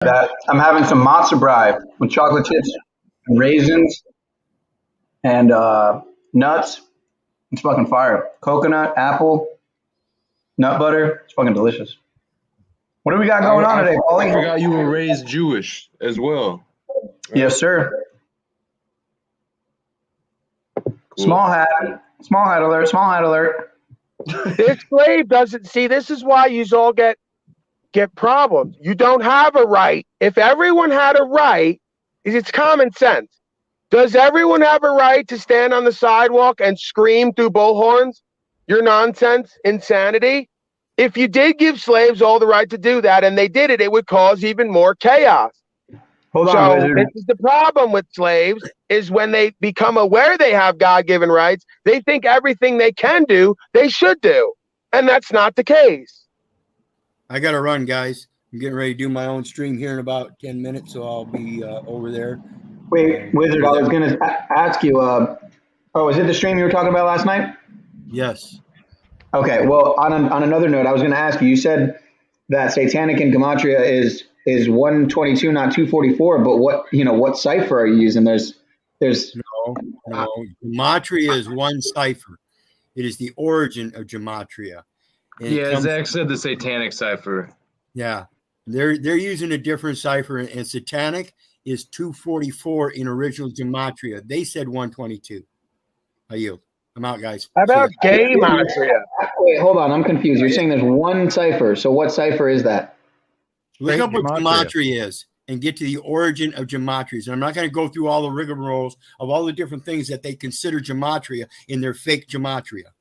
That I'm having some matzo brei with chocolate chips and raisins and nuts. It's fucking fire. Coconut, apple, nut butter. It's fucking delicious. What do we got going on today, Paulie? I forgot you were raised Jewish as well. Right? Yes, sir. Cool. Small hat alert. Small hat alert. This slave doesn't see. This is why you all get problems. You don't have a right. If everyone had a right, it's common sense. Does everyone have a right to stand on the sidewalk and scream through bullhorns your nonsense, insanity? If you did give slaves all the right to do that and they did it, it would cause even more chaos. Hold on, Wizard. This is the problem with slaves, is when they become aware they have God-given rights, they think everything they can do, they should do. And that's not the case. I got to run, guys. I'm getting ready to do my own stream here in about 10 minutes, so I'll be over there. Wait, Wizard, I was going to ask you, was it the stream you were talking about last night? Yes. Okay, well, on another note, I was going to ask you, you said that satanic in Gematria is 122, not 244, but what cipher are you using? There's No. Gematria is one cipher. It is the origin of Gematria. Yeah, Zach said the satanic cipher. Yeah, they're using a different cipher, and satanic is 244 in original Gematria. They said 122. I yield. I'm out, guys. How about Gematria? Wait, hold on. I'm confused. You're saying there's one cipher. So what cipher is that? Look up what Gematria is and get to the origin of Gematrias. And I'm not going to go through all the rigmaroles of all the different things that they consider Gematria in their fake Gematria.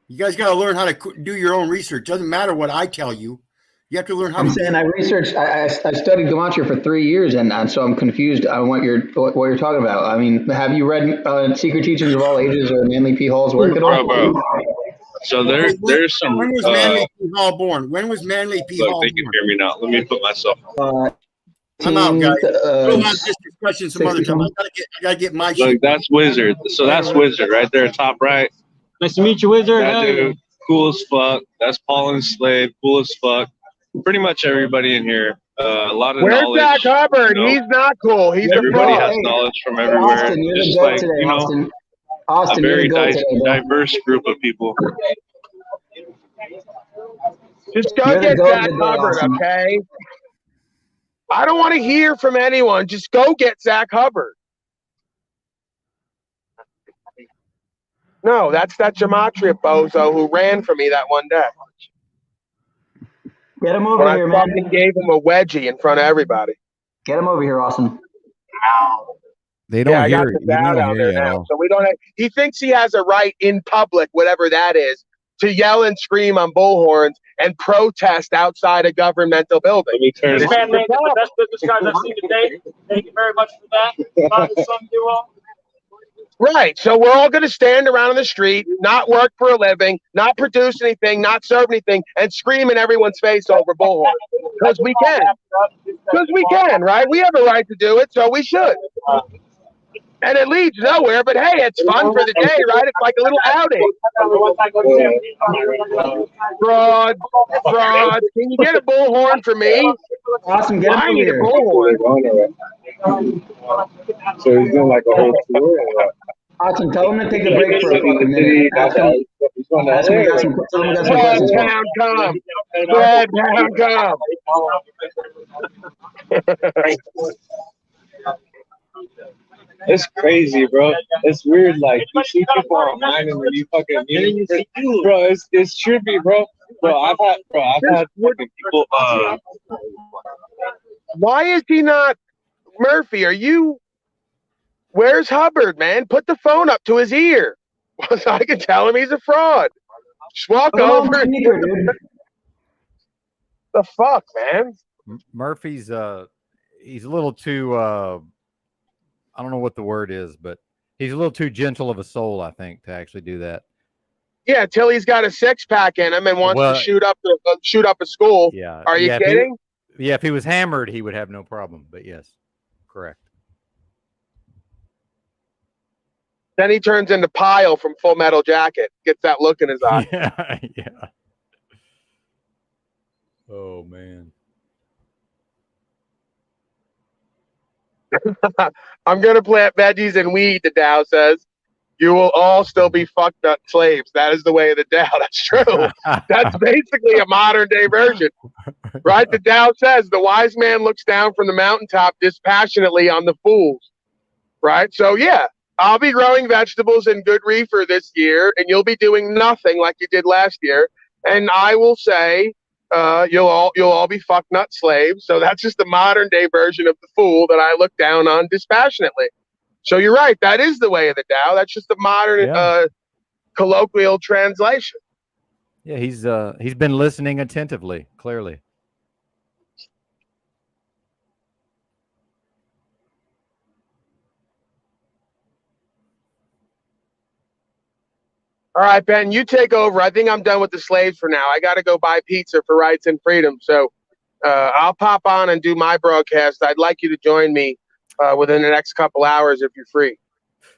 You guys got to learn how to do your own research. Doesn't matter what I tell you. You have to learn how I'm saying I researched, I studied Gematria for 3 years, and so I'm confused on what you're talking about. I mean, have you read Secret Teachings of All Ages or Manly P. Hall's work at all? Bro. So there's some. When was Manly P. Hall born? When was Manly P. Hall born? They can hear me now. Let me put myself on. I'm out, guys. We'll have this discussion some other time. I gotta get my shit. That's Wizard. So that's Wizard right there, top right. Nice to meet you, Wizard. That dude, cool as fuck. That's Paul Slave, cool as fuck. Pretty much everybody in here. A lot of knowledge. Where's Zach Hubbard? He's not cool. He's everybody has knowledge from everywhere. Austin, you're just the goat like today, you know, Austin. Austin, a very you're the goat today, diverse group of people. Just go get Zach Hubbard, okay? I don't want to hear from anyone. Just go get Zach Hubbard. No, that's that Gematria bozo who ran for me that one day. Get him over here, man. I gave him a wedgie in front of everybody. Get him over here, Austin. They don't hear you. So we don't. He thinks he has a right in public, whatever that is, to yell and scream on bullhorns and protest outside a governmental building. This man made the best business cards I've seen today. Thank you very much for that. Father-son duo. Right. So we're all going to stand around on the street, not work for a living, not produce anything, not serve anything, and scream in everyone's face over bullhorns. Because we can. Because we can, right? We have a right to do it, so we should. And it leads nowhere, but hey, it's fun for the day, right? It's like a little outing. Fraud. Can you get a bullhorn for me? Awesome, get him over here. A bullhorn. So he's doing like a whole tour. Awesome, tell him to take a break for a fucking minute. Ask him we got some questions. Red pound come. It's crazy, bro. It's weird. Like you see people online and then you fucking meet, bro. It's trippy, bro. I've had fucking people. Why is he not Murphy? Where's Hubbard, man? Put the phone up to his ear so I can tell him he's a fraud. Just walk over. The fuck, man? Murphy's he's a little too I don't know what the word is, but he's a little too gentle of a soul, I think, to actually do that. Yeah, till he's got a six-pack in him and wants to shoot up a school. Yeah. Are you kidding? If he was hammered, he would have no problem. But yes, correct. Then he turns into Pyle from Full Metal Jacket. Gets that look in his eye. Yeah. Oh man. I'm going to plant veggies and weed, the Dow says. You will all still be fucked nut slaves. That is the way of the Dow. That's true. That's basically a modern day version, right? The Dow says the wise man looks down from the mountaintop dispassionately on the fools, right? So, yeah, I'll be growing vegetables in good reefer this year, and you'll be doing nothing like you did last year. And I will say, you'll all be fuck nut slaves. So that's just the modern day version of the fool that I look down on dispassionately. So you're right. That is the way of the Dow. That's just the modern colloquial translation. Yeah, he's been listening attentively, clearly. All right, Ben, you take over. I think I'm done with the slaves for now. I got to go buy pizza for Rights and Freedom. So I'll pop on and do my broadcast. I'd like you to join me within the next couple hours if you're free.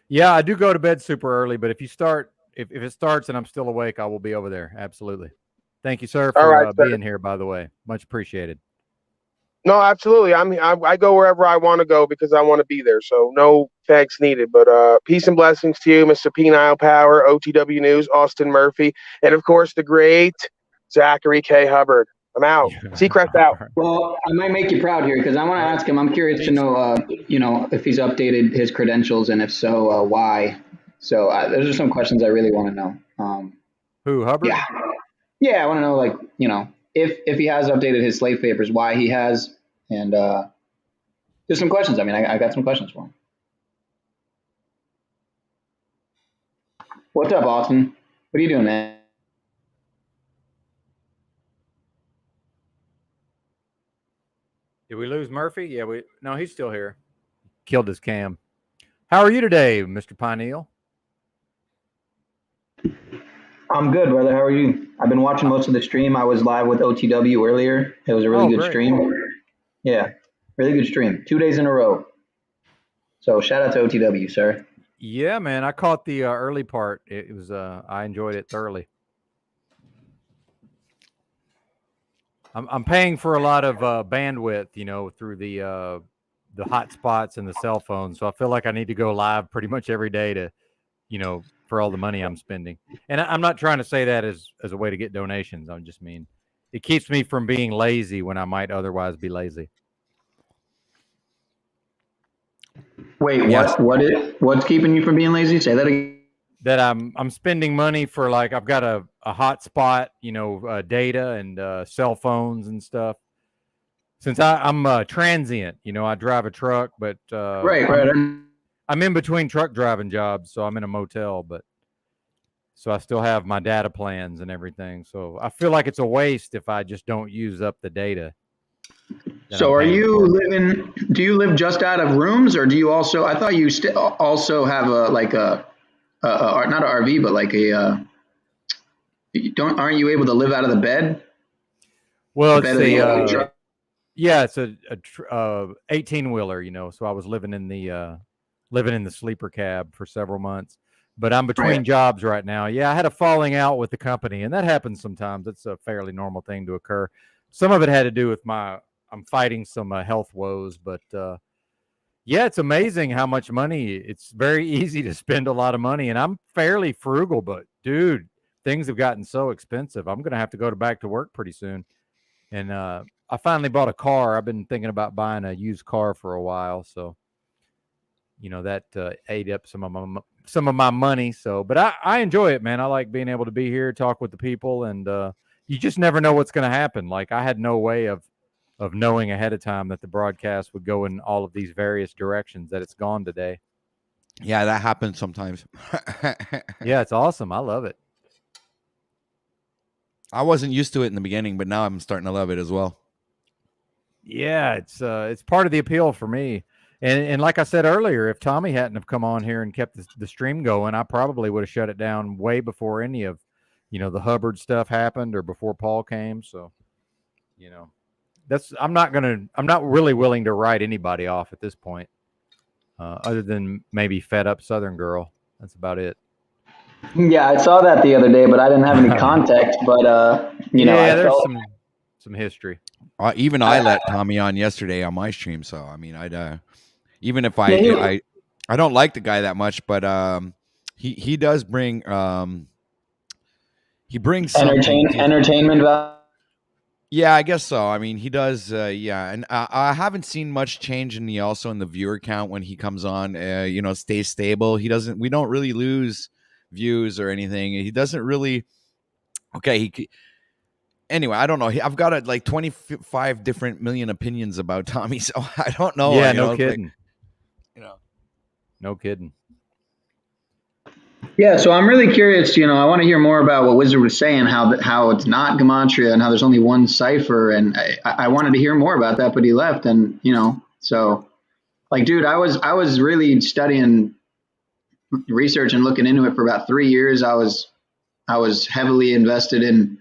Yeah, I do go to bed super early, but if it starts and I'm still awake, I will be over there. Absolutely. Thank you, sir, for being here, by the way. Much appreciated. No, absolutely. I go wherever I want to go because I want to be there. So no thanks needed. But peace and blessings to you, Mr. PiNEALPOWER, OTWNEWS, Austin Murphy, and of course the great Zachary K. Hubbard. I'm out. Seacrest out. Well, I might make you proud here because I want to ask him. I'm curious to know, if he's updated his credentials and if so, why. So those are some questions I really want to know. Who, Hubbard? Yeah, I want to know, if he has updated his slave papers, why he has, and just some questions. I mean, I got some questions for him. What's up, Austin? What are you doing, man? Did we lose Murphy? Yeah, no, he's still here. Killed his cam. How are you today, Mr. Pineal? I'm good, brother. How are you? I've been watching most of the stream. I was live with OTW earlier. It was a really good stream. Yeah, really good stream. 2 days in a row. So shout out to OTW, sir. Yeah, man. I caught the early part. It was I enjoyed it thoroughly. I'm paying for a lot of bandwidth, through the hotspots and the cell phone. So I feel like I need to go live pretty much every day to, for all the money I'm spending. And I'm not trying to say that as a way to get donations. I just mean it keeps me from being lazy when I might otherwise be lazy. Wait, yes. What's keeping you from being lazy? Say that again. That I'm spending money for, like, I've got a hotspot, data and cell phones and stuff. Since I'm transient, I drive a truck, but right. I'm in between truck driving jobs, so I'm in a motel, but so I still have my data plans and everything. So I feel like it's a waste if I just don't use up the data. So do you live just out of rooms, or do you also, I thought you also have not an RV, but like aren't you able to live out of the bed? Well, it's it's a 18-wheeler, so I was living in the sleeper cab for several months, but I'm between jobs right now. Yeah, I had a falling out with the company, and that happens sometimes. It's a fairly normal thing to occur. Some of it had to do with I'm fighting some health woes, but yeah, it's amazing how much money. It's very easy to spend a lot of money, and I'm fairly frugal, but dude, things have gotten so expensive. I'm going to have to go back to work pretty soon. And I finally bought a car. I've been thinking about buying a used car for a while. So, that ate up some of my money. So, but I enjoy it, man. I like being able to be here, talk with the people, and you just never know what's going to happen. Like, I had no way of knowing ahead of time that the broadcast would go in all of these various directions that it's gone today. Yeah, that happens sometimes. Yeah, it's awesome. I love it. I wasn't used to it in the beginning, but now I'm starting to love it as well. Yeah, it's part of the appeal for me. And like I said earlier, if Tommy hadn't have come on here and kept the stream going, I probably would have shut it down way before any of, the Hubbard stuff happened or before Paul came. So, I'm not really willing to write anybody off at this point, other than maybe Fed Up Southern Girl. That's about it. Yeah, I saw that the other day, but I didn't have any context. But there's some history. Even I let Tommy on yesterday on my stream, so I mean, I'd even if I don't like the guy that much, but he does bring he brings something entertainment value. Yeah, I guess so. I mean, he does. Yeah, and I haven't seen much change in the viewer count when he comes on. Stays stable. We don't really lose views or anything. He doesn't really. Okay. Anyway, I don't know. I've got like 25 different million opinions about Tommy, so I don't know. Yeah, no kidding. No kidding. Yeah, so I'm really curious. I want to hear more about what Wizard was saying, how it's not gematria and how there's only one cipher, and I wanted to hear more about that, but he left, and so like, dude, I was really studying research and looking into it for about 3 years. I was heavily invested in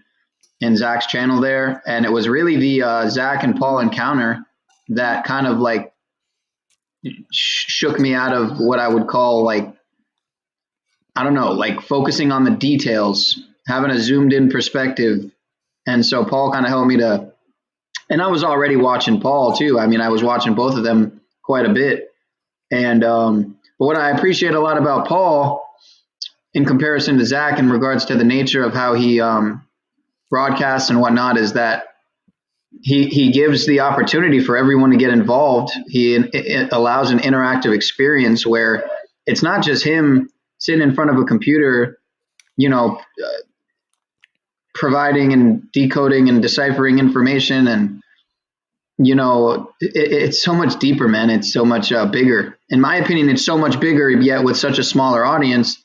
Zach's channel there, and it was really the Zach and Paul encounter that kind of like shook me out of what I would call like, I don't know, like focusing on the details, having a zoomed in perspective. And so Paul kind of helped me and I was already watching Paul too. I mean, I was watching both of them quite a bit. And but what I appreciate a lot about Paul in comparison to Zach in regards to the nature of how he broadcasts and whatnot is that he gives the opportunity for everyone to get involved. It allows an interactive experience where it's not just him sitting in front of a computer, providing and decoding and deciphering information. And, it's so much deeper, man. It's so much bigger. In my opinion, it's so much bigger, yet with such a smaller audience.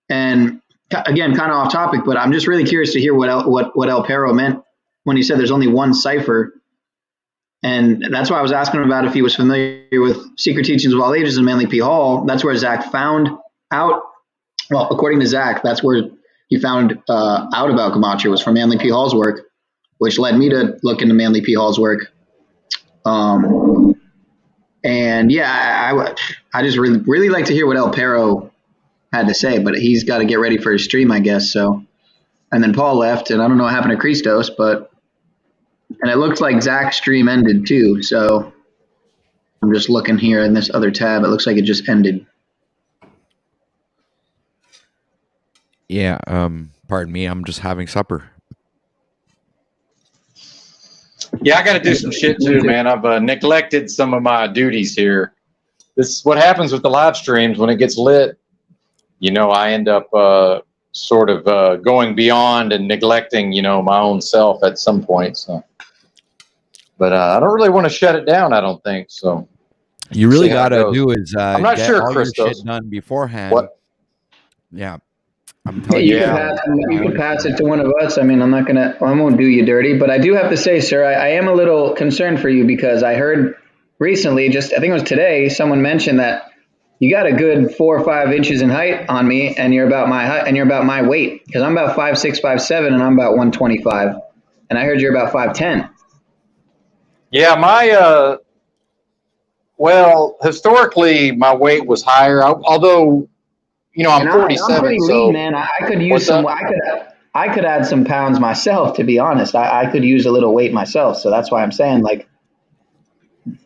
And again, kind of off topic, but I'm just really curious to hear what El Perro meant when he said there's only one cipher. And that's why I was asking him about if he was familiar with Secret Teachings of All Ages and Manly P. Hall. That's where Zach found out. Well, according to Zach, that's where he found out about gematria, was from Manly P. Hall's work, which led me to look into Manly P. Hall's work. And yeah, I just really like to hear what El Perro had to say, but he's got to get ready for his stream, I guess. So, and then Paul left, and I don't know what happened to CHRiSTOS, and it looks like Zach's stream ended too. So I'm just looking here in this other tab. It looks like it just ended. Yeah. Pardon me. I'm just having supper. Yeah, I got to do some shit too, man. I've neglected some of my duties here. This is what happens with the live streams when it gets lit. I end up sort of going beyond and neglecting, my own self at some point. So, but I don't really want to shut it down. I don't think so. You really got to do is I'm not get sure, all your CHRiSTOS. shit done beforehand. What? Yeah. I'm telling you. You can pass it to one of us. I mean, I won't do you dirty, but I do have to say, sir, I am a little concerned for you because I heard recently, I think it was today, someone mentioned that you got a good 4 or 5 inches in height on me, and you're about my height, and you're about my weight, because I'm about 5'6", 5'7", and I'm about 125, and I heard you're about 5'10". Yeah, well, historically, my weight was higher, although. I'm 47, I'm pretty so lean, man. I could use some. I could add some pounds myself. To be honest, I could use a little weight myself. So that's why I'm saying, like,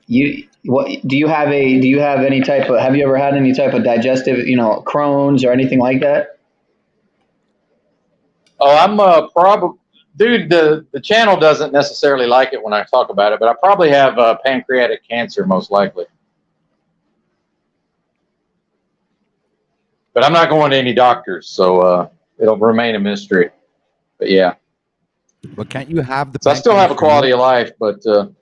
do you have any type of? Have you ever had any type of digestive, Crohn's or anything like that? Oh, I'm probably, dude. The channel doesn't necessarily like it when I talk about it, but I probably have pancreatic cancer, most likely. But I'm not going to any doctors, so it'll remain a mystery. But yeah. But can't you have the? So I still have a quality of life, but Oh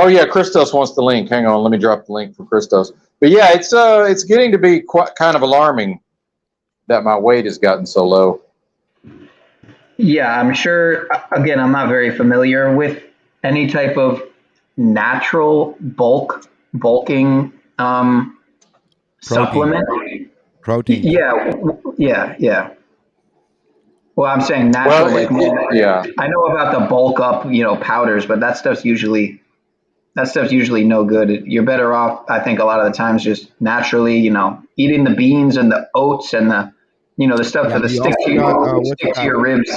yeah, CHRiSTOS wants the link. Hang on, let me drop the link for CHRiSTOS. But yeah, it's getting to be kind of alarming that my weight has gotten so low. Yeah, I'm sure. Again, I'm not very familiar with any type of natural bulking. Supplement. Protein. Yeah. Well, I'm saying natural. Yeah. I know about the bulk up, powders, but that stuff's usually no good. You're better off, I think, a lot of the times just naturally, eating the beans and the oats and the stuff that stick to your ribs.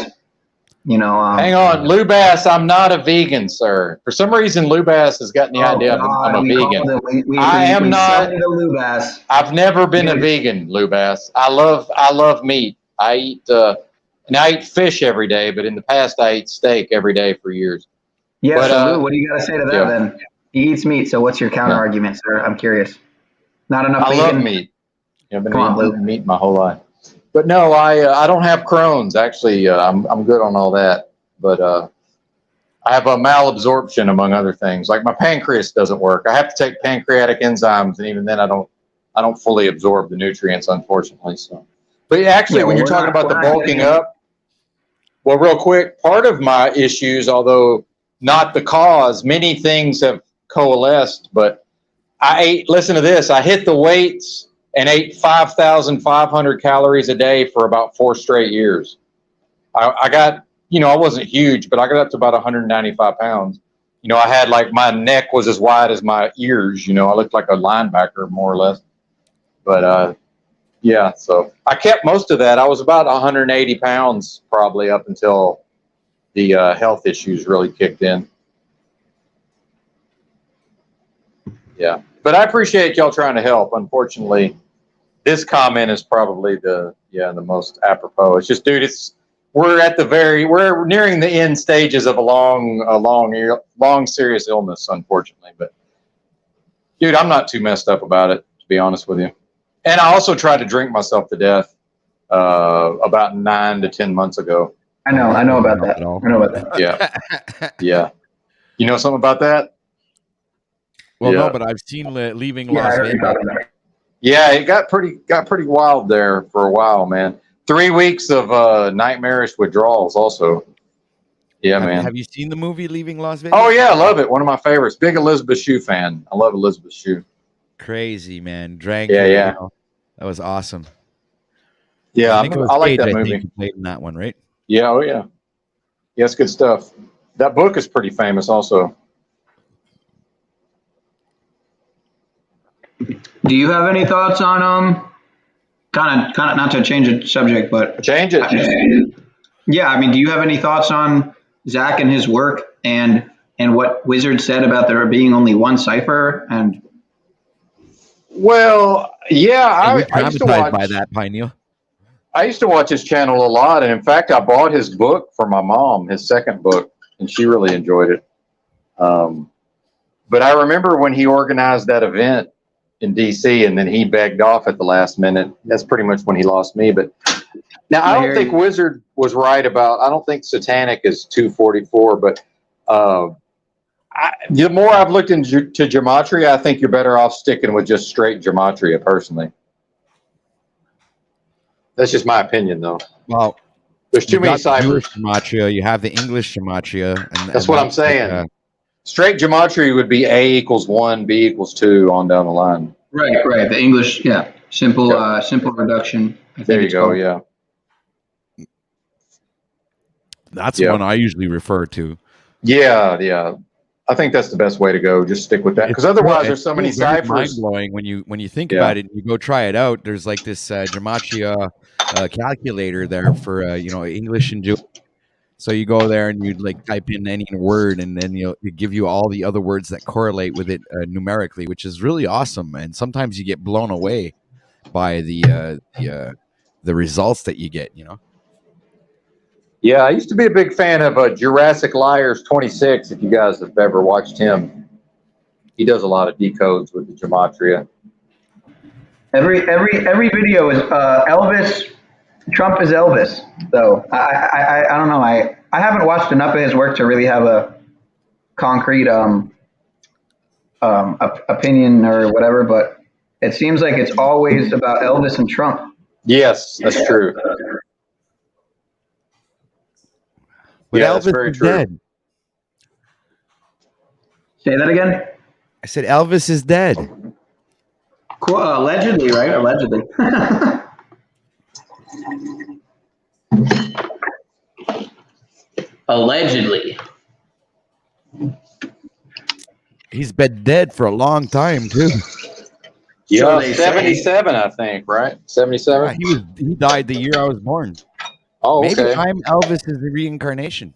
Hang on, Lou Bass, I'm not a vegan, sir. For some reason, Lou Bass has gotten the idea I'm a vegan. I am not. Lou Bass. I've never been a vegan, Lou Bass. I love meat. I eat fish every day, but in the past I ate steak every day for years. Yeah, but, so Lou, what do you got to say to that then? He eats meat, so what's your counter argument, sir? I'm curious. Not enough I vegan? love meat. I've been eating meat my whole life. But no, I don't have Crohn's. Actually, I'm good on all that. But I have a malabsorption, among other things. Like my pancreas doesn't work. I have to take pancreatic enzymes, and even then I don't fully absorb the nutrients, unfortunately. So, but actually, when you're talking about the bulking up, well, real quick, part of my issues, although not the cause, many things have coalesced. But listen to this, I hit the weights and ate 5,500 calories a day for about 4 straight years. I got, I wasn't huge, but I got up to about 195 pounds. I had my neck was as wide as my ears. I looked like a linebacker more or less. But yeah, so I kept most of that. I was about 180 pounds probably up until the health issues really kicked in. Yeah, but I appreciate y'all trying to help. Unfortunately, this comment is probably the most apropos. It's just, dude, we're nearing the end stages of a long serious illness, unfortunately. But dude, I'm not too messed up about it, to be honest with you. And I also tried to drink myself to death about 9 to 10 months ago. I know about that. I know about that. Yeah, yeah. You know something about that? Well, no, but I've seen leaving Las Vegas. Yeah, it got pretty wild there for a while, man. 3 weeks of nightmarish withdrawals also. Yeah, man. Have you seen the movie Leaving Las Vegas? Oh, yeah, I love it. One of my favorites. Big Elizabeth Shue fan. I love Elizabeth Shue. Crazy, man. Drank. Yeah. That was awesome. Yeah, I like that I movie. think you played in that one, right? Yeah, oh, yeah. Yeah, it's good stuff. That book is pretty famous also. Do you have any thoughts on kind of not to change the subject, but change it? Yeah, I mean, do you have any thoughts on Zach and his work and what WYZARD said about there being only one cipher? And well, yeah, I used to watch by that, PiNEAL. I used to watch his channel a lot, and in fact, I bought his book for my mom, his second book, and she really enjoyed it. But I remember when he organized that event in DC, and then he begged off at the last minute. That's pretty much when he lost me. But now I don't think WYZARD was right about. I don't think satanic is 244. But the more I've looked into gematria, I think you're better off sticking with just straight gematria. Personally, that's just my opinion, though. Well, there's too many ciphers. Gematria, you have the English gematria, and that's what I'm saying. Straight gematria would be A equals 1, B equals 2, on down the line. Right. The English, simple reduction. There you go. Yeah. That's the one I usually refer to. Yeah. I think that's the best way to go. Just stick with that, because otherwise there's so many ciphers. Mind-blowing when you think about it. And you go try it out. There's like this gematria calculator there for English and Jewish. So you go there and you type in any word, and then it give you all the other words that correlate with it numerically, which is really awesome. And sometimes you get blown away by the results that you get. Yeah, I used to be a big fan of Jurassic Liars 26. If you guys have ever watched him, he does a lot of decodes with the gematria. Every video is Elvis. Trump is Elvis, though. I don't know. I haven't watched enough of his work to really have a concrete opinion or whatever, but it seems like it's always about Elvis and Trump. Yes, that's true. But Elvis is dead. Say that again? I said Elvis is dead. Cool. Allegedly, right? Allegedly. Allegedly. He's been dead for a long time too. Yeah, 77, I think, right? 77. He died the year I was born. Oh, Maybe okay. I'm Elvis is the reincarnation.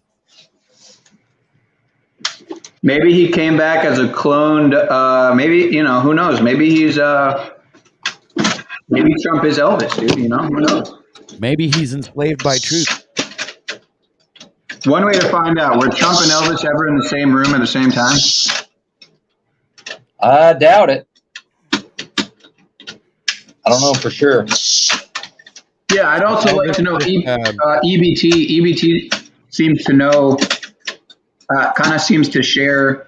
Maybe he came back as a cloned. Maybe who knows? Maybe he's maybe Trump is Elvis, dude. Who knows? Maybe he's enslaved by truth. One way to find out: were Trump and Elvis ever in the same room at the same time? I doubt it. I don't know for sure. Yeah, I'd also like to know. EBT seems to know. Kind of seems to share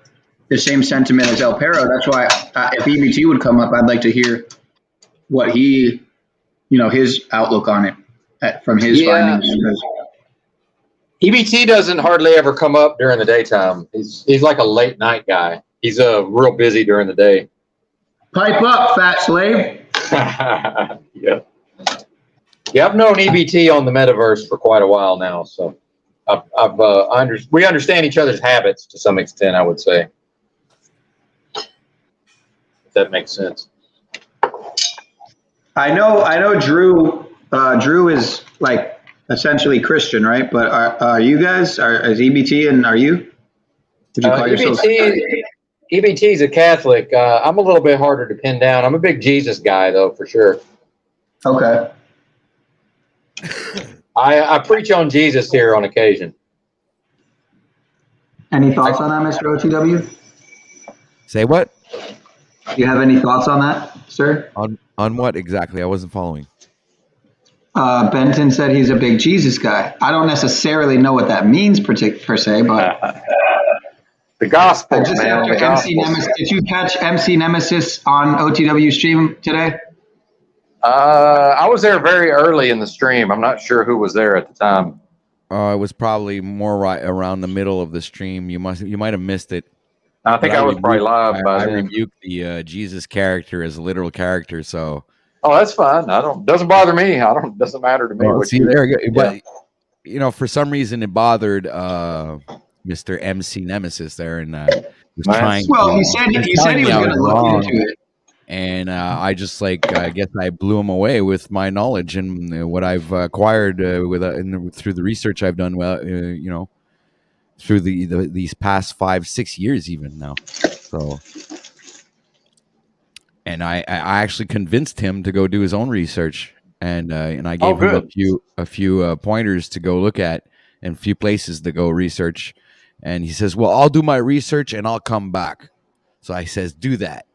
the same sentiment as El Perro. That's why if EBT would come up, I'd like to hear what he, his outlook on it from his findings. EBT doesn't hardly ever come up during the daytime. He's like a late night guy. He's real busy during the day. Pipe up, fat slave. Yeah. Yeah, I've known EBT on the metaverse for quite a while now, so we understand each other's habits to some extent, I would say. If that makes sense. I know Drew. Drew is like essentially Christian, right? But are you guys? Is EBT and are you? Would you call yourself? EBT is a Catholic. I'm a little bit harder to pin down. I'm a big Jesus guy, though, for sure. Okay. I preach on Jesus here on occasion. Any thoughts on that, Mr. OTW? Say what? Do you have any thoughts on that, sir? On what exactly? I wasn't following. Benton said he's a big Jesus guy. I don't necessarily know what that means per se, but the gospel, just man. The MC Nemesis, did you catch MC Nemesis on OTW stream today? I was there very early in the stream. I'm not sure who was there at the time. It was probably more right around the middle of the stream. You might have missed it. I think I was probably live by I then. rebuked the Jesus character as a literal character, so. Oh, that's fine. Doesn't bother me. Doesn't matter to me. Well, see, there you go. But for some reason it bothered Mr. MC Nemesis there, and was trying. Well, he said he was going to look into it. And I just I guess I blew him away with my knowledge and what I've acquired through the research I've done. Through these past 5-6 years, even now. So, and I actually convinced him to go do his own research, and I gave him a few pointers to go look at and a few places to go research. And he says, "Well, I'll do my research and I'll come back." So I says, "Do that."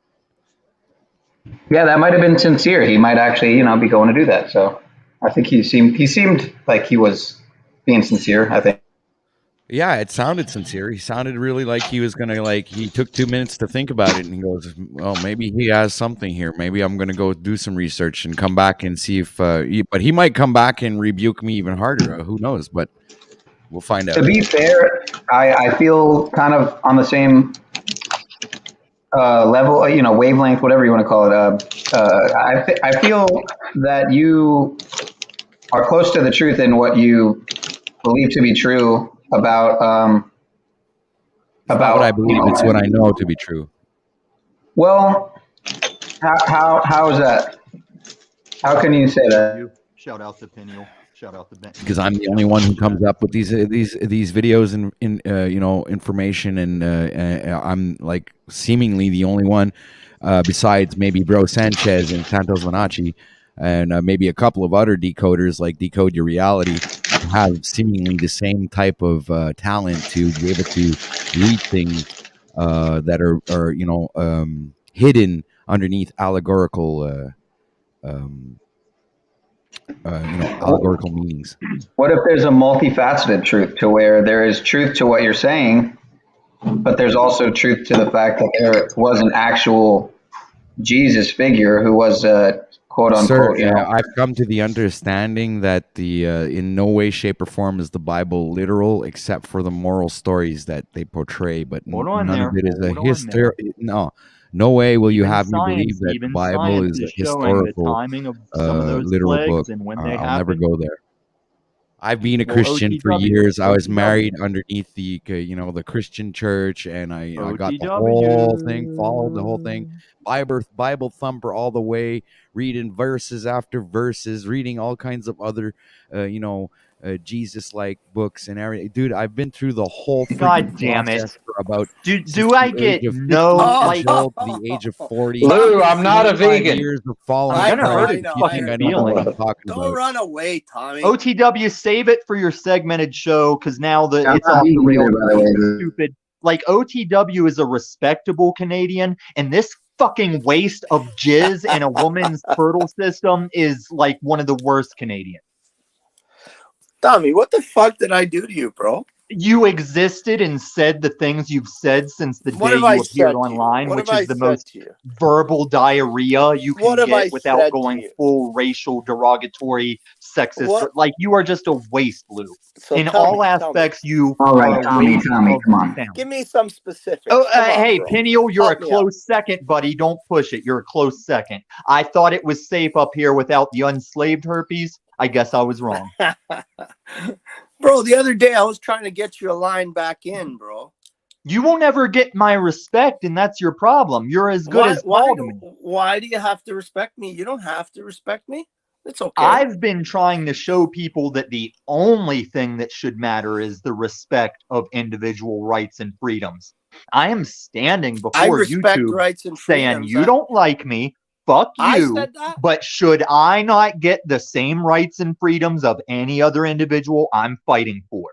Yeah, that might have been sincere. He might actually, be going to do that. So I think he seemed like he was being sincere, I think. Yeah, it sounded sincere. He sounded really like he was going to, he took 2 minutes to think about it. And he goes, well, maybe he has something here. Maybe I'm going to go do some research and come back and see if, but he might come back and rebuke me even harder. Who knows? But we'll find out. To be fair, I feel kind of on the same level, wavelength, whatever you want to call it. I feel that you are close to the truth in what you believe to be true about what I believe. It's what I know to be true. Well, how is that? How can you say that? Shout out to Peniel. Shout out to Ben. Because I'm the only one who comes up with these videos and information, and I'm seemingly the only one besides maybe Bro Sanchez and Santos Bonacci and maybe a couple of other decoders like Decode Your Reality have seemingly the same type of talent to be able to read things that are hidden underneath allegorical allegorical meanings. What if there's a multifaceted truth to where there is truth to what you're saying, but there's also truth to the fact that there was an actual Jesus figure who was quote unquote. Sir, I've come to the understanding that the in no way, shape, or form is the Bible literal, except for the moral stories that they portray. But none of it is a history. No way will you have me believe that the Bible is a historical, literal book. I'll never go there. I've been a Christian for years. I was married underneath the Christian church, and I got the whole thing, followed the whole thing. Bible thumper all the way, reading verses after verses, reading all kinds of other, Jesus-like books and everything. Dude, I've been through the whole God freaking damn it. process for about Do I get no years old to the age of 40. Lou, I'm not a 25 vegan. years of following I'm gonna hurt Christ. his You fucking think I don't know what I'm feelings. talking Don't about? run away, Tommy. OTW, save it for your segmented show because now I'm it's not off the vegan rails. either, by the way. Stupid. Like OTW is a respectable Canadian, and this fucking waste of jizz in a woman's fertile system is like one of the worst Canadians. Tommy, what the fuck did I do to you, bro? You existed and said the things you've said since the What day have I you said appeared to you? online, What which have I is the said most to you? verbal diarrhea you can What have I get without said to going you? full racial, derogatory, sexist. What? Like, you are just a waste, Lou. So In tell all me, aspects, you All are right, a Tommy, waste Tommy, of come on. sound. give me some specifics. Oh, Come on, hey, bro. Piniel, you're Help a me out. close second, buddy. Don't push it. You're a close second. I thought it was safe up here without the unslaved herpes. I guess I was wrong. Bro, the other day I was trying to get you a line back in, bro. You won't ever get my respect, and that's your problem. You're as good as Paul to me. Why do you have to respect me? You don't have to respect me. It's okay. I've been trying to show people that the only thing that should matter is the respect of individual rights and freedoms. I am standing I before respect YouTube rights and saying freedoms. you don't like me, fuck I you, said that? but should I not get the same rights and freedoms of any other individual, I'm fighting for.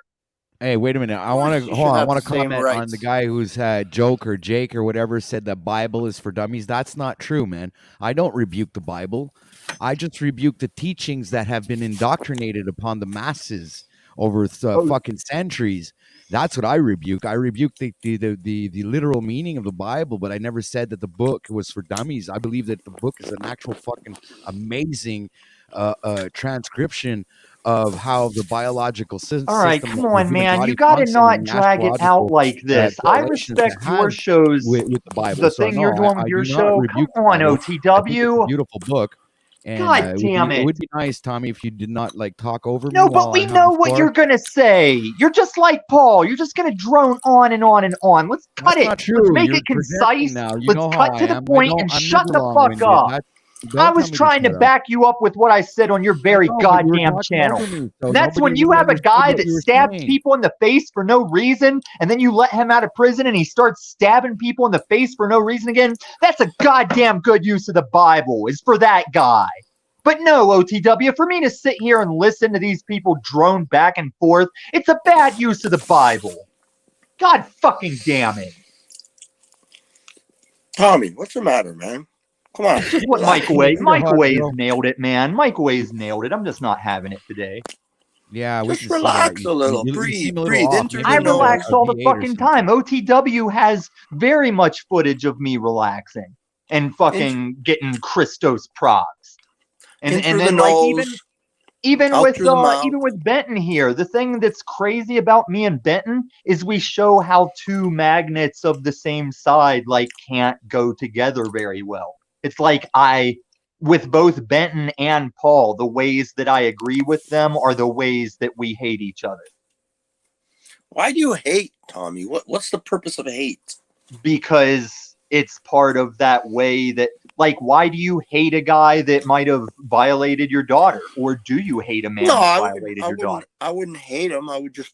Hey, wait a minute. I want to hold on. I want to comment on the guy who's Joke or Jake or whatever said the Bible is for dummies. That's not true, man. I don't rebuke the Bible. I just rebuke the teachings that have been indoctrinated upon the masses over fucking centuries. That's what I rebuke. I rebuke the literal meaning of the Bible, but I never said that the book was for dummies. I believe that the book is an actual fucking amazing transcription of how the biological system. All right, come on, man. You got to not drag it out like this. I respect your shows, with the Bible. the So, thing no, you're doing I with your do not show. Come rebuke the on, Bible. I think it's a OTW. beautiful book. And God damn It it. would be nice, Tommy, if you did not like talk over me. No, but while we I have know the what floor. you're going to say. You're just like Paul. You're just going to drone on and on and on. Let's cut That's it. not true. Let's make You're it concise. now. You Let's know cut how to I the am. point and I'm shut never the fuck long-winded. up. I was trying to back you up with what I said on your very goddamn channel. That's when you have a guy that stabs people in the face for no reason, and then you let him out of prison and he starts stabbing people in the face for no reason again. That's a goddamn good use of the Bible, is for that guy. But no, OTW, for me to sit here and listen to these people drone back and forth, it's a bad use of the Bible. God fucking damn it. Tommy, what's the matter, man? Come on. It's just what Mike Ways nailed it, man. Mike Ways nailed it. I'm just not having it today. Yeah, just relax a little. Breathe. I relax all the fucking time. OTW has very much footage of me relaxing and fucking getting CHRiSTOS props. And then like even with Benton here, the thing that's crazy about me and Benton is we show how two magnets of the same side like can't go together very well. It's like with both Benton and Paul, the ways that I agree with them are the ways that we hate each other. Why do you hate, Tommy? What's the purpose of hate? Because it's part of that way that, like, why do you hate a guy that might have violated your daughter? Or do you hate a man that violated your daughter? I wouldn't hate him. I would just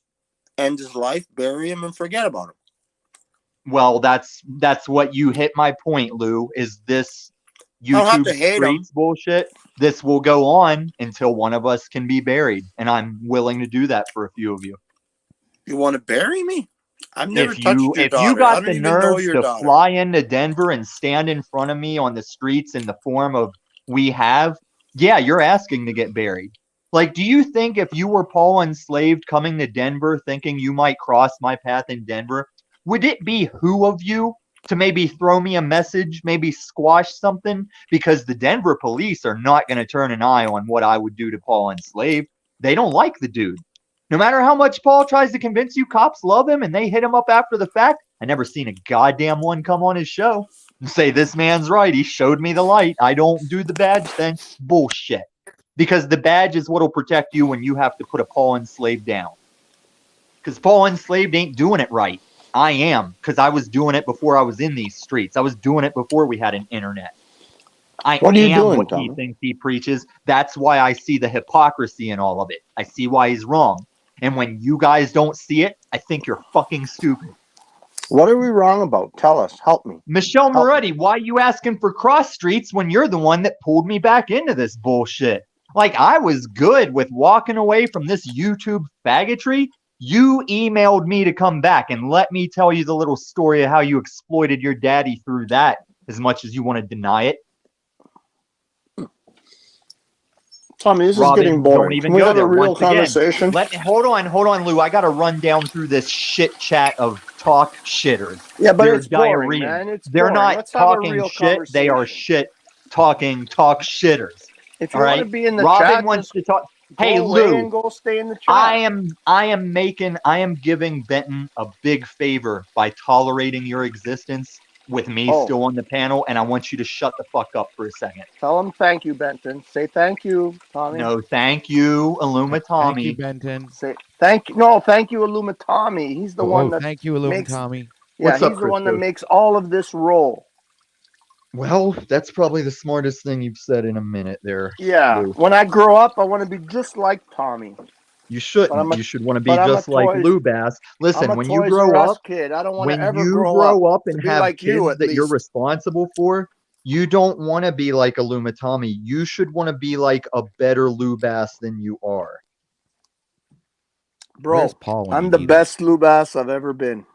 end his life, bury him, and forget about him. Well, that's what you hit my point, Lou, is this YouTube streets bullshit. This will go on until one of us can be buried. And I'm willing to do that for a few of you. You want to bury me? I've never touched your If daughter. you got the even know nerves your to daughter. fly into Denver and stand in front of me on the streets in the form of we have, yeah, you're asking to get buried. Like, do you think if you were Paul Enslaved coming to Denver thinking you might cross my path in Denver, would it be who of you to maybe throw me a message, maybe squash something? Because the Denver police are not going to turn an eye on what I would do to Paul Enslaved. They don't like the dude. No matter how much Paul tries to convince you cops love him and they hit him up after the fact, I never seen a goddamn one come on his show and say, this man's right. He showed me the light. I don't do the badge thing. Bullshit. Because the badge is what will protect you when you have to put a Paul Enslaved down. Because Paul Enslaved ain't doing it right. I am. Because I was doing it before I was in these streets. I was doing it before we had an internet. I What are you am doing, what Tommy? he thinks he preaches. That's why I see the hypocrisy in all of it. I see why he's wrong. And when you guys don't see it, I think you're fucking stupid. What are we wrong about? Tell us. Help me. Michelle Moretti, why are you asking for cross streets when you're the one that pulled me back into this bullshit? Like, I was good with walking away from this YouTube faggotry. You emailed me to come back, and let me tell you the little story of how you exploited your daddy through that, as much as you want to deny it. Tommy, this Robin, is getting boring. Can we have a real conversation? Hold on, Lou. I got to run down through this shit chat of talk shitters. Yeah, but They're it's boring, diarrhea. man. It's They're boring. not Let's have a talking real shit. They are conversation. shit talking talk shitters. If you All want right? to be in the Robin chat, wants just to talk. go Hey, away Lou. and go stay in the chat. I am giving Benton a big favor by tolerating your existence with me still on the panel, and I want you to shut the fuck up for a second. Tell him thank you, Benton. Say thank you, Tommy. No, thank you, Illuma Tommy. Thank you, Benton. Say thank you. No, thank you, Illuma Tommy. He's the one that thank you, Illuma makes, Tommy. Yeah, What's up, he's the one that Christos? makes all of this roll. Well, that's probably the smartest thing you've said in a minute there. Yeah. Lou. When I grow up, I want to be just like Tommy. You shouldn't. You should want to be just like Lou Bass. Listen, I'm a when you Toys grow R Us up, kid. I don't want when to ever you grow up and to be have like kids you, at that you're least. responsible for, you don't want to be like Illuma Tommy. You should want to be like a better Lou Bass than you are. Bro, Where's Paul when I'm you the need him? best Lou Bass I've ever been.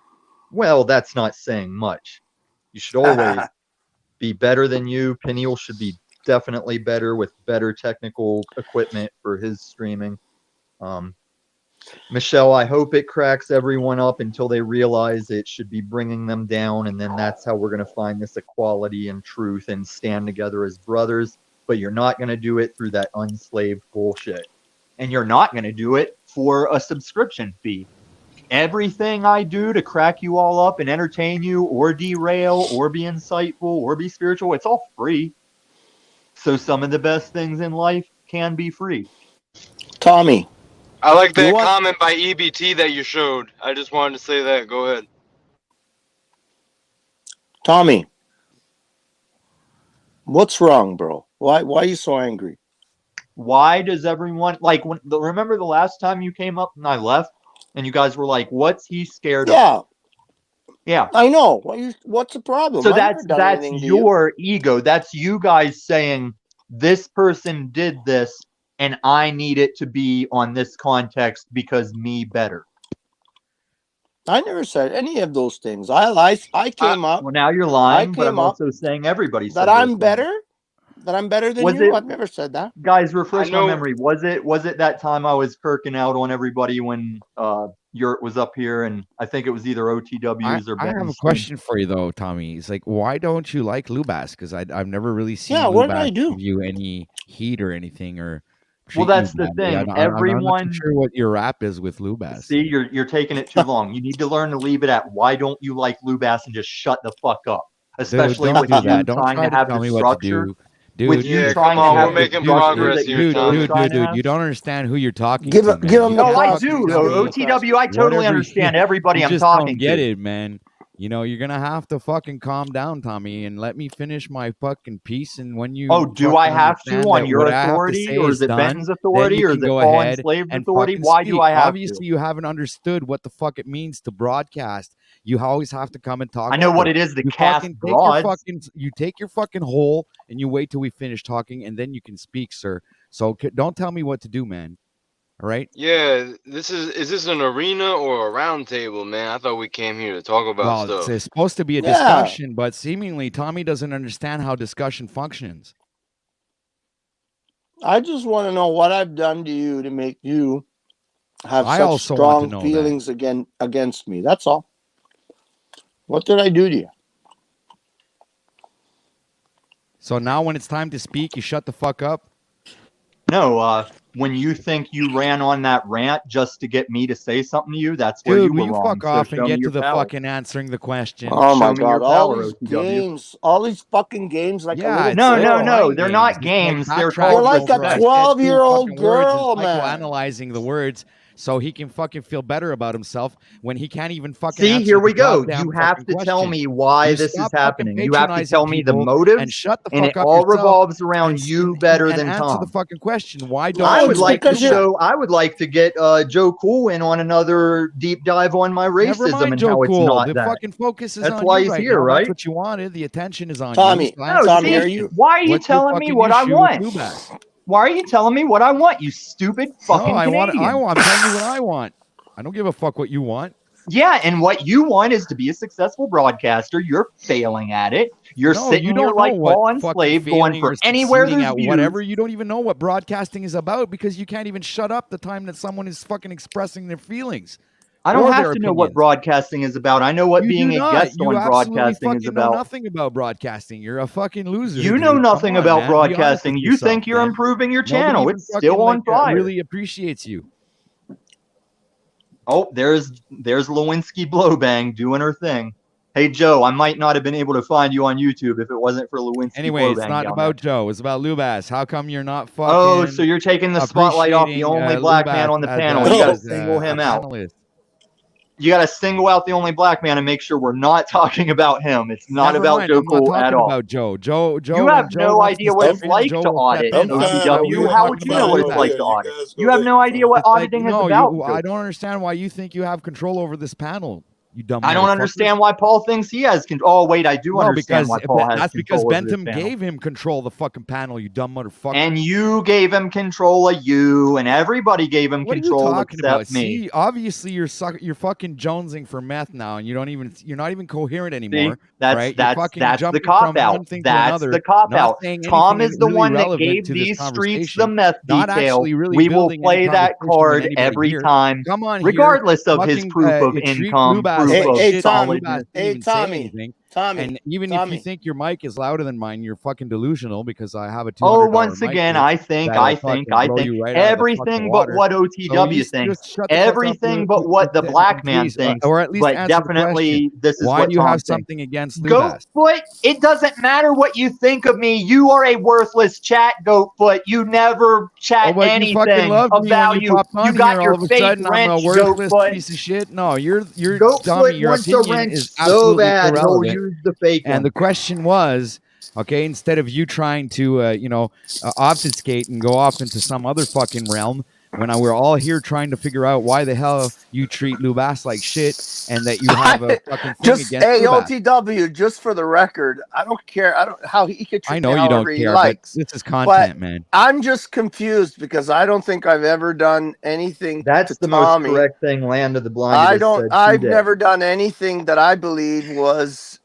Well, that's not saying much. You should always be better than you. Peniel should be definitely better with better technical equipment for his streaming. Michelle, I hope it cracks everyone up until they realize it should be bringing them down, and then that's how we're going to find this equality and truth and stand together as brothers. But you're not going to do it through that unslaved bullshit. And you're not going to do it for a subscription fee. Everything I do to crack you all up and entertain you or derail or be insightful or be spiritual, it's all free. So some of the best things in life can be free. Tommy. I like that comment by EBT that you showed. I just wanted to say that. Go ahead. Tommy. What's wrong, bro? Why are you so angry? Why does everyone remember the last time you came up and I left and you guys were like, what's he scared of? Yeah. I know. What's the problem? So I've that's never done anything to you. your ego. That's you guys saying this person did this and I need it to be on this context because me better. I never said any of those things. I came up. Well, now you're lying, but came I'm also saying everybody said that I'm those better. things. That I'm better than Was you. it- I've never said that. Guys, refresh my memory. Was it that time I was kirking out on everybody when Yurt was up here, and I think it was either OTWs or I have a Benton's question for you though, Tommy. It's like, why don't you like Lubas? Because I've never really seen what did I Lubas do? give you any heat or anything, or Well, treat you that's the badly. thing. I'm not Everyone- too sure what your rap is with Lubas. See, you're taking it too long. You need to learn to leave it at why don't you like Lubas and just shut the fuck up. Especially don't with do you that. Don't trying try to have tell the me what to structure. do. Dude, With you Yeah, trying come on, to have we're the making structure progress that here, you're Tommy. trying to have. you don't understand who you're talking Give to, him- give him No, the I cost do. to though. do OTW, I totally Whatever understand you- everybody you I'm just talking don't get to. it, man. You know, you're gonna have to fucking calm down, Tommy, and let me finish my fucking piece. And when you Do I fucking have to understand on that your what I have to authority, say or is it done, Benton's then authority, you or can is it go Paul ahead Enslaved and authority? fucking Why do speak. I have Obviously, to? you haven't understood what the fuck it means to broadcast. You always have to come and talk. I know over what it is to You cast fucking broads. you take your fucking hole and you wait till we finish talking, and then you can speak, sir. So don't tell me what to do, man. All right. Yeah, is this an arena or a round table, man? I thought we came here to talk about Well, stuff. it's supposed to be a discussion, but seemingly Tommy doesn't understand how discussion functions. I just want to know what I've done to you to make you have I such also want to know strong feelings against me. That's all. What did I do to you? So now when it's time to speak, you shut the fuck up? No, when you think you ran on that rant just to get me to say something to you, that's where Dude, you will were you wrong. fuck So off show and me get to your the power. fucking answering the question? Oh my Show me your God! All power, these OTW. games, all these fucking games, like a Yeah, little it's girl. No, they're not It's games. like They're backtracking called You're like a over I said 12-year-old two fucking words and girl, man. psychoanalyzing the words so he can fucking feel better about himself when he can't even fucking See, answer here we the go. goddamn You have fucking to tell question. me why You this is stop fucking happening. You have to patronizing tell me the people motives, and shut the and fuck it up all yourself revolves around and, you and, better and than answer Tom. the fucking question. Why don't I you would listen like to to Lubas? I would like to get Joe Cool in on another deep dive on my Never racism mind, and Joe how it's Cool. not The that. fucking focus is That's on why you he's right here, now. right? That's what you wanted. The attention is on Tommy, you. So answer No, the Tommy, are see, you? why are you What's your telling me fucking what I issue with want? Lubas? Why are you telling me what I want, you stupid fucking No, Canadian? I'm telling you what I want. I don't give a fuck what you want. Yeah, and what you want is to be a successful broadcaster. You're failing at it. You're No, sitting you here don't know like what Paul fucking Enslaved, going failing for or anywhere succeeding there's at views. whatever. You don't even know what broadcasting is about because you can't even shut up the time that someone is fucking expressing their feelings. I don't or have their to know what opinions. broadcasting is about. I know what You being do a not. guest You on absolutely broadcasting is fucking know about. nothing about broadcasting. You're a fucking loser. You know dude. nothing Come on, about man. Be honest with broadcasting. You yourself, think you're man. improving your Nobody channel. even It's still fucking, on fire. really appreciates you. Oh, there's Lewinsky Blowbang doing her thing. Hey Joe, I might not have been able to find you on YouTube if it wasn't for Lewinsky Anyway, it's Blowbang not down about there. Joe. It's about Lubas. How come you're not fucking? Oh, so you're taking the spotlight off the appreciating, only black man Lubas on the as panel. a- You got to as a- single him a out. panelist? You got to single out the only black man and make sure we're not talking about him. It's not Never about mind, Joe I'm not Cool at talking all. about Joe. Joe. You have when Joe no wants idea to what step it's in, like Joe to will step audit in. That's not what OTW. we're How talking would you about know what it's Lubas. like to audit? You have no idea what It's like, auditing is no, about. I don't understand why you think you have control over this panel. You dumb. I don't motherfucker. understand why Paul thinks he has control. Oh, wait, I do No, understand because why Paul has that's because control over this Bentham panel. gave him control of the fucking panel. You dumb motherfucker. And you gave him control of you, and everybody gave him What are you control talking except about? me. See, obviously you're fucking jonesing for meth now, and you're not even coherent See, anymore. that's right? You're fucking the jumping cop from out. one thing to That's another, the cop not out. saying Tom anything is the really one that relevant gave to this these streets conversation, the meth not detail. actually really We will building play any that conversation with card anybody every here. time, Come on here, regardless of his fucking, proof of treat income, Lubas proof like of shit. Tommy. Lubas didn't Hey, even say Tommy. anything. Tommy. And even if you think your mic is louder than mine, you're fucking delusional because I have a $200 Oh, once mic again, here I think that'll fucking blow you right out of the fucking everything but water. what So OTW you thinks, just shut the fuck up everything but what the black man please, thinks, or at least but answer the question. definitely this is Why what do you Tom have thinks. something against Lubas? Goatfoot, it doesn't matter what you think of me. You are a worthless chat, Goatfoot. You never chat But you anything fucking loved of me when you value. popped on You got here. your All of a fake sudden, I'm a wrench, worthless Goatfoot. piece of shit. No, you're dummy. Goatfoot Your wants a opinion wrench is so absolutely bad he'll irrelevant. use the fake one. And the question was, okay, instead of you trying to, obfuscate and go off into some other fucking realm, when we're all here trying to figure out why the hell you treat Lubas like shit and that you have a fucking thing Just against Lubas. OTW, just for the record, I don't care. I don't how he could treat I know me you don't however he care, likes. but this is content, man. I'm just confused because I don't think I've ever done anything. That's to the Tommy. most correct thing Land of the Blind I has don't. said I've today. never done anything that I believe was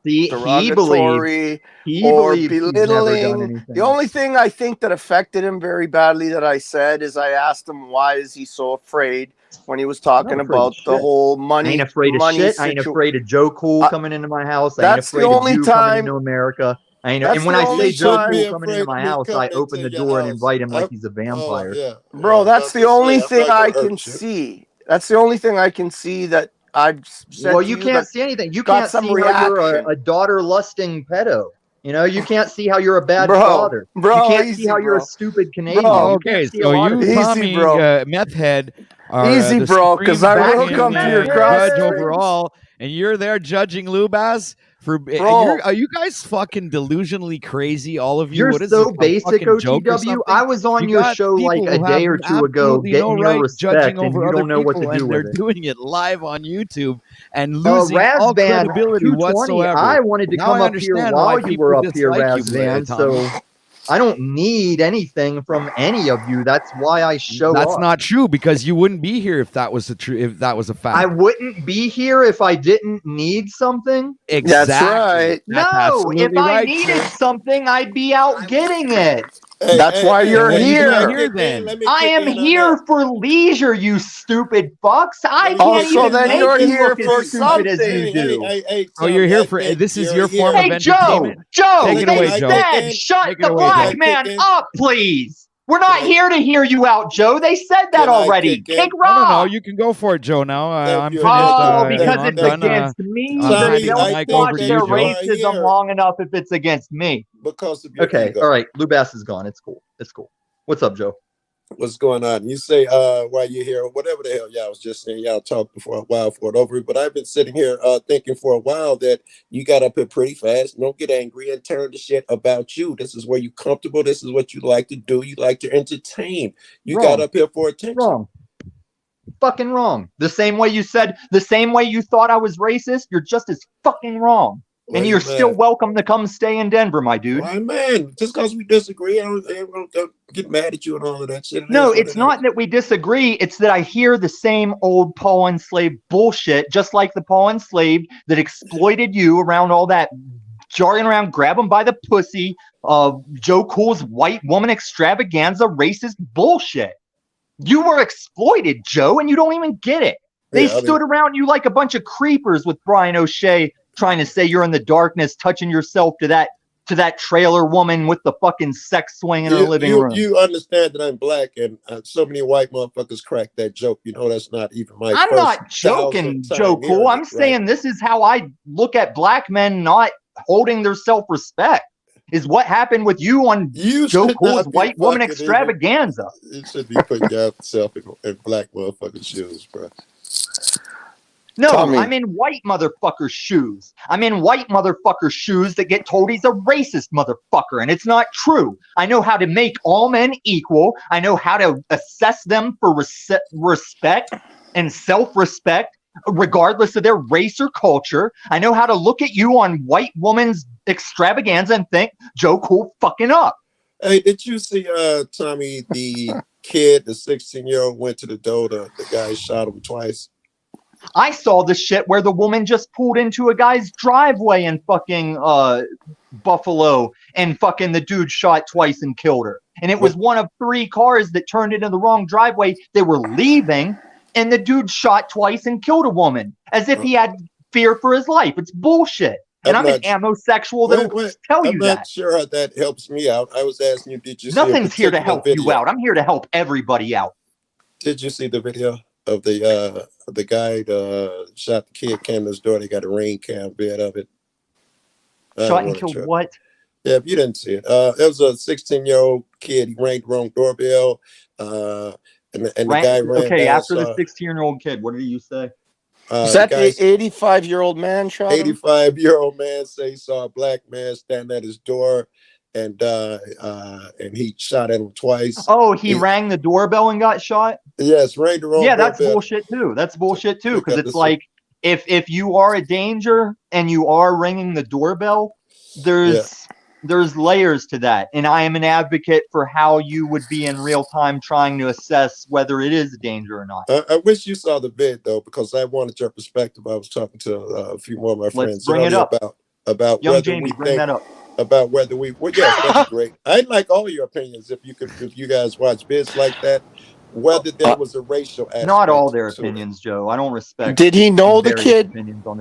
See, derogatory he or believes he's never done belittling. anything. The only thing I think that affected him very badly that I said is I asked him why is he so afraid when he was talking about the whole money. I ain't afraid of shit. I ain't afraid of Joe Cool coming into my house. I ain't That's the afraid of only you time- coming into America. I ain't, That's and when the I only say Joe time- Cool coming into my house, I open the door and invite him like he's a vampire. Bro, that's the only thing I can see. That's the only thing I can see that I've said. Well, to you can't that see anything. You got can't some see how you're reaction. a daughter-lusting pedo. You know, you can't see how you're a bad Bro, father. bro, You can't easy, see how you're a bro. stupid Canadian. Bro, You Okay, can't see a so lot of you, things. Tommy, meth head, are Easy, the bro, supreme 'cause I will fucking, come to your judge cross overall, and you're there judging Lubas for. Bro. Are you guys fucking delusionally crazy? All of you. You're What is so this, a basic, fucking joke or OTW. something? I was on You your got show like people a who day have or two ago, absolutely getting no your right respect, judging and over you other don't know what people, to do and they're with it. doing it live on YouTube and losing all Razvan credibility 220. whatsoever. I wanted to Now come I up here understand while why you people were up here, dislike you, Razvan. Tommy. So I don't need anything from any of you. That's why I show up. That's not true because you wouldn't be here if that was a fact. I wouldn't be here if I didn't need something. Exactly. That's right. No, absolutely if I right, needed sir. something, I'd be out getting it. That's why you're What are you doing here. here then? I am here for leisure, you stupid fucks. I Oh, can't so even then make you're you here look for as stupid as something. you do. Oh, you're here for this is your form of Hey, Joe, entertainment. Joe, Take it they away, Joe. said shut Take it the away, black Joe. man up, please. We're not here to hear you out, Joe. They said that already. Kick No, rock. you can go for it, Joe. Now I'm finished. Oh, because I'm it's done. against me. I'm handing the They'll mic over squash to their you, Joe. racism long enough if it's against me. Because of your Okay, ego. all right. Lubas is gone. It's cool. It's cool. What's up, Joe? What's going on? You say while you're here, whatever the hell y'all was just saying, y'all talked for a while for it over. But I've been sitting here thinking for a while that you got up here pretty fast. Don't get angry and turn the shit about you. This is where you comfortable. This is what you like to do. You like to entertain. You got up here for attention. Wrong. Fucking wrong. The same way you said, the same way you thought I was racist, you're just as fucking wrong. Well, and you're still welcome to come stay in Denver, my dude. Why, man? Just because we disagree, I don't get mad at you and all of that shit. No, it's not that we disagree. It's that I hear the same old Paul Enslaved bullshit, just like the Paul Enslaved that exploited you around all that jargon around, grab him by the pussy, Joe Cool's white woman extravaganza, racist bullshit. You were exploited, Joe, and you don't even get it. They stood around you like a bunch of creepers with Brian O'Shea trying to say you're in the darkness, touching yourself to that trailer woman with the fucking sex swing in her living room. You understand that I'm black, and so many white motherfuckers crack that joke. You know that's not even my I'm not joking, Joe Cool. I'm saying this is how I look at black men not holding their self-respect. Is what happened with you on Joe Cool's white woman extravaganza. You should be putting yourself in black motherfucking shoes, bro. No, I'm in white motherfucker shoes. I'm in white motherfucker shoes that get told he's a racist motherfucker, and it's not true. I know how to make all men equal. I know how to assess them for respect and self-respect, regardless of their race or culture. I know how to look at you on white woman's extravaganza and think Joe Cool fucking up. Hey, did you see Tommy, the kid, the 16-year-old went to the door, the guy shot him twice? I saw the shit where the woman just pulled into a guy's driveway in fucking Buffalo, and fucking the dude shot twice and killed her. And it was one of 3 cars that turned into the wrong driveway. They were leaving, and the dude shot twice and killed a woman as if he had fear for his life. It's bullshit. And I'm an amosexual that'll tell you that. I'm not sure how that helps me out. I was asking you, did you see Nothing's here to help you out. I'm here to help everybody out. Did you see the video of the guy that shot the kid, came to his door? They got a rain cam vid of it. Shot and killed what? Yeah, if you didn't see it. It was a 16-year-old kid. He rang the wrong doorbell. And the guy ran. Okay, after the 16-year-old kid, what did you say? Is that the 85-year-old man shot him? 85-year-old man say he saw a black man stand at his door, and he shot at him twice. Oh, he rang the doorbell and got shot? Yes, rang the wrong doorbell. That's bullshit too. That's bullshit too, because it's like if you are a danger and you are ringing the doorbell, there's layers to that, and I am an advocate for how you would be in real time trying to assess whether it is a danger or not. I wish you saw the vid though, because I wanted your perspective. I was talking to a few more of my friends. Let's bring it up about Young whether Jamie, we bring think that up. about whether we. Well, yes, that'd be great. I'd like all your opinions if you guys watch vids like that. Whether there was a racial aspect. Not all their opinions, Joe. I don't respect. Did he know the kid?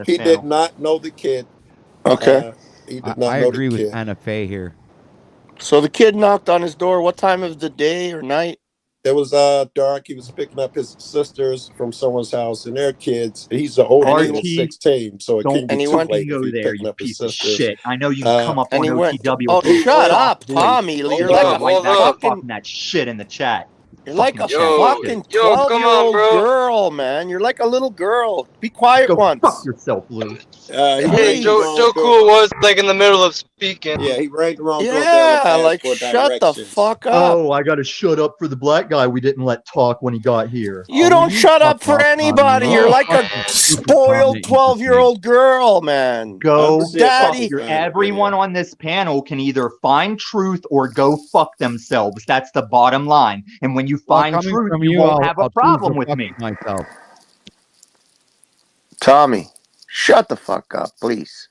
He did not know the kid. Okay. He did not I know agree the with kid. Anna Faye here. So the kid knocked on his door. What time of the day or night? It was dark. He was picking up his sisters from someone's house and their kids. He's the oldest, he was 16, so it can't be too late. Go there, you piece of shit. I know you come up and on OTW. Oh, shut up, Tommy. You're like a fucking that shit in the chat. You're like a fucking 12-year-old girl, man. You're like a little girl. Be quiet once. Fuck yourself, Lou. Hey, Joe Cool was like in the middle of speaking. Yeah, he rang the wrong doorbell. Yeah, like shut the fuck up. Oh, I gotta shut up for the black guy we didn't let talk when he got here. You don't shut up for anybody. You're like a spoiled 12-year-old girl, man. Go, daddy. Everyone on this panel can either find truth or go fuck themselves. That's the bottom line. And when you find truth, you won't have a problem with me. Myself. Tommy, shut the fuck up, please.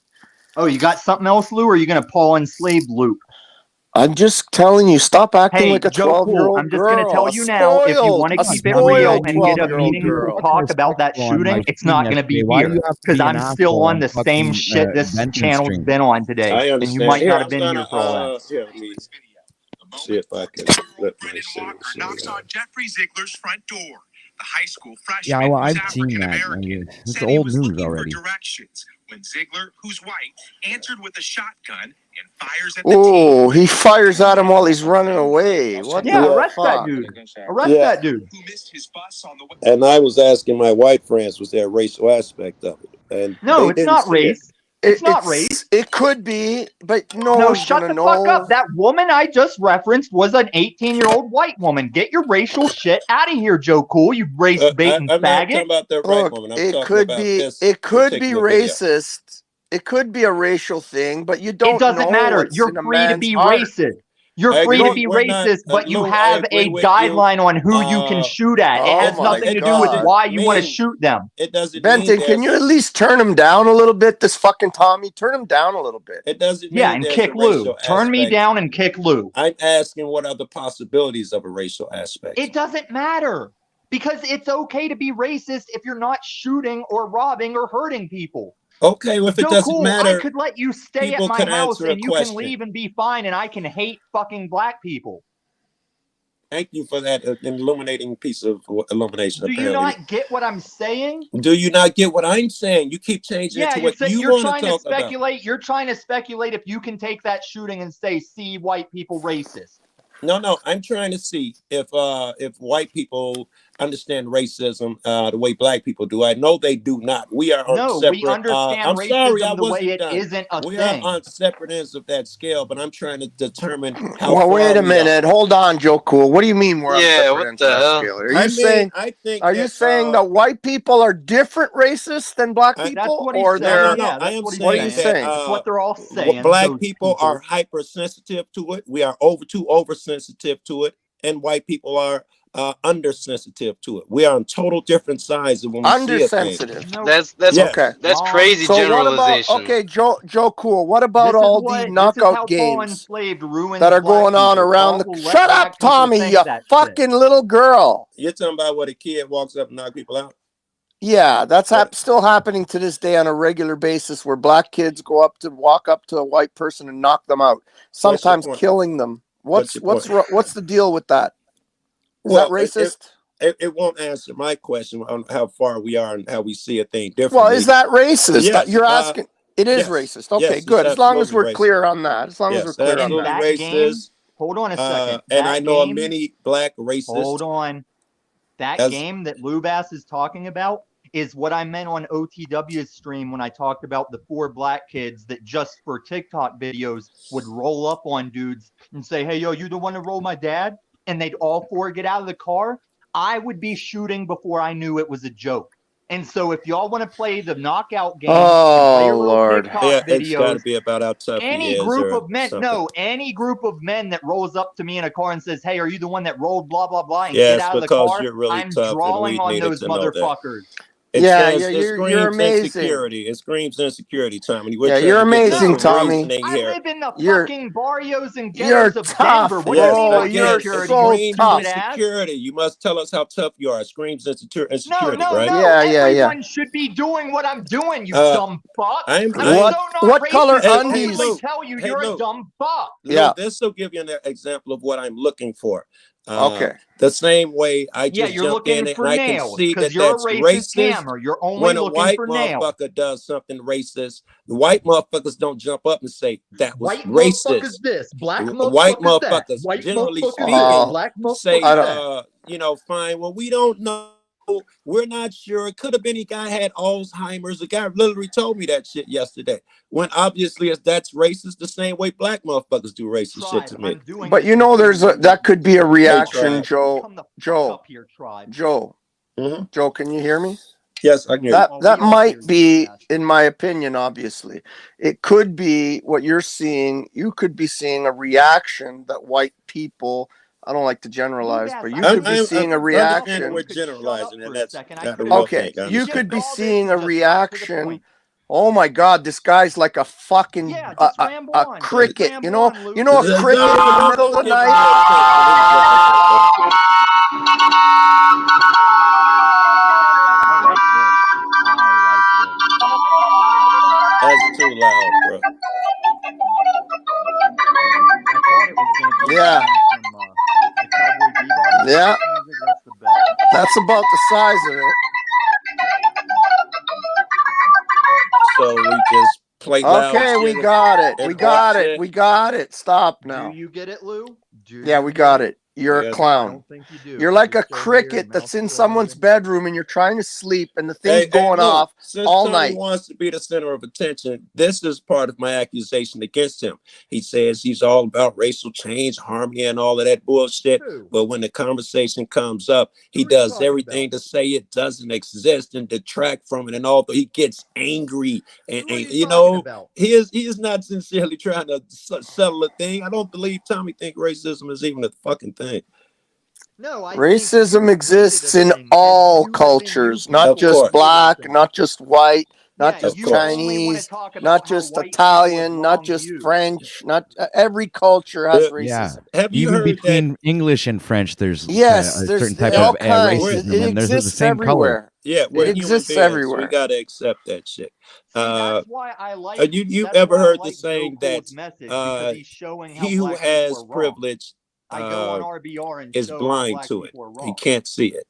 Oh, you got something else, Lou, or are you going to Paul Enslaved Luke? I'm just telling you, stop acting like a Joe 12-year-old Cool, I'm just girl. going to tell you now, if you want to keep it real and get a meaningful talk about that shooting, it's not going to be here, because I'm still on the same shit this channel's been on today, and you might not have been here for all that. Let me see if I can let me see. Knocks on Jeffrey Ziegler's front door. The high school freshman. Yeah, well, I've seen that. It's old news already. when Ziegler, who's white, answered with a shotgun and fires at the Oh, he fires at him while he's running away. What Yeah, the arrest that fuck? dude. Arrest that dude. And I was asking my white friends, was there a racial aspect of it? And No, they it's didn't not see it. race. It's not race. It could be, but no No, one's shut gonna the know. fuck up. That woman I just referenced was an 18-year-old white woman. Get your racial shit out of here, Joe Cool. You race baiting I'm not faggot. talking about the right woman. I'm It talking could about be. this It could be particular video. racist. It could be a racial thing, but you don't. It doesn't know matter. what's You're in a free to man's be heart. racist. You're I free to agree. be We're not- racist, but you Lou, I have agree a with you. guideline on who you can shoot at. It Oh has my nothing to do with God. why you want to mean- shoot them. It doesn't Benton, mean can you there's- at least turn him down a little bit? This fucking Tommy, turn him down a little bit. It doesn't mean Yeah, and there's kick a Lou. racial Turn me aspect. down and kick Lou. I'm asking what are the possibilities of a racial aspect. It doesn't matter because it's okay to be racist if you're not shooting or robbing or hurting people. Okay, well, if it Joe doesn't Cool, matter, I could let you stay people at my could house answer a and you question. can leave and be fine, and I can hate fucking black people. Thank you for that illuminating piece of illumination. Do you apparently. not get what I'm saying? Do you not get what I'm saying? You keep changing it Yeah, to what you you're want trying to to talk about. speculate. You're trying to speculate if you can take that shooting and say, "See white people racist." No, I'm trying to see if white people understand racism the way black people do. I know they do not. We are on No, separate. we understand I'm sorry, I racism the way wasn't it done. isn't a We thing. are on separate ends of that scale, but I'm trying to determine how Well, far wait a we minute. are. Hold on, Joe Cool. What do you mean we're on Yeah, separate what ends the of that hell? scale? Are I you mean, saying? I think Are you saying that white people are different racists than black That's people, what he or said. they're? Yeah, I that's am what he's What are you saying that saying? That's what they're all saying. black those people are hypersensitive to it. We are too oversensitive to it, and white people are undersensitive to it. We are on total different sides of when we see a thing. Undersensitive. That's Yes. Okay. that's crazy So what about? generalization. Okay, Joe Cool. What about all the This is knockout how Paul games Enslaved ruins that are black going on people. around Paul the? will let Shut black up, people Tommy. think You that shit. fucking little girl. You're talking about what a kid walks up and knock people out? Yeah, that's still happening to this day on a regular basis, where black kids walk up to a white person and knock them out, sometimes point? killing them. What's What's your point? what's the deal with that? Is Well, that racist? It won't answer my question on how far we are and how we see a thing differently. Well, is that racist? Yes, You're asking. It is yes, racist. Okay, yes, it's good. As long as absolutely we're racist. clear on that. As long as Yes, we're clear on absolutely that. That game, racist. hold on a second. And That I know game- many black racists. Hold on. That As- game that Lubass is talking about is what I meant on OTW's stream when I talked about the 4 black kids that just for TikTok videos would roll up on dudes and say, "Hey, yo, you the one to roll my dad?" And they'd all 4 get out of the car. I would be shooting before I knew it was a joke. And so if y'all want to play the knockout game, and play your little TikTok Yeah, it's got to videos, be about how tough he any is group or of men, something. no, any group of men that rolls up to me in a car and says, "Hey, are you the one that rolled blah blah blah?" and Yes, get out of the because car, you're really I'm tough and drawing we on needed those to know that. motherfuckers. It Yeah, says, yeah, it you're screams amazing. insecurity. It screams insecurity, Tommy. Yeah, you're amazing, Tommy. I live in the You're- fucking barrios and you're ghettos of tough, Denver. What Yes, do you mean by again, insecurity? so it screams tough. insecurity. You must tell us how tough you are. It screams insecurity, No, right? everyone should be doing what I'm doing, you dumb fuck. I'm so not what racist. color I'll undies? simply tell you, you're a dumb fuck. Lou, this will give you an example of what I'm looking for. Okay. The same way I Yeah, just you're jumped looking in it for and I can nails, see 'cause that you're a that's racist racist. scammer. You're only when a looking white for nails. motherfucker does something racist, the white motherfuckers don't jump up and say that was White racist. motherfuckers this, black White motherfuckers that, motherfuckers, white generally motherfuckers speaking, this, black say, motherfuckers that. fine. Well, we don't know. We're not sure. It could have been a guy had Alzheimer's. The guy literally told me that shit yesterday. When obviously that's racist, the same way black motherfuckers do racist shit to me. But you know, that could be a reaction, Tribe. Joe. Joe, Mm-hmm. Joe, can you hear me? Yes, I can hear you. That might be, in my opinion, obviously, it could be what you're seeing. You could be seeing a reaction that white people. I don't like to generalize, but you could be seeing a reaction. We're generalizing, and that's not the real Okay, thing. I you understand. could be seeing a reaction. Oh my God, this guy's like a fucking a cricket. You know a cricket in the middle of the night. That's too loud, bro. Yeah. Yeah. That's about the size of it. So so we just play loud. Okay, we shit got it. and We got watch it. We got it. Stop now. Do you get it, Lou? Yeah, we got it. You're Yeah. a clown. You're like a cricket that's in someone's bedroom and you're trying to sleep and the thing's going look, off since all Tony night. wants to be the center of attention, this is part of my accusation against him. He says he's all about racial change, harmony, and all of that bullshit. But when the conversation comes up, he does everything to say it doesn't exist and detract from it. And although he gets angry, and you know, he is not sincerely trying to settle a thing. I don't believe Tommy think racism is even a fucking thing. No, Racism exists in all cultures, not just black, not just white, not just Chinese, not just Italian, not just French, not every culture has racism. Even between English and French, there's a certain type all of kinds. racism, It and there's the exists same everywhere. color. Yeah, we're it human exists beings. everywhere. We gotta accept that shit. That's why I like. You ever heard the saying that he who has privilege is blind to it. He can't see it.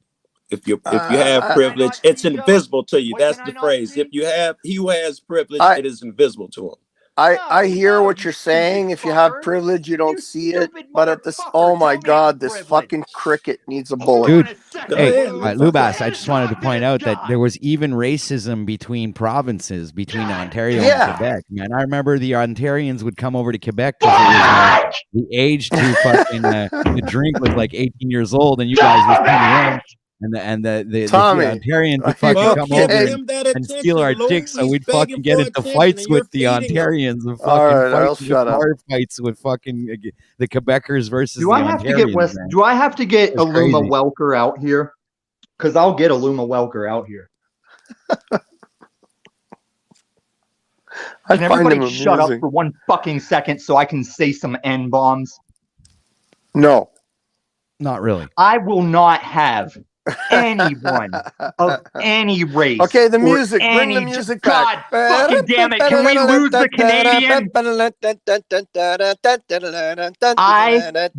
If you have privilege, it's invisible to you. That's the phrase. If you have he who has privilege, it is invisible to him. I hear what you're saying. If you have privilege, you don't see it. But at this, oh my God, this fucking cricket needs a bullet. Dude, hey, Lubas, I just wanted to point out that there was even racism between provinces, between Ontario and Quebec. Man, I remember the Ontarians would come over to Quebec because the age to fucking to drink was like 18 years old, and you guys were 21. And the Ontarians would fucking come over and steal our chicks, so we'd fucking get into fights with the Ontarians and fucking bar fights with fucking the Quebecers versus Do the I have Ontarians. to get West? Man. Do I have to get It's Aluma crazy. Welker out here? Because I'll get Aluma Welker out here. Can everybody shut up for 1 fucking second so I can say some N-bombs? No. Not really. I will not have anyone of any race. Okay, the or music. Bring any the music God back. fucking damn it. Can we lose the Canadian? I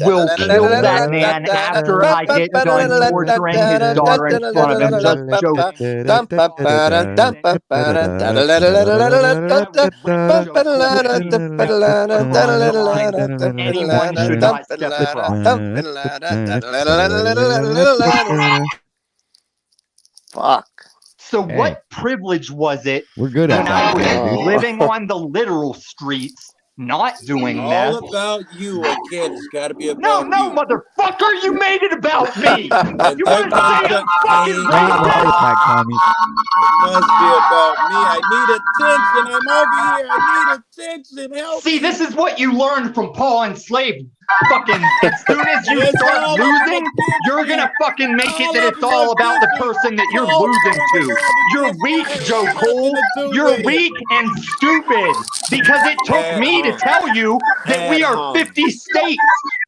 will kill that man after I get done torturing his daughter in front of him. Just anyone should not step across. Fuck. So what privilege was it We're good when at I that. was dude. living on the literal streets, not doing meth? All about you again. It's got to be No, about no, you. motherfucker, you made it about me. And You want to say I'm fucking Don't have a heart attack, Tommy. It must be about me. I need attention. I'm over here. I need attention. Help See, me. this is what you learned from Paul Enslaved. Fucking, as soon as you It's start all losing, about you're gonna fucking make it all that it's about all about the this. person that you're Paul's losing trying to. to grab You're this weak, guy. Joe Nothing Cole. to do You're with it. weak and stupid because it took me to tell you that we are 50 states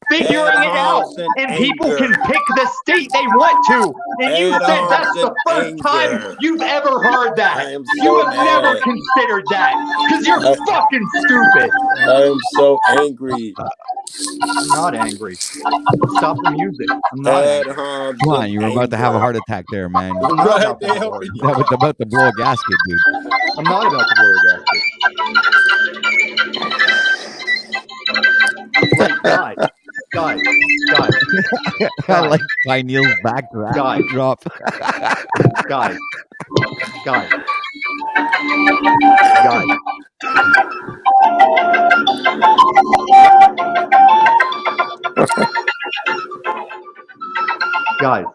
figuring it out, and people can pick the state they want to. And you said that's the first time you've ever heard that. You have never considered that because you're fucking stupid. I am so angry. I'm not angry. Stop the music. I'm not angry. Come on, you were about to have a heart attack there, man. I'm not about to have a heart attack. That was about to blow a gasket, dude. I'm not about to blow a gasket. Wait, guys. I like Neil's back Guys. drop. Guys. Guys.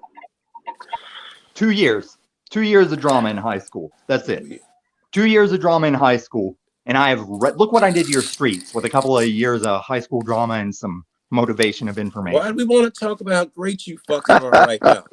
2 years. 2 years of drama in high school. That's it. 2 years of drama in high school. And I have read, look what I did to your streets with a couple of years of high school drama and some motivation of information. Why do we want to talk about how great you fucking are right now?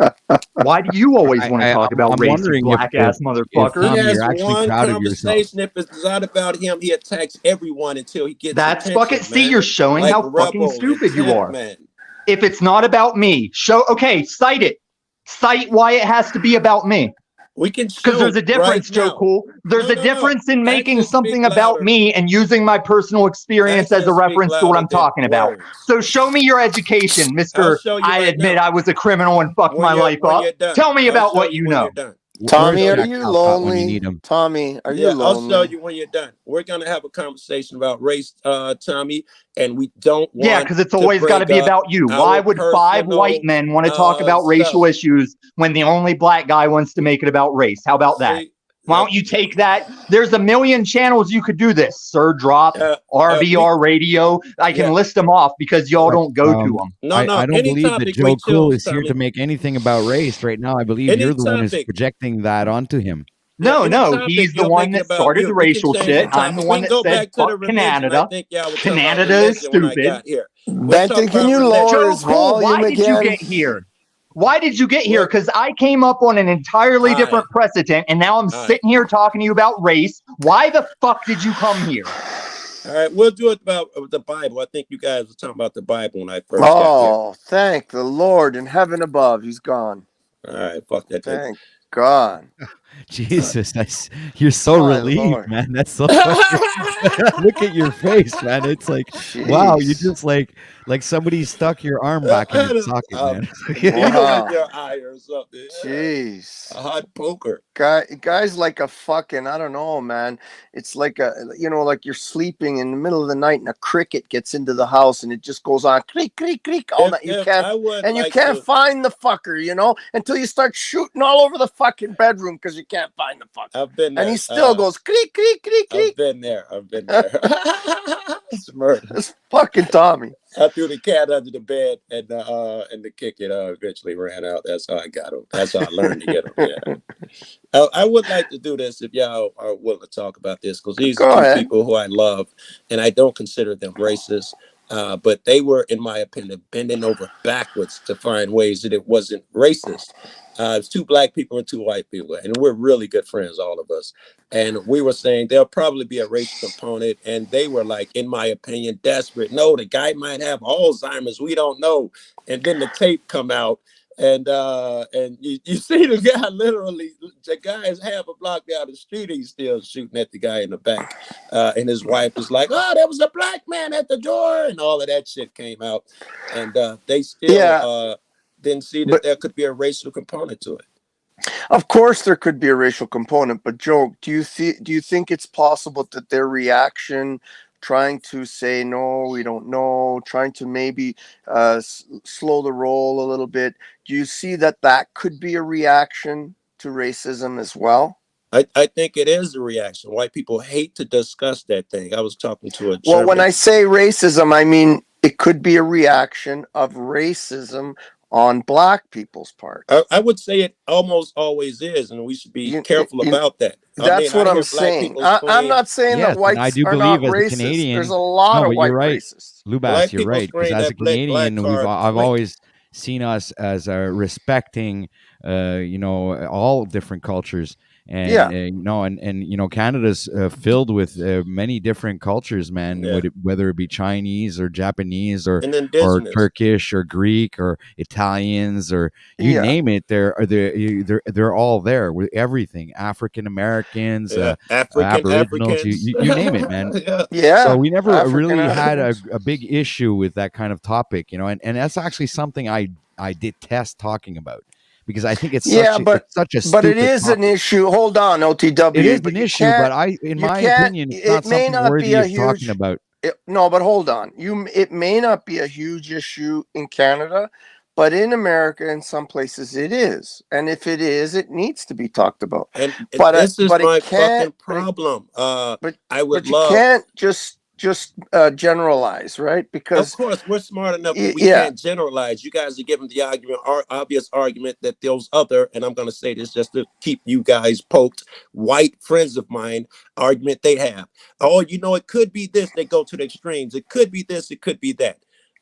Why do you always want to talk about I'm race, wondering you black ass motherfucker? He has you're actually one proud of yourself. conversation. If it's not about him, he attacks everyone until he gets That's attention, fucking. See, man. you're showing Like how fucking Rebel stupid and you are. Catman. If it's not about me, okay, cite it. Cite why it has to be about me. We can because there's a difference, right Joe now. Cool. There's a difference in making something about louder. me and using my personal experience as a reference to what I'm talking about. So show me your education, Mr. show you I right admit now. I was a criminal and fucked When my you're- life when up. you're done. Tell me I'll about show what you when know. you're done. Tommy, Where's are Jack you Talcott when you need lonely? him? Tommy, are you Yeah, I'll show lonely? you when you're done. We're gonna have a conversation about race, Tommy, and we don't Yeah, want because it's to always got to bring be up about you. Why our would 5 white personal men want to talk about stuff. racial issues when the only black guy wants to make it about race? How about that? See, Why don't you take that? There's a million channels you could do this. Sir Drop, RBR Radio. I can list them off because y'all don't go to them. No, I don't any believe that topic, Joe wait, Cool chill, is here to Tommy. make anything about race right now. I believe Any you're the one who's topic. projecting that onto him. No, any no, topic he's the you're one making that about started the you, we can racial change shit. the I'm the topic. We one can that go said back to the fuck religion. I Canada. think y'all were talking about Canada is religion when I stupid. got here. Benton, can you lower Joe his Cool, volume why did you again? get here? Why did you get here? Because I came up on an entirely different precedent, and now I'm sitting here talking to you about race. Why the fuck did you come here? All right, we'll do it about the Bible. I think you guys were talking about the Bible when I first got here. Oh, thank the Lord in heaven above. He's gone. All right, fuck that. Thank God. Jesus, you're so My relieved, Lord. man. That's so fucking... Look at your face, man. It's like, wow, you just like somebody stuck your arm back in its socket, man. You know, Wow. like your eye or something. Jeez. A hot poker. Guy's like a fucking, I don't know, man. It's like like you're sleeping in the middle of the night and a cricket gets into the house and it just goes on creak, creak, creak all night. You can't find the fucker, until you start shooting all over the fucking bedroom because you can't find the fucker. I've been there. And he still goes creak, creak, creak, creak. I've been there. It's murder. It's fucking Tommy. I threw the cat under the bed and the kicket eventually ran out. That's how I got him. That's how I learned to get him. Yeah. I would like to do this if y'all are willing to talk about this, because these are two people who I love and I don't consider them racist. But they were, in my opinion, bending over backwards to find ways that it wasn't racist. It's 2 black people and 2 white people, and we're really good friends, all of us. And we were saying there'll probably be a racial component, and they were like, in my opinion, desperate. No, the guy might have Alzheimer's. We don't know. And then the tape come out, and you see the guy literally. The guy is half a block down the street. He's still shooting at the guy in the back, and his wife is like, "Oh, there was a black man at the door," and all of that shit came out, and they still didn't see that there could be a racial component to it. Of course there could be a racial component, but Joe, do you think it's possible that their reaction, trying to say no, we don't know, trying to maybe slow the roll a little bit, do you see that could be a reaction to racism as well? I think it is a reaction. White people hate to discuss that thing. I was talking to a German. Well, when I say racism, I mean it could be a reaction of racism on black people's part. I would say it almost always is, and we should be careful about that. That's what I'm saying. I'm not saying that whites I do are believe not as a racist. Canadian, There's a lot of white racists. Lubas, you're right. Because as a Canadian, I've always seen us as respecting, all different cultures. And Canada's filled with many different cultures, man. Whether it be Chinese or Japanese or Turkish or Greek or Italians or you name it, they're all there with everything. African Americans, Aboriginals, you name it, man. So we never really had a big issue with that kind of topic, and that's actually something I detest talking about. Because I think it's such a but it is topic. an issue. Hold on, OTW. It is an issue, but in my opinion, it's not something worthy of talking about. No, but hold on. It may not be a huge issue in Canada, but in America, in some places, it is. And if it is, it needs to be talked about. And this is my fucking problem. But you can't just generalize, right? Because of course we're smart enough that we can't generalize. You guys are giving the obvious argument that those other, and I'm going to say this just to keep you guys poked, white friends of mine argument they have. Oh, it could be this. They go to the extremes. It could be this. It could be that.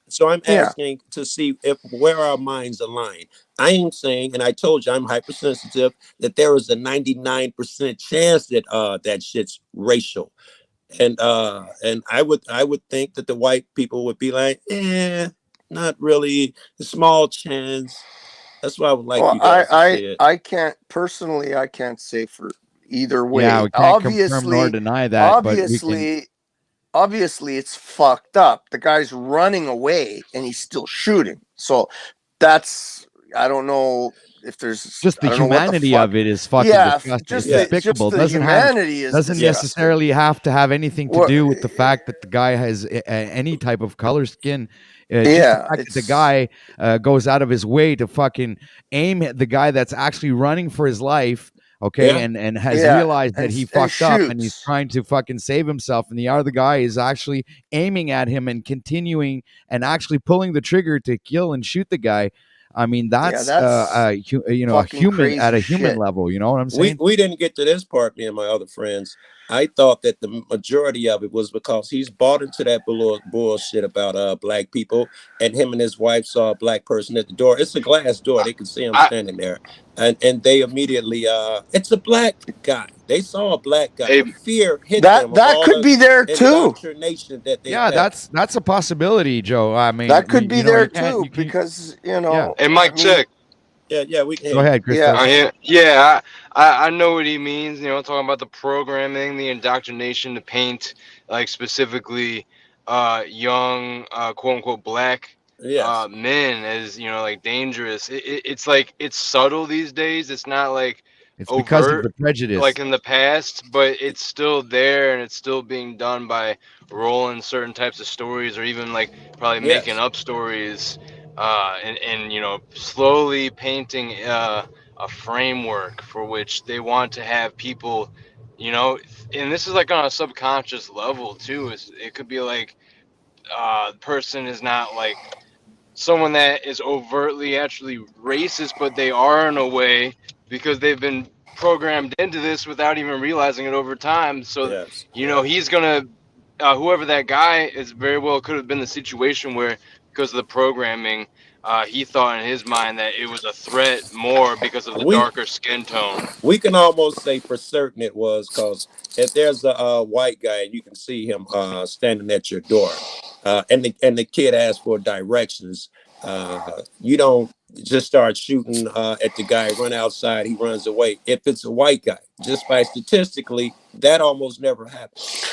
So I'm asking to see where our minds align. I am saying, and I told you I'm hypersensitive, that there is a 99% chance that that shit's racial. And I would think that the white people would be like, not really, a small chance. That's why I would like you guys to see it. I can't say for either way. Yeah, we can't confirm nor deny that. Obviously, it's fucked up. The guy's running away and he's still shooting. So that's I don't know if there's just the I don't know what humanity fuck. of it is fucking disgusting. Just It's despicable. the humanity is doesn't disgusting. necessarily have to have anything to do with the fact that the guy has any type of color skin. Just the fact that the guy goes out of his way to fucking aim at the guy that's actually running for his life. Okay, and has realized that he fucked up and he's trying to fucking save himself, and the other guy is actually aiming at him and continuing and actually pulling the trigger to kill and shoot the guy. I mean, that's a human at a human level. You know what I'm saying? We didn't get to this part, me and my other friends. I thought that the majority of it was because he's bought into that bullshit about black people, and him and his wife saw a black person at the door. It's a glass door; they could see him standing there, and they immediately it's a black guy. They saw a black guy. Fear hit them. That could be there too. That they that's a possibility, Joe. I mean, that could be there too, because you know. Hey, Mike, check. Yeah, we can. Go ahead, Chris. Yeah, I know what he means. You know, talking about the programming, the indoctrination to paint, like specifically, young, quote unquote, black men as, you know, like dangerous. It's like it's subtle these days. It's not like it's overt, because of the prejudice, like in the past, but it's still there, and it's still being done by rolling certain types of stories, or even like probably making up stories. And you know, slowly painting a framework for which they want to have people, you know, and this is like on a subconscious level too. It could be like the person is not like someone that is overtly actually racist, but they are in a way because they've been programmed into this without even realizing it over time. So you know, he's gonna whoever that guy is, very well could have been the situation where, because of the programming, he thought in his mind that it was a threat more because of the darker skin tone. We can almost say for certain it was, because if there's a white guy and you can see him standing at your door, and the kid asks for directions, you don't just start shooting at the guy, run outside, he runs away. If it's a white guy, just by statistically, that almost never happens.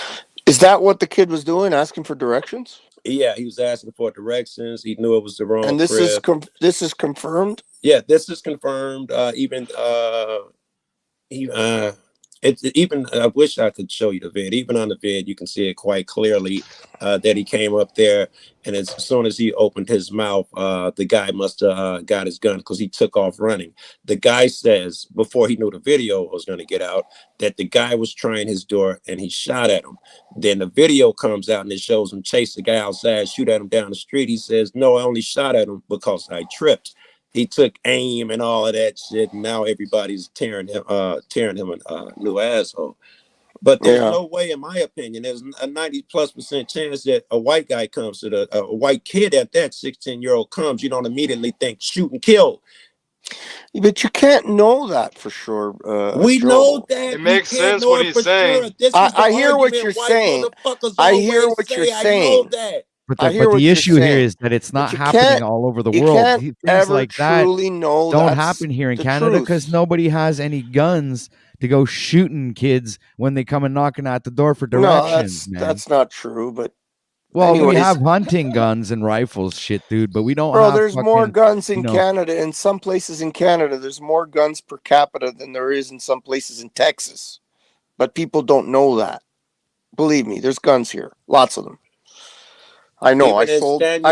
Is that what the kid was doing, asking for directions? Yeah, he was asking for directions. He knew it was the wrong. And this is this is confirmed. Yeah, this is confirmed. Even I wish I could show you the vid. Even on the vid, you can see it quite clearly that he came up there, and as soon as he opened his mouth, the guy must have got his gun, because he took off running. The guy says, before he knew the video was going to get out, that the guy was trying his door and he shot at him. Then the video comes out and it shows him chase the guy outside, shoot at him down the street. He says, "No, I only shot at him because I tripped." He took aim and all of that shit, and now everybody's tearing him a new asshole. But there's no way, in my opinion, there's a 90+% chance that a white guy comes to a white kid at that 16-year-old comes, you don't immediately think shoot and kill. But you can't know that for sure. We know that. It makes sense what he's saying. I hear what you're saying. I hear what you're saying. But the issue here is that it's not happening all over the world. Things like that don't happen here in Canada because nobody has any guns to go shooting kids when they come and knocking at the door for directions. No, that's not true. But we have hunting guns and rifles, shit, dude. But we don't. Bro, there's more guns in Canada. In some places in Canada, there's more guns per capita than there is in some places in Texas. But people don't know that. Believe me, there's guns here, lots of them. I know. I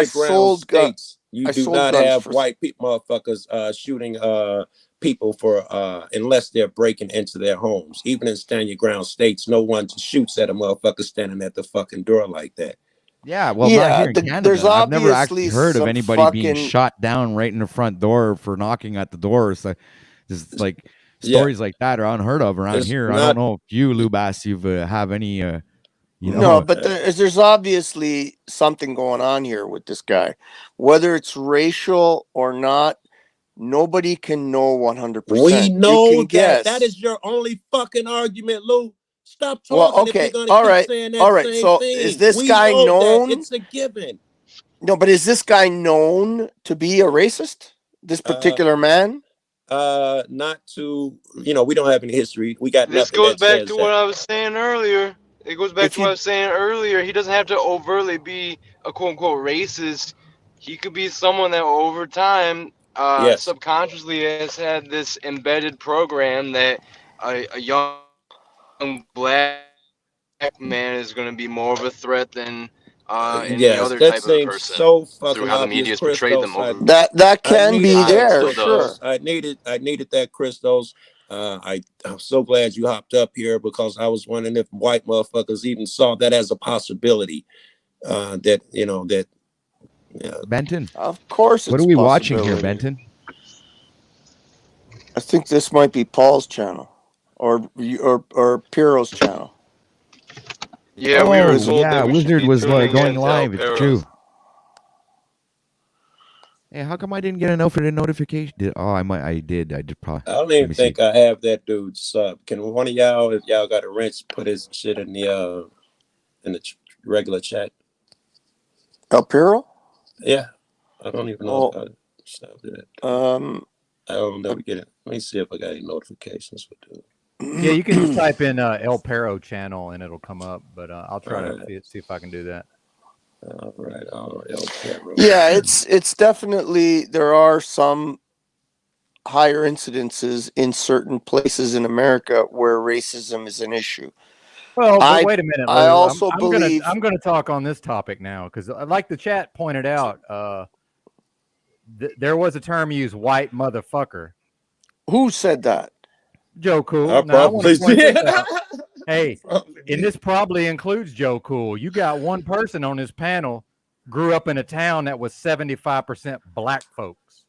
sold states. You do not have white people, motherfuckers, shooting people for unless they're breaking into their homes. Even in stand your ground states, no one shoots at a motherfucker standing at the fucking door like that. Yeah, well, not here in Canada. I've never actually heard of anybody being shot down right in the front door for knocking at the door. So, just like stories like that are unheard of around here. I don't know if you, Lubas, you have any. But there's obviously something going on here with this guy, whether it's racial or not. Nobody can know 100%. We know that. Guess. That is your only fucking argument, Lou. Stop talking. Well, okay. If you're gonna keep saying that So thing. is this guy known? It's a given. No, but is this guy known to be a racist? This particular man? Not to. We don't have any history. We got. This goes back to what I was saying earlier. It goes back to what I was saying earlier. He doesn't have to overtly be a quote-unquote racist. He could be someone that over time Yes. subconsciously has had this embedded program that a young black man is going to be more of a threat than any Yes, other that type of seems person so through fucking how the obvious, media has portrayed them Christos. over That I can needed be that, time. there, Still Christos. does. sure. I needed that, Christos. I'm so glad you hopped up here because I was wondering if white motherfuckers even saw that as a possibility. That that. Benton. Of course, What it's are a we watching here, possibility. Benton? I think this might be Paul's channel, or Piro's channel. Yeah, we were Oh, told that yeah, we should Wizard be was tuning going in to live. It's Alperos. true. Hey, how come I didn't get a notification? I did. I did probably. I don't even think I have that dude's sub. Can one of y'all, if y'all got a wrench, put his shit in the regular chat? El Piro? Yeah, I don't even know if I stopped it. I don't never get it. Let me see if I got any notifications for dude. Yeah, you can just type in El Pero channel and it'll come up. But I'll try to see if I can do that. All right, El Pero. Yeah, it's definitely, there are some higher incidences in certain places in America where racism is an issue. Well, but wait a minute, Lou. I also I'm believe I'm gonna talk on this topic now because, like the chat pointed out, there was a term used, "white motherfucker." Who said that? Joe Cool. I Now I want to point this out. Hey, probably and this probably includes Joe Cool. You got one person on this panel grew up in a town that was 75% black folks,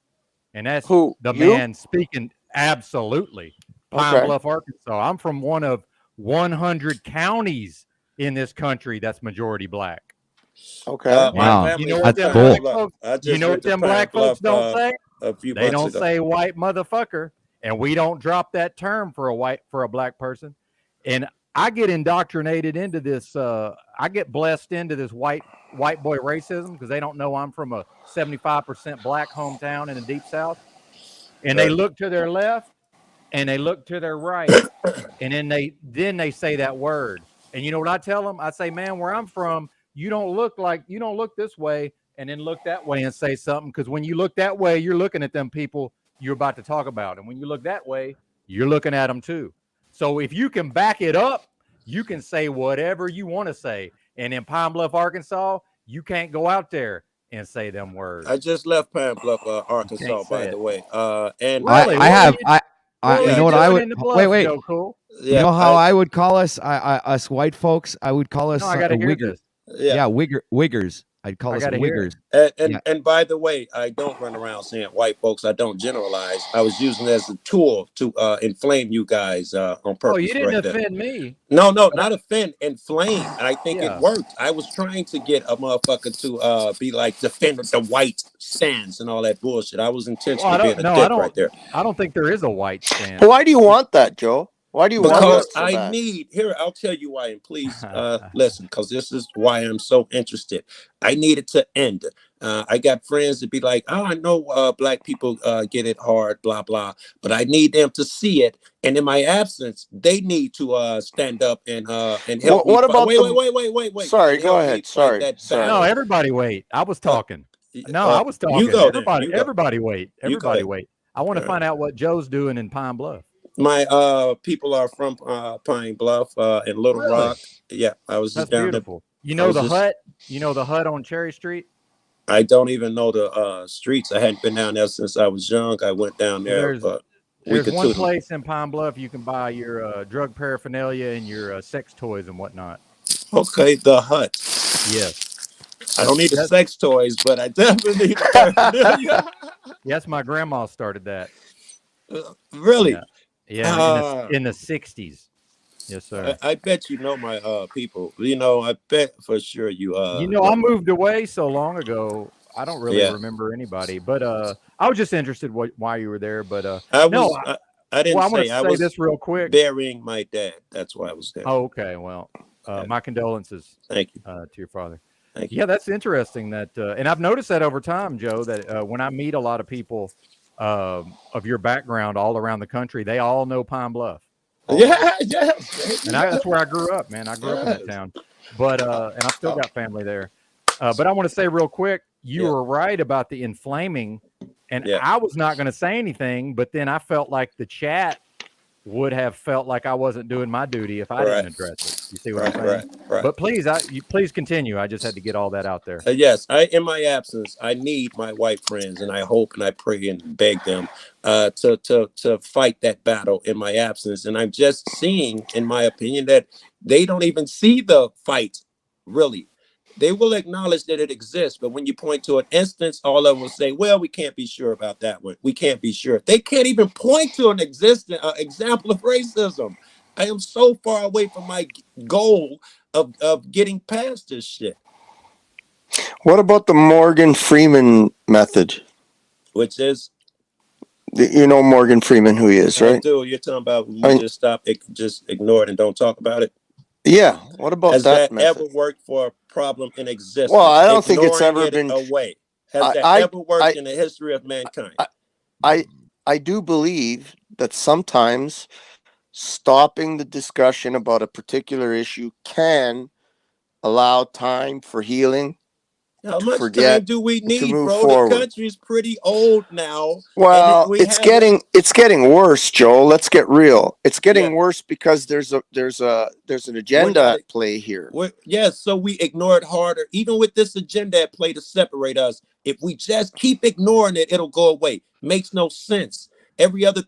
and that's who? The You? man speaking. Absolutely, Pine Okay. Bluff, Arkansas. I'm from one of 100 counties in this country that's majority black. Okay. Wow, You know what that's them cool. black folks? I just You know went what to them Pine black folks Bluff, don't say? a few They months don't ago. say white motherfucker, and we don't drop that term for a black person. And I get indoctrinated into this. I get blessed into this white boy racism because they don't know I'm from a 75% black hometown in the deep south, and they look to their left and they look to their right, and then they say that word. And you know what I tell them? I say, man, where I'm from, you don't look this way, and then look that way and say something. Because when you look that way, you're looking at them people you're about to talk about. And when you look that way, you're looking at them too. So if you can back it up, you can say whatever you want to say. And in Pine Bluff, Arkansas, you can't go out there and say them words. I just left Pine Bluff, Arkansas, by the way. And really, you know what I would wait. Joe Cool. You know how I would call us, us white folks? I would call us No, I gotta hear wiggers. this. Yeah, wiggers. I'd call us wiggers. And by the way, I don't run around saying white folks. I don't generalize. I was using it as a tool to inflame you guys on purpose. Oh, you didn't right offend there. me. No, not offend, inflame. And I think Yeah. it worked. I was trying to get a motherfucker to be like defend the white stance and all that bullshit. I was intentionally being a dick right there. I don't think there is a white stance. Why do you want that, Joe? Why do you want Because that so I bad? need here. I'll tell you why, and please listen, because this is why I'm so interested. I need it to end. I got friends that be like, "Oh, I know black people get it hard, blah blah," but I need them to see it. And in my absence, they need to stand up and help me. What about wait? Sorry, and go help me ahead. fight that battle. No, everybody wait. I was talking. No, I was talking. You go then. Everybody, You go. everybody wait. You go Everybody ahead. wait. I want to All find out what Joe's doing in Pine Bluff. My people are from Pine Bluff and Little Rock. Yeah, I was just That's down beautiful. there. You know the hut? You know the hut on Cherry Street? I don't even know the streets. I hadn't been down there since I was young. I went down there. There's one place in Pine Bluff you can buy your drug paraphernalia and your sex toys and whatnot. Okay, the hut. Yes. I don't need the sex toys, but I definitely need the paraphernalia. Yes, my grandma started that. Really? Yeah, in the 60s. Yes, sir. I bet you know my people. You know, I bet for sure you I moved away so long ago. I don't really remember anybody, but I was just interested why you were there. But I didn't say I was this real quick. Burying my dad. That's why I was there. Oh, okay. Well, my condolences. Thank you to your father. Thank you. Yeah, that's interesting. That and I've noticed that over time, Joe. That when I meet a lot of people of your background all around the country, they all know Pine Bluff. Yeah. And that's where I grew up, man. I grew up in that town, but and I've still got family there. But I want to say real quick, you were right about the inflaming And I was not going to say anything, but then I felt like the chat would have felt like I wasn't doing my duty if I didn't address it. You see what I'm saying? Right. But please, please continue. I just had to get all that out there. Yes, in my absence, I need my white friends, and I hope and I pray and beg them to fight that battle in my absence. And I'm just seeing, in my opinion, that they don't even see the fight, really. They will acknowledge that it exists, but when you point to an instance, all of them will say, well, we can't be sure about that one. We can't be sure. They can't even point to an example of racism. I am so far away from my goal of getting past this shit. What about the Morgan Freeman method? Which is? You know Morgan Freeman, who he is, right? I do. You're talking about just stop it, just ignore it and don't talk about it? Yeah. What about that method? ever worked for a problem in existence? Well, I don't think it's ever been away. Has that ever worked in the history of mankind? I do believe that sometimes stopping the discussion about a particular issue can allow time for healing. How much time do we need, bro? Forward. The country's pretty old now. Well, it's getting worse, Joe. Let's get real. It's getting worse because there's an agenda at play here. Yes, so we ignore it harder, even with this agenda at play to separate us. If we just keep ignoring it, it'll go away. Makes no sense. Every other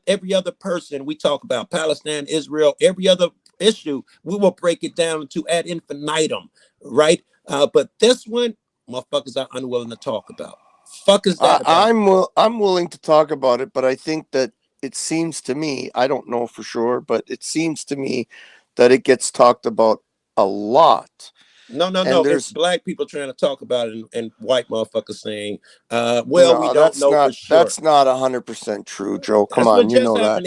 person we talk about, Palestine, Israel, every other issue, we will break it down to ad infinitum, right? But this one, motherfuckers are unwilling to talk about. Fuck is that about? I'm willing to talk about it, but I think that it seems to me, I don't know for sure, but it seems to me that it gets talked about a lot. No. It's black people trying to talk about it and white motherfuckers saying, well, we don't know for sure. That's not 100% true, Joe. Come on, you know that.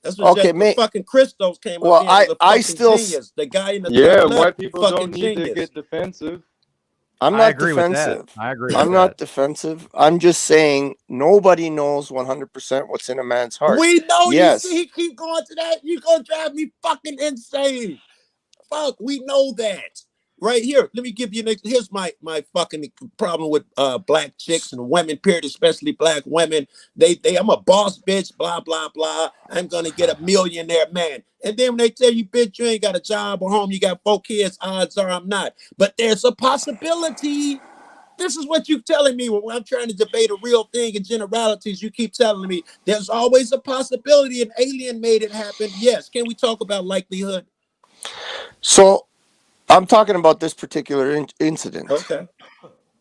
That's what just happened here. That's what fucking CHRiSTOS came up here. I still genius. The guy in the white people don't need to get defensive. I'm not defensive. I agree. I'm not defensive. I'm just saying nobody knows 100% what's in a man's heart. We know. Yes. You see, he keep going to that. You're gonna drive me fucking insane. Fuck, we know that. Right here, let me give you here's my fucking problem with black chicks and women, period, especially black women. They I'm a boss bitch, blah, blah, blah. I'm gonna get a millionaire man. And then when they tell you, bitch, you ain't got a job or home, you got 4 kids, odds are I'm not. But there's a possibility. This is what you're telling me when I'm trying to debate a real thing in generalities. You keep telling me there's always a possibility an alien made it happen. Yes. Can we talk about likelihood? So I'm talking about this particular incident. Okay.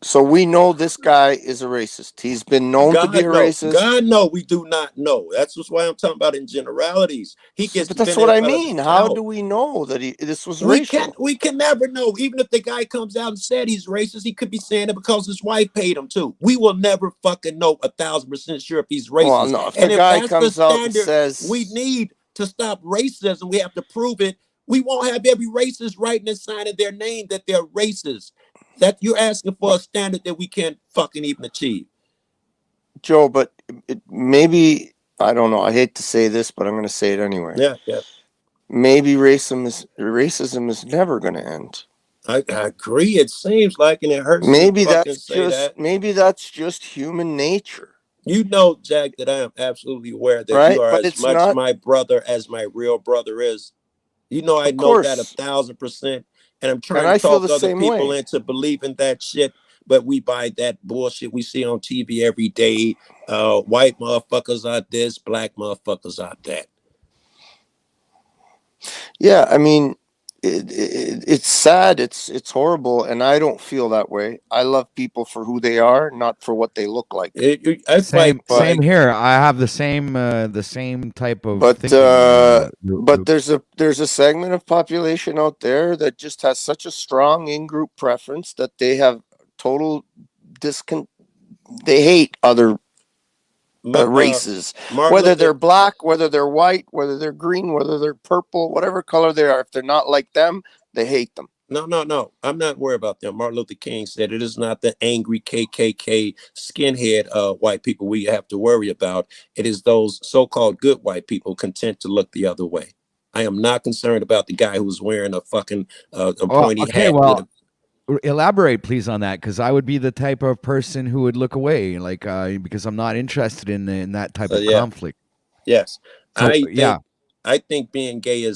So we know this guy is a racist. He's been known to be a racist. God, no, we do not know. That's just why I'm talking about in generalities. But that's what I mean. How do we know that this was racial? We can never know. Even if the guy comes out and said he's racist, he could be saying it because his wife paid him to. We will never fucking know 1,000% sure if he's racist. Well, no, if the guy comes out and says we need to stop racism, we have to prove it. We won't have every racist writing and signing their name that they're racist. That you're asking for a standard that we can't fucking even achieve. Joe, but maybe, I don't know. I hate to say this, but I'm going to say it anyway. Yeah. Maybe racism is never going to end. I agree. It seems like, and it hurts. Maybe that's just human nature. You know, Jack, that I am absolutely aware that you are as much my brother as my real brother is. You know, I know that 1,000%. And I'm trying to talk other people into believing that shit, but we buy that bullshit we see on TV every day. White motherfuckers are this, black motherfuckers are that. Yeah, I mean, it's sad, it's horrible, and I don't feel that way. I love people for who they are, not for what they look like. Same here. I have the same type of. But there's a segment of population out there that just has such a strong in-group preference that they have total they hate other races, whether they're black, whether they're white, whether they're green, whether they're purple, whatever color they are. If they're not like them, they hate them. No. I'm not worried about them. Martin Luther King said it is not the angry KKK skinhead white people we have to worry about. It is those so-called good white people content to look the other way. I am not concerned about the guy who's wearing a fucking pointy hat. elaborate, please, on that, because I would be the type of person who would look away, like because I'm not interested in that type of conflict. Yes, So, I think being gay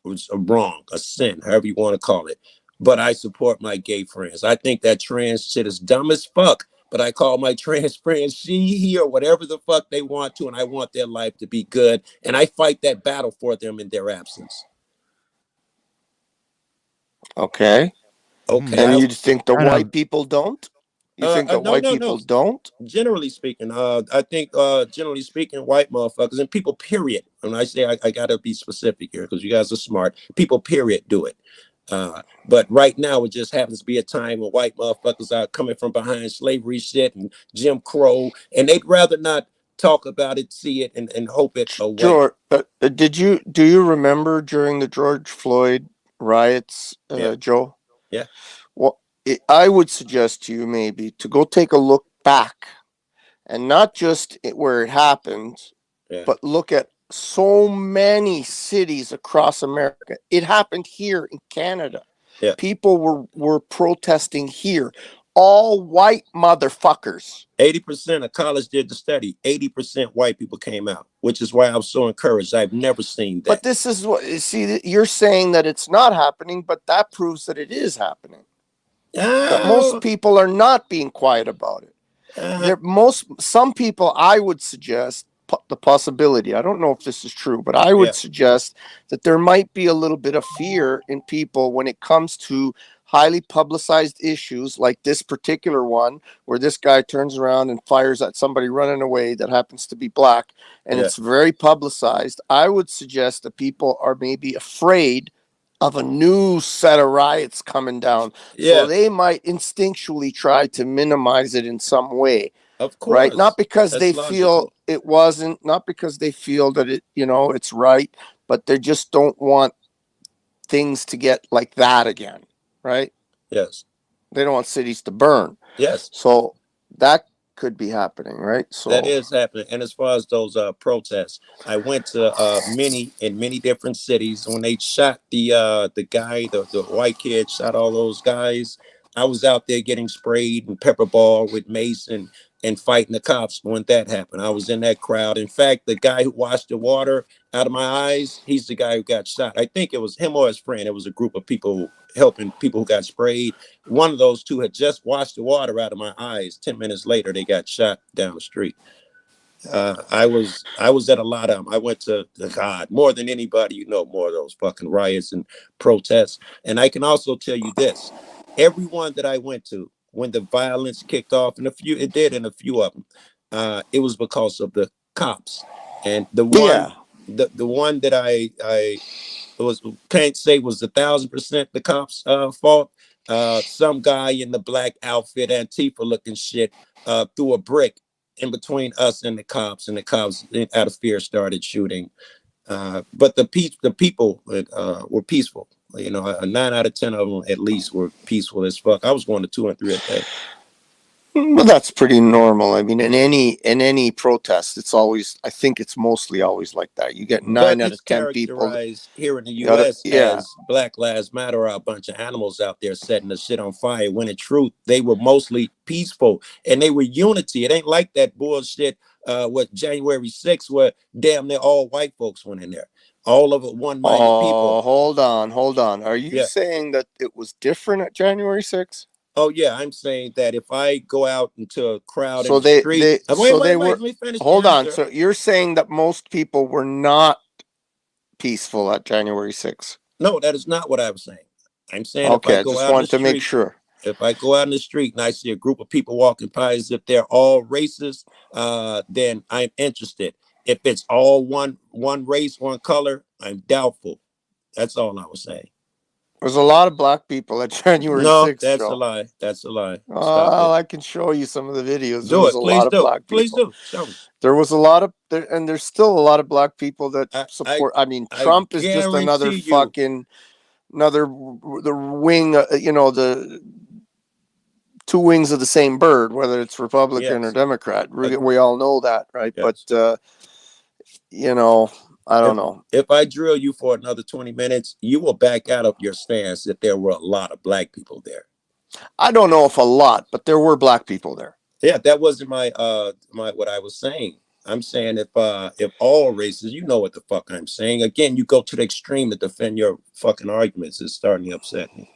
was a wrong, a sin, however you want to call it. But I support my gay friends. I think that trans shit is dumb as fuck. But I call my trans friends she, he, or whatever the fuck they want to, and I want their life to be good. And I fight that battle for them in their absence. Okay. Okay. And you think the white people don't? You think that white people don't? Generally speaking, I think generally speaking, white motherfuckers and people, period. When I say I gotta be specific here because you guys are smart. People, period, do it. But right now it just happens to be a time when white motherfuckers are coming from behind slavery shit and Jim Crow, and they'd rather not talk about it, see it, and hope it away. George, do you remember during the George Floyd riots, Joe? Yeah. Well, I would suggest to you maybe to go take a look back, and not just where it happened, but look at so many cities across America. It happened here in Canada. Yeah. People were protesting here. All white motherfuckers. 80% of college did the study. 80% white people came out, which is why I was so encouraged. I've never seen that. But this is what, see, you're saying that it's not happening, but that proves that it is happening. That most people are not being quiet about it. Some people, I would suggest the possibility, I don't know if this is true, but I would suggest that there might be a little bit of fear in people when it comes to highly publicized issues like this particular one, where this guy turns around and fires at somebody running away that happens to be black, and it's very publicized. I would suggest that people are maybe afraid of a new set of riots coming down. So they might instinctually try to minimize it in some way. Of course. Right? Not because That's they logical. feel it wasn't, not because they feel that it, it's right, but they just don't want things to get like that again. Right? Yes. They don't want cities to burn. Yes. So that could be happening, right? So that is happening. And as far as those protests, I went to many different cities. When they shot the guy, the white kid shot all those guys, I was out there getting sprayed and pepper ball with mace and fighting the cops when that happened. I was in that crowd. In fact, the guy who washed the water out of my eyes, he's the guy who got shot. I think it was him or his friend. It was a group of people helping people who got sprayed. One of those two had just washed the water out of my eyes. 10 minutes later, they got shot down the street. I was at a lot of them. I went to God more than anybody, more of those fucking riots and protests. And I can also tell you this: everyone that I went to, when the violence kicked off, and it did in a few of them, it was because of the cops. And the one that I can't say was 1,000% the cops' fault. Some guy in the black outfit, Antifa looking shit, threw a brick in between us and the cops out of fear started shooting. But the people were peaceful. 9 out of 10 of them at least were peaceful as fuck. I was going to 2 and 3 a day. Well, that's pretty normal. I mean, in any protest, it's always, I think it's mostly always like that. You get 9 out of 10 people here in the U.S. as Black Lives Matter are a bunch of animals out there setting the shit on fire. When in truth, they were mostly peaceful and they were unity. It ain't like that bullshit with January 6th, where damn near all white folks went in there. All of it one-minded people. Hold on. Are you saying that it was different at January 6th? Oh yeah, I'm saying that if I go out into a crowd in the street, wait, let me finish. Hold on. So you're saying that most people were not peaceful at January 6th? No, that is not what I was saying. I'm saying okay, I just wanted to make sure. If I go out in the street and I see a group of people walking by as if they're all racist, then I'm interested. If it's all one race, one color, I'm doubtful. That's all I was saying. There's a lot of black people at January 6th. That's a lie. That's a lie. Oh, I can show you some of the videos. Do it. Please do. Show me. There was a lot of, and there's still a lot of black people that support. I mean, Trump is just another fucking, the wing, the two wings of the same bird, whether it's Republican or Democrat. We all know that, right? Yes. But, I don't know. If I drill you for another 20 minutes, you will back out of your stance that there were a lot of black people there. I don't know if a lot, but there were black people there. Yeah, that wasn't my what I was saying. I'm saying if all races, you know what the fuck I'm saying. Again, you go to the extreme to defend your fucking arguments. It's starting to upset me.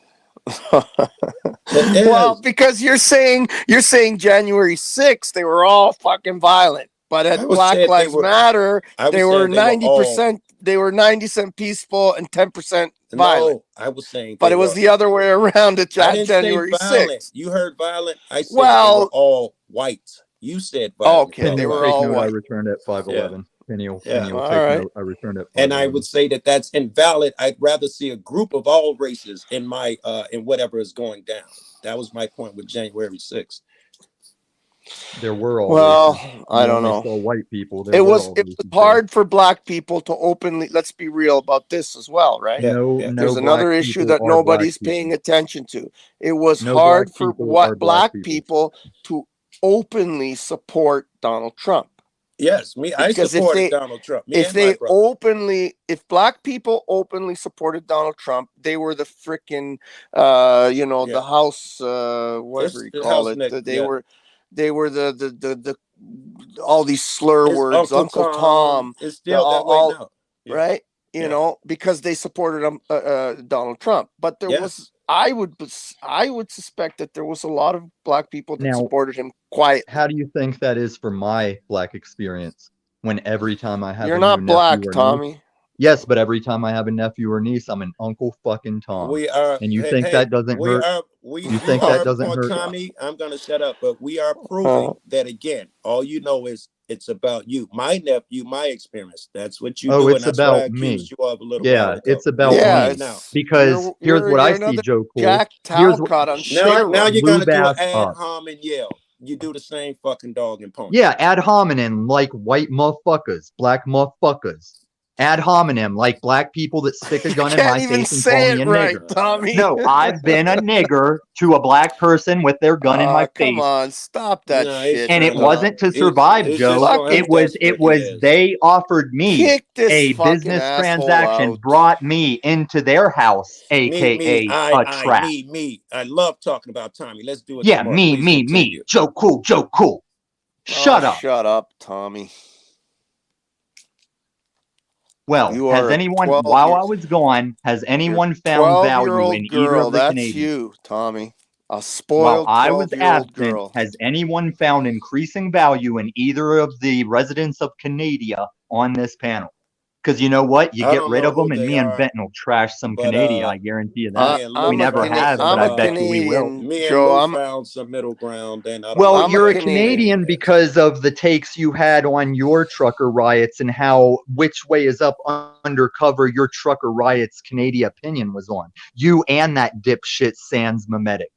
Well, because you're saying January 6th, they were all fucking violent. But at Black Lives Matter, they were 90%. They were 90% peaceful and 10% violent. No, I was saying, but it was the other way around at January 6th. You heard violent. I said they were all white. You said violent. Okay, they were all white. I returned at 511. Peniel, Yeah. take right. note. I returned at 511. And I would say that that's invalid. I'd rather see a group of all races in my in whatever is going down. That was my point with January 6th. There were all well, I don't know. Saw white people. It was hard for black people to openly. Let's be real about this as well, right? There's another issue that nobody's paying attention to. It was hard for black people to openly support Donald Trump. Yes, I supported Donald Trump. If black people openly supported Donald Trump, they were the freaking, the House, whatever you call it. They were the all these slur words, Uncle Tom. It's still that way now. Yeah. Right? You know, because they supported Donald Trump. But there was, I would suspect that there was a lot of black people that supported him quietly. How do you think that is for my black experience? When every time I have You're not black, Tommy. Yes, but every time I have a nephew or niece, I'm an Uncle fucking Tom. And you think that doesn't hurt? You think that doesn't hurt? Tommy, I'm going to shut up, but we are proving that again. All you know is it's about you. My nephew, my experience. That's what you do. It's about me. Yeah, it's about me. Now. Because here's what I see, Joe Cool. Jack Talcott on now you're going to do an ad hominem yell. You do the same fucking dog and pony. Yeah, ad hominem like white motherfuckers, black motherfuckers. Ad hominem, like black people that stick a gun in my face and call me a nigger. Tommy. No, I've been a nigger to a black person with their gun in my face. Come on, stop that shit. And it wasn't to survive, Joe. It was they offered me a business transaction, brought me into their house, aka a trap. Me. I love talking about Tommy. Let's do it. Yeah, me. Joe Cool. Shut up. Shut up, Tommy. Well, has anyone, while I was gone, has anyone found value in either of the Canadians? That's you, Tommy. A spoiled While I was absent, girl. has anyone found increasing value in either of the residents of Canada on this panel? Because you know what? You get rid of them, and me and Benton will trash some Canada. I guarantee you that. We never have, but I bet you we will. Me and Lou found some middle ground. Well, you're a Canadian because of the takes you had on your trucker riots and how which way is up undercover your trucker riots Canadian opinion was on. You and that dipshit Sans Memetics.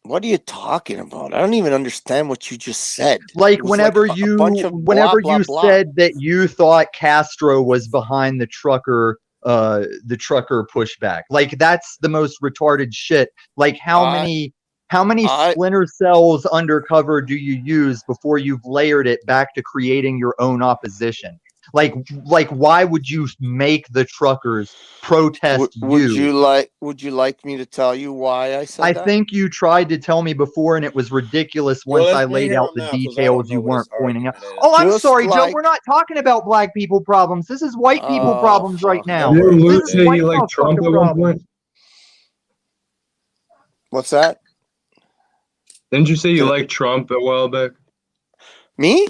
What are you talking about? I don't even understand what you just said. Like whenever you said that you thought Castro was behind the trucker pushback. Like that's the most retarded shit. Like how many splinter cells undercover do you use before you've layered it back to creating your own opposition? Like why would you make the truckers protest you? Would you like me to tell you why I said that? I think you tried to tell me before, and it was ridiculous once I laid out the details you weren't pointing out. Oh, I'm sorry, Joe. We're not talking about black people problems. This is white people problems right now. Didn't Luke say you like Trump at one point? What's that? Didn't you say you like Trump a while back? Me?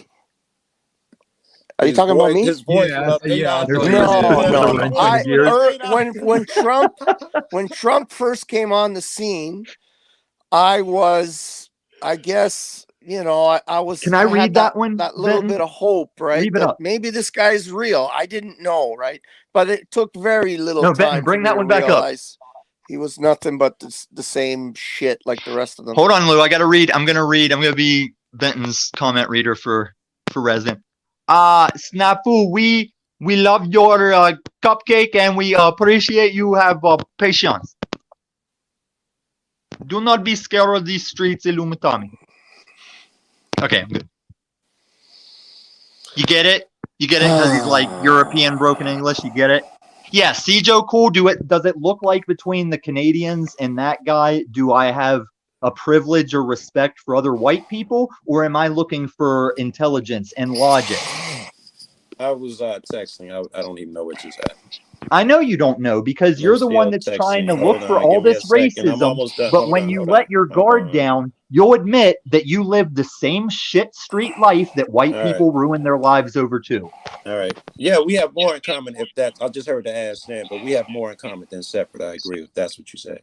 Are you talking about me? His voice. When Trump first came on the scene, I was, I guess, I was. Can I read that one? That little bit of hope, right? Leave it up. Maybe this guy's real. I didn't know, right? But it took very little time. Benton, bring that one back up. He was nothing but the same shit like the rest of them. Hold on, Lou. I got to read. I'm going to read. I'm going to be Benton's comment reader for resident. SNAFU, we love your cupcake and we appreciate you have patience. Do not be scared of these streets, Illuminati. Okay, I'm good. You get it? You get it? Because he's like European broken English. You get it? Yeah, see, JOECOOL, does it look like between the Canadians and that guy, do I have a privilege or respect for other white people, or am I looking for intelligence and logic? I was texting. I don't even know what you said. I know you don't know because you're the one that's trying to look for all this racism. But when you let your guard down, you'll admit that you live the same shit street life that white people ruin their lives over too. All right. Yeah, we have more in common if that. I just heard the ass stand, but we have more in common than separate. I agree if that's what you said.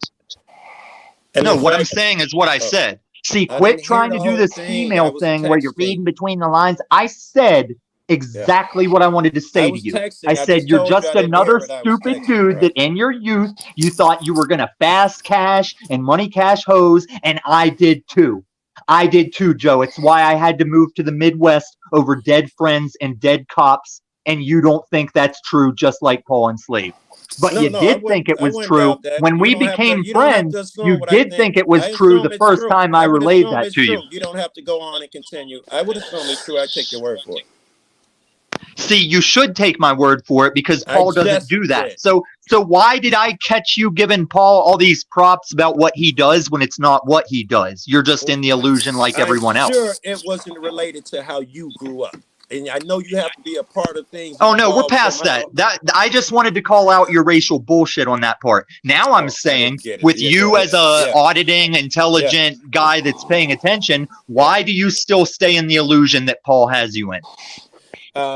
And no, what I'm saying is what I said. See, quit trying to do this female thing where you're reading between the lines. I said exactly what I wanted to say to you. I said you're just another stupid dude that in your youth you thought you were gonna fast cash and money cash hose, and I did too. I did too, Joe. It's why I had to move to the Midwest over dead friends and dead cops, and you don't think that's true, just like Paul Enslaved. But you did think it was true when we became friends. You did think it was true the first time I relayed that to you. You don't have to go on and continue. I would assume it's true. I take your word for it. See, you should take my word for it because Paul doesn't do that. So why did I catch you giving Paul all these props about what he does when it's not what he does? You're just in the illusion like everyone else. Sure, it wasn't related to how you grew up. And I know you have to be a part of things. Oh no, we're past that. I just wanted to call out your racial bullshit on that part. Now I'm saying, with you as a auditing, intelligent guy that's paying attention, why do you still stay in the illusion that Paul has you in?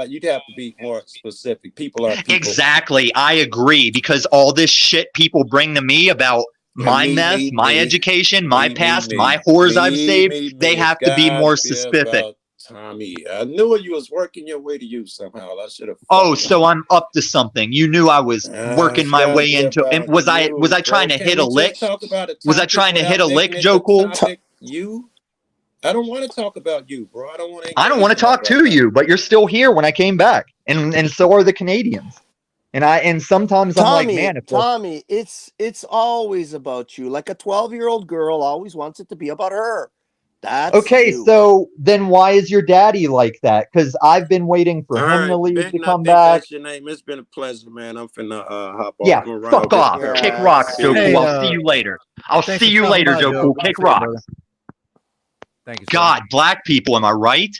You'd have to be more specific. People are people. Exactly. I agree, because all this shit people bring to me about my mess, my education, my past, my whores I've saved, they have to be more specific. Tommy, I knew you was working your way to you somehow. I should have. Oh, so I'm up to something. You knew I was working my way into. And was I trying to hit a lick? Was I trying to hit a lick, JOECOOL? You? I don't want to talk about you, bro. I don't want to. I don't want to talk to you, but you're still here when I came back, and so are the Canadians. And sometimes I'm like, man, Tommy, it's always about you. Like a 12-year-old girl always wants it to be about her. That's okay. you. So then why is your daddy like that? Because I've been waiting for him to leave to come back. That's your name. It's been a pleasure, man. I'm finna hop off. Yeah, fuck off. Kick rocks, JOECOOL. Hey, I'll see you later. I'll see you later, JOECOOL. Kick rocks. Thank you. God, black people, am I right?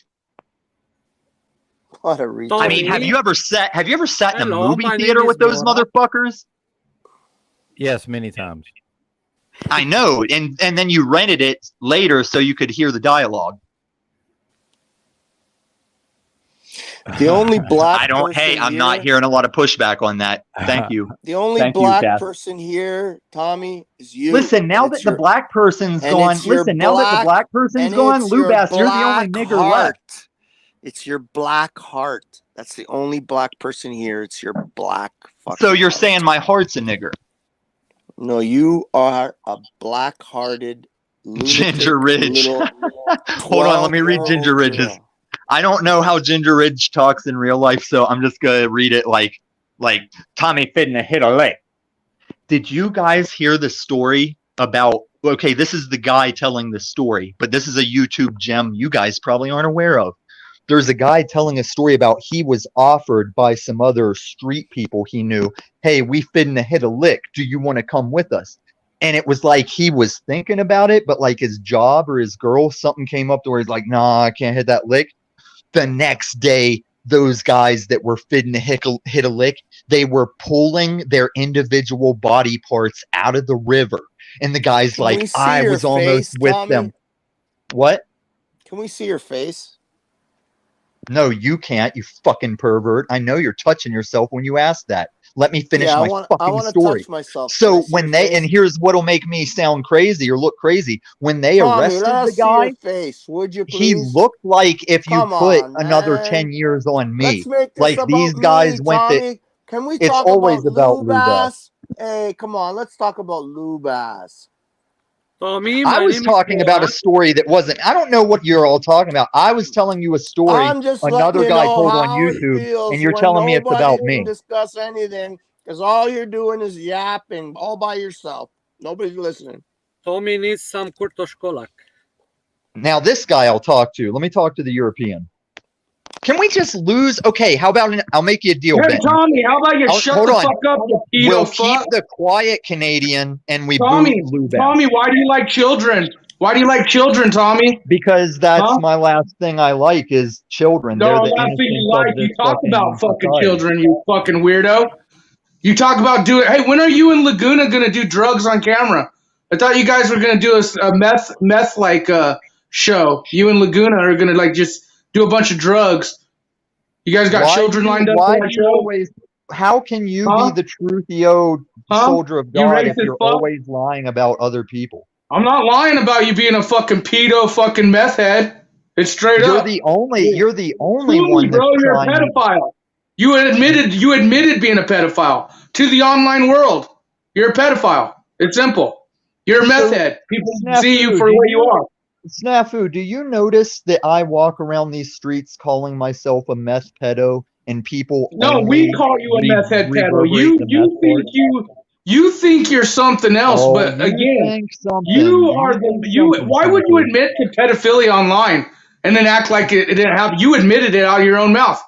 What a retard. I mean, have you ever sat in a movie theater with those motherfuckers? Yes, many times. I know, and then you rented it later so you could hear the dialogue. The only black I'm not hearing a lot of pushback on that. Thank you. The only black person here, Tommy, is you. Listen, now that the black person's gone, Lubas, you're the only nigger left. It's your black heart. That's the only black person here. It's your black fucking So you're saying my heart's a nigger? No, you are a black-hearted Ginger Ridge. Hold on, let me read Ginger Ridge's. I don't know how Ginger Ridge talks in real life, so I'm just gonna read it like Tommy finna hit a lick. Did you guys hear the story about? Okay, this is the guy telling the story, but this is a YouTube gem you guys probably aren't aware of. There's a guy telling a story about he was offered by some other street people he knew, hey, we finna hit a lick. Do you want to come with us? And it was like he was thinking about it, but like his job or his girl, something came up to where he's like, nah, I can't hit that lick. The next day, those guys that were finna hit a lick, they were pulling their individual body parts out of the river. And the guy's like, I was almost with them. What? Can we see your face? No, you can't, you fucking pervert. I know you're touching yourself when you ask that. Let me finish my fucking story. Touch myself. So when and here's what'll make me sound crazy or look crazy. When they arrested the guy, would you please? He looked like if you put another 10 years on me. Like these guys went to. Can we it's talk always about Lubas? Hey, come on, let's talk about Lubas. I was talking about a story that wasn't. I don't know what you're all talking about. I was telling you a story another guy told on YouTube, and you're telling me it's about me. Discuss anything because all you're doing is yapping all by yourself. Nobody's listening. Tommy needs some kurtoshkolak. Now this guy I'll talk to. Let me talk to the European. Can we just lose? Okay, how about I'll make you a deal, Hey, Ben. Tommy, how about you shut hold the on. fuck up, you pedo We'll fuck? keep the quiet Canadian and we Tommy, boot Lou back. Tommy, why do you like children? Why do you like children, Tommy? Because that's my last thing I like is children. No, They're the last thing you innocence like. of this You talk about fucking society. children, you fucking weirdo. You talk about doing. Hey, when are you and Laguna gonna do drugs on camera? I thought you guys were gonna do a meth like show. You and Laguna are gonna like just do a bunch of drugs. You guys got children lined up for that show? How can you be the true Theo soldier of God if you're always lying about other people? I'm not lying about you being a fucking pedo, fucking meth head. It's straight You're up. the only Truly, one that's bro, you're a trying. pedophile. You admitted being a pedophile to the online world. You're a pedophile. It's simple. You're a meth head. People see you for what you are. Snafu, do you notice that I walk around these streets calling myself a meth pedo and people? No, we call you a meth head pedo. You think you're something else, but again, you are the. Why would you admit to pedophilia online and then act like it didn't happen? You admitted it out of your own mouth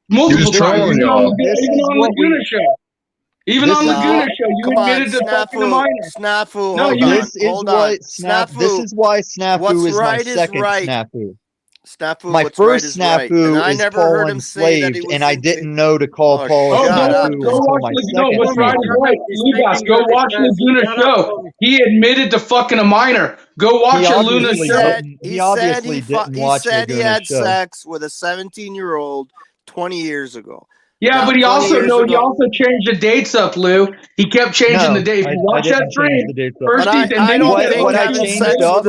multiple times. Even on Laguna show. Even on Laguna show, you admitted to fucking a minor. Snafu, No, hold on. Snafu, This is why Snafu what's is my right is second right. Snafu. Snafu, My what's right first is right. Snafu And I is never Paul heard him say that he Enslaved, was and I didn't know to call Paul shut Snafu up. until my second what's right is right. Lucas, go watch Laguna show. He admitted to fucking a minor. Go watch a Luna show. He obviously didn't watch He said he Laguna had show. sex with a 17-year-old 20 years ago. Yeah, Now, but he 20 also years ago- changed the dates up, Lou. He kept changing the dates. Watch that stream. First But and then what I changed up,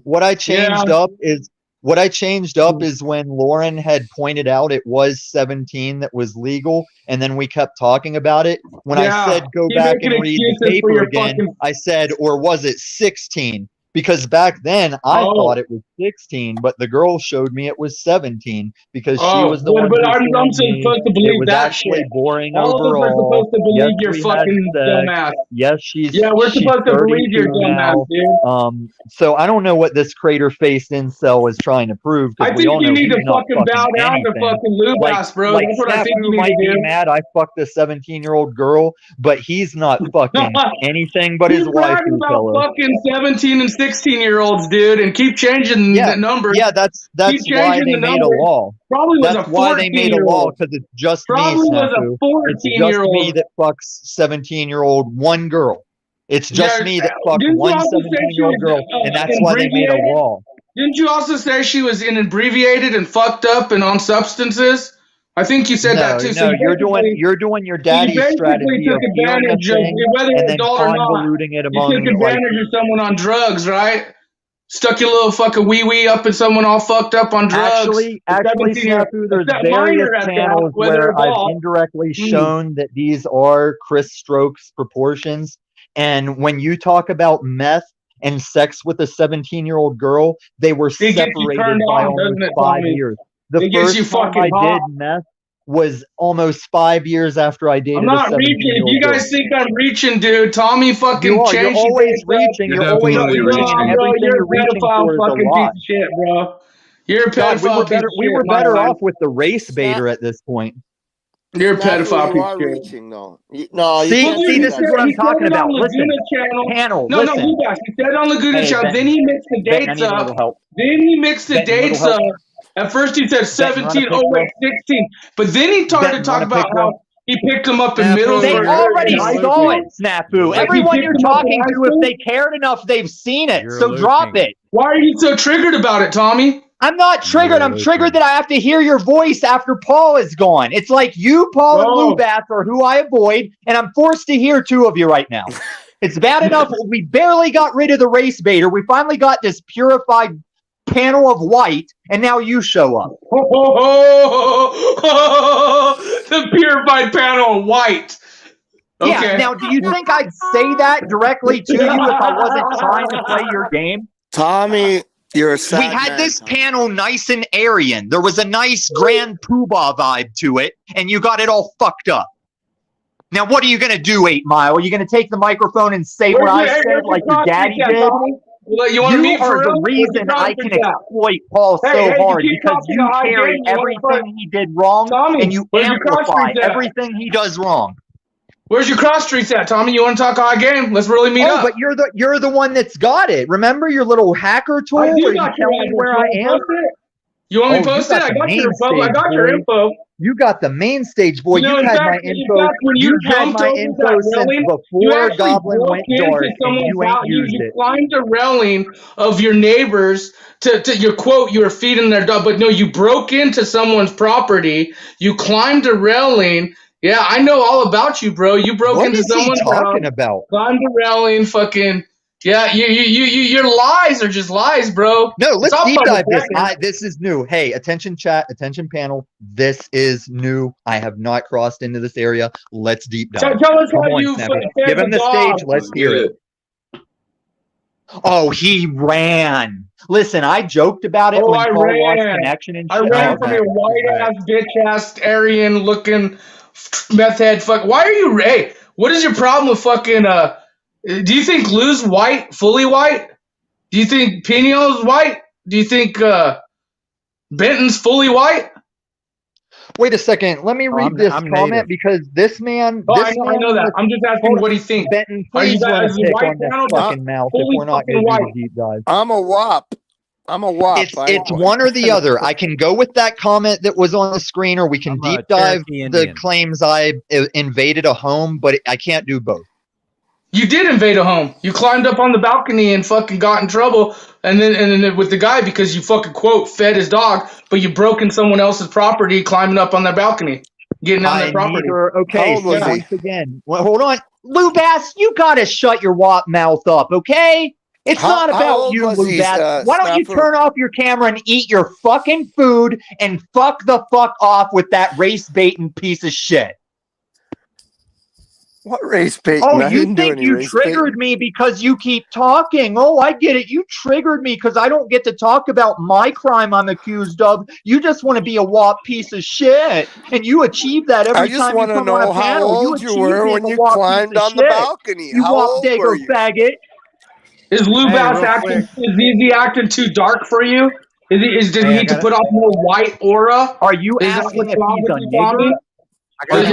what I changed up is what I changed up is when Lauren had pointed out it was 17 that was legal, and then we kept talking about it. When I said go back and read the paper again, I said, or was it 16? Because back then I thought it was 16, but the girl showed me it was 17 because she was the one. But who I'm told supposed me to believe it was that actually shit. boring All of us are overall. supposed to believe Yes, you're we fucking had dumbass. sex. Yes, she's we're she's supposed to believe you're 32 dumbass, now. dude. So I don't know what this crater-faced incel is trying to prove. I We think all you know need to he's not fucking bow down to anything. fucking Lubass, bro. Like That's what I think you Snafu need might to be do. mad I fucked a 17-year-old girl, but he's not fucking anything but his Keep wife. bragging about fucking 17 and 16-year-olds, dude, and keep changing the numbers. Yeah, that's Keep why changing they the made a numbers. law. Probably was That's a why they made a law, 14-year-old. because it's just Probably me, was a Snafu. It's just 14-year-old. me that fucks 17-year-old one girl. It's just me that fucked Didn't you one also say she 17-year-old was, girl, and that's why they made a abbreviated? law. Didn't you also say she was inebriated and fucked up and on substances? I think you said that too. No, you're doing your daddy's strategy took of feeling a advantage of thing whether and it's then adult or not. convoluting it You among took advantage of someone on drugs, right? Stuck your little fucking wee up in someone all fucked up on drugs. Actually, Snafu, there's That various minor at that, channels whether where I've adult. indirectly shown that these are Chris Strokes proportions. And when you talk about meth and sex with a 17-year-old girl, they were It gets you separated turned by on, almost doesn't it, 5 Tommy? years. It The gets you first time fucking I did hot. meth was almost 5 years after I dated I'm not a reaching. If 17-year-old you guys girl. think I'm reaching, dude, Tommy fucking You are. changed. You're always reaching. You're always reaching. And bro, everything you're you're a reaching pedophile for is a fucking piece lot. of shit, bro. You're a God, pedophile we were better off with the race baiter at this point. You're a pedophile You piece are of shit. reaching, though. No, you See, can't say this that. is what I'm talking He said it about. on Listen, Laguna channel. panel, No, listen. you guys. He said it on Laguna Hey, channel. Ben, Then he mixed the Ben, I dates need a up. little help. Then he mixed the Ben, a little dates help. up. At first he said Ben, you wanna 17. Oh pick wait, up? 16. But then he started Ben, to talk wanna about pick how up? he picked them up in Middlesburg. They already in high saw school. it, Snafu. Like, he Everyone picked you're them up in talking high to, if school? they cared enough, they've seen it. You're So drop looping. it. Why are you so triggered about it, Tommy? I'm not triggered. I'm triggered that I have to hear your voice after Paul is gone. It's like you, Paul, and Lubath are who I avoid, and I'm forced to hear two of you right now. It's bad enough we barely got rid of the race baiter. We finally got this purified panel of white, and now you show up. The purified panel of white. Okay. Yeah, now do you think I'd say that directly to you if I wasn't trying to play your game? Tommy, you're a sad We had man, this Tommy. panel nice and Aryan. There was a nice Grand Poobah vibe to it, and you got it all fucked up. Now, what are you going to do, 8 Mile? Are you going to take the microphone and say what I said like your daddy did? You want to meet are for the real? reason I can exploit Paul so hard because you carry everything he did wrong and you amplify everything he does wrong. Where's your cross streets at, Tommy? You want to talk high game? Let's really meet up. But you're the one that's got it. Remember your little hacker tool where you tell me where I am? You want me to post it? I got your info. I got your info. You got the main stage, boy. You've had my info. You've had my info since before Goblin went dark, and you ain't used it. You climbed the railing of your neighbors to your quote. You were feeding their dog, but no, you broke into someone's property. You climbed a railing. Yeah, I know all about you, bro. You broke into someone's house. What is he talking about? Climbed the railing, fucking. Yeah, your lies are just lies, bro. No, let's deep dive this. This is new. Hey, attention chat, attention panel. This is new. I have not crossed into this area. Let's deep dive. Tell us how you give him the stage. Let's hear it. Oh, he ran. Listen, I joked about it when Paul lost connection and shit. I ran from your white ass, bitch ass, Aryan looking meth head. Fuck. Why are you? Hey, what is your problem with fucking? Do you think Lou's white, fully white? Do you think Peniel's white? Do you think Benton's fully white? Wait a second. Let me read this comment because this man. Oh, I know that. I'm just asking what he thinks. Benton, please run a pick on this fucking mouth if we're not going to do a deep dive. I'm a WAP. It's one or the other. I can go with that comment that was on the screen, or we can deep dive the claims I invaded a home, but I can't do both. You did invade a home. You climbed up on the balcony and fucking got in trouble, and then with the guy because you fucking quote fed his dog, but you broke in someone else's property, climbing up on their balcony, getting on their property. Okay, so once again, well, hold on, Lou Bass, you gotta shut your wop mouth up, okay? It's not about you, Lou Bass. Why don't you turn off your camera and eat your fucking food and fuck the fuck off with that race baiting piece of shit? What race bait? Oh, you think you triggered me because you keep talking. Oh, I get it. You triggered me because I don't get to talk about my crime I'm accused of. You just want to be a WAP piece of shit. And you achieve that every time you come on a panel. How old you were when you climbed on the balcony. You WAP Dago faggot. Is Lou Bass acting? Is he acting too dark for you? Does he need to put on more white aura? Are you asking if he's a nigger? Does he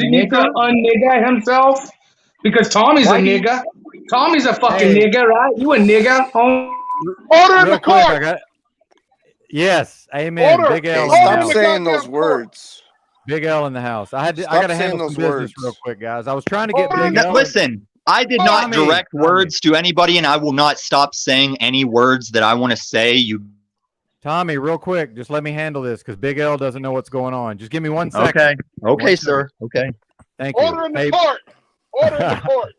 need to un-nigga himself? Because Tommy's a nigga. Tommy's a fucking nigga, right? You a nigga? Order in the court. Yes, amen. Order. Big L. Stop saying those words. Big L in the house. I got to handle some business real quick, guys. I was trying to get Big L. Listen, I did not direct words to anybody, and I will not stop saying any words that I want to say. Tommy, real quick, just let me handle this because Big L doesn't know what's going on. Just give me 1 second. Okay, sir. Okay. Thank you. Order in the court. Order in the court.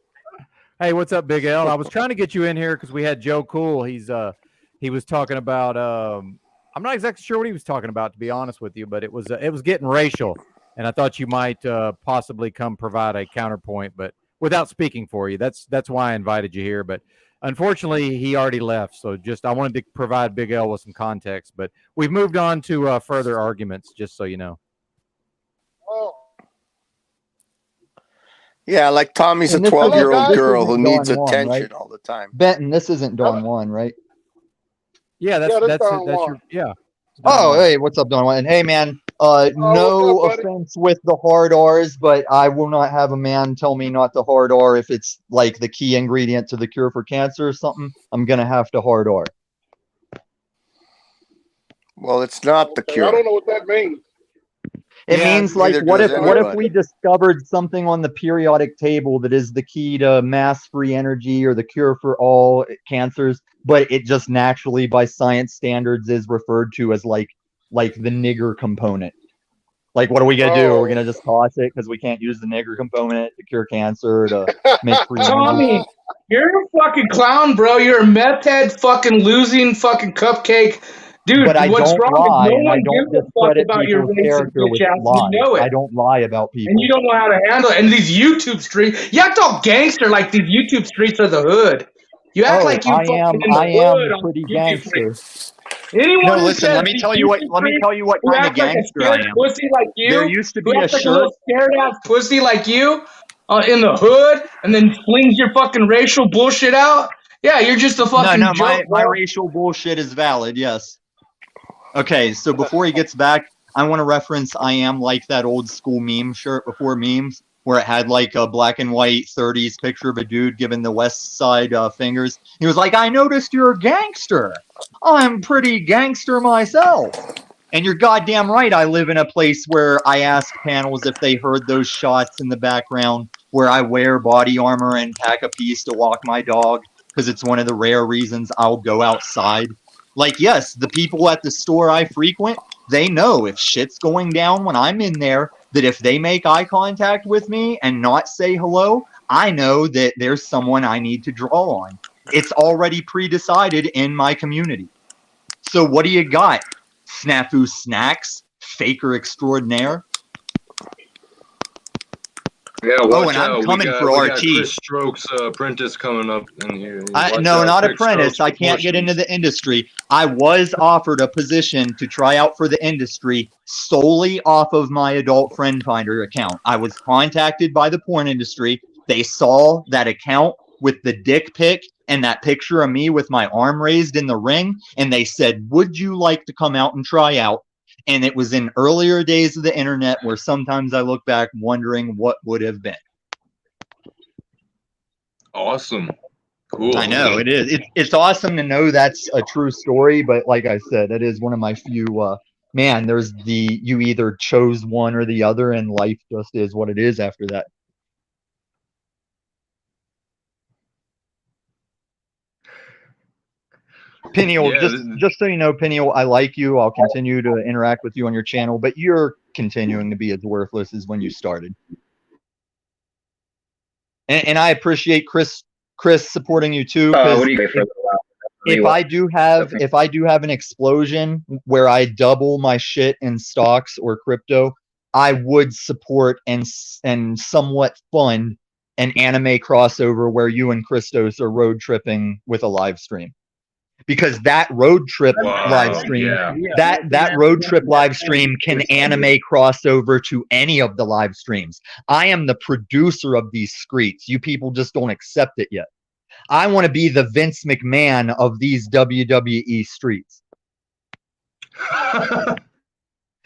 Hey, what's up, Big L? I was trying to get you in here because we had JOECOOL. He was talking about I'm not exactly sure what he was talking about, to be honest with you, but it was getting racial, and I thought you might possibly come provide a counterpoint, but without speaking for you. That's why I invited you here, but unfortunately, he already left, so I wanted to provide Big L with some context, but we've moved on to further arguments, just so you know. Yeah, like Tommy's a 12-year-old girl who needs attention all the time. Benton, this isn't Dawn 1, right? Yeah, that's yeah. Oh, hey, what's up, Dawn 1? And hey, man, no offense with the hard R's, but I will not have a man tell me not to hard R if it's like the key ingredient to the cure for cancer or something. I'm gonna have to hard R. Well, it's not the cure. I don't know what that means. It means like what if we discovered something on the periodic table that is the key to mass-free energy or the cure for all cancers, but it just naturally by science standards is referred to as like the nigger component. Like, what are we gonna do? Are we gonna just toss it because we can't use the nigger component to cure cancer to make free energy? Tommy, you're a fucking clown, bro. You're a meth head, fucking losing fucking cupcake. Dude, but I what's don't wrong lie, is no and I one don't gives a fuck discredit about your people's racist character with bitch ass. lies. You know it. I don't lie about people. And you don't know how to handle it. And these YouTube streets, you act all gangster like these YouTube streets are the hood. You act like you fucking in the hood on pretty YouTube gangster. streets. Anyone No, who listen, says let me these tell you what who kind of act like a gangster I scared am. pussy like you, There used to be who a acts like shirt. little scared ass pussy like you in the hood, and then flings your fucking racial bullshit out. Yeah, you're just a fucking No, joke. my racial bullshit is valid. Yes. Okay, so before he gets back, I want to reference I am like that old school meme shirt before memes, where it had like a black and white 30s picture of a dude giving the West Side fingers. He was like, I noticed you're a gangster. I'm pretty gangster myself. And you're goddamn right, I live in a place where I ask panels if they heard those shots in the background, where I wear body armor and pack a piece to walk my dog, because it's one of the rare reasons I'll go outside. Like, yes, the people at the store I frequent, they know if shit's going down when I'm in there, that if they make eye contact with me and not say hello, I know that there's someone I need to draw on. It's already pre-decided in my community. So what do you got? SNAFU snacks? Faker extraordinaire? Yeah, oh, and I'm coming for we RT. got Chris Strokes apprentice coming up in here. No, not apprentice. I can't get into the industry. I was offered a position to try out for the industry solely off of my adult friend finder account. I was contacted by the porn industry. They saw that account with the dick pic and that picture of me with my arm raised in the ring, and they said, would you like to come out and try out? And it was in earlier days of the internet where sometimes I look back wondering what would have been. Awesome. Cool. I know it is. It's awesome to know that's a true story, but like I said, it is one of my few. Man, there's you either chose one or the other, and life just is what it is after that. Peniel, just so you know, Peniel, I like you. I'll continue to interact with you on your channel, but you're continuing to be as worthless as when you started. And I appreciate Chris supporting you too. What do you If I do have an explosion where I double my shit in stocks or crypto, I would support and somewhat fund an anime crossover where you and Christos are road tripping with a live stream. Because that road trip live stream, that road trip live stream can anime crossover to any of the live streams. I am the producer of these screeds. You people just don't accept it yet. I want to be the Vince McMahon of these WWE streets.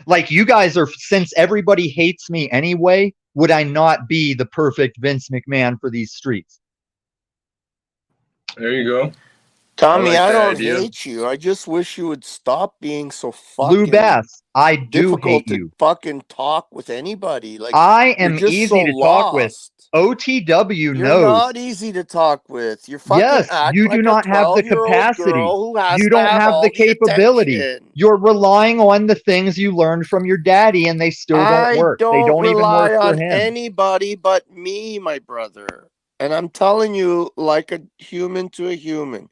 Like you guys are, since everybody hates me anyway, would I not be the perfect Vince McMahon for these streets? There you go. Tommy, I don't hate you. I just wish you would stop being so fucking Lou Bass, I do hate you. to fucking talk with anybody. Like I am you're just easy to talk with. OTW You're knows. not easy to talk with. You're fucking Yes, you do not have the capacity. You don't have the capability. You're relying on the things you learned from your daddy, and they still don't work. They don't even rely work for on him. anybody but me, my brother. And I'm telling you, like a human to a human.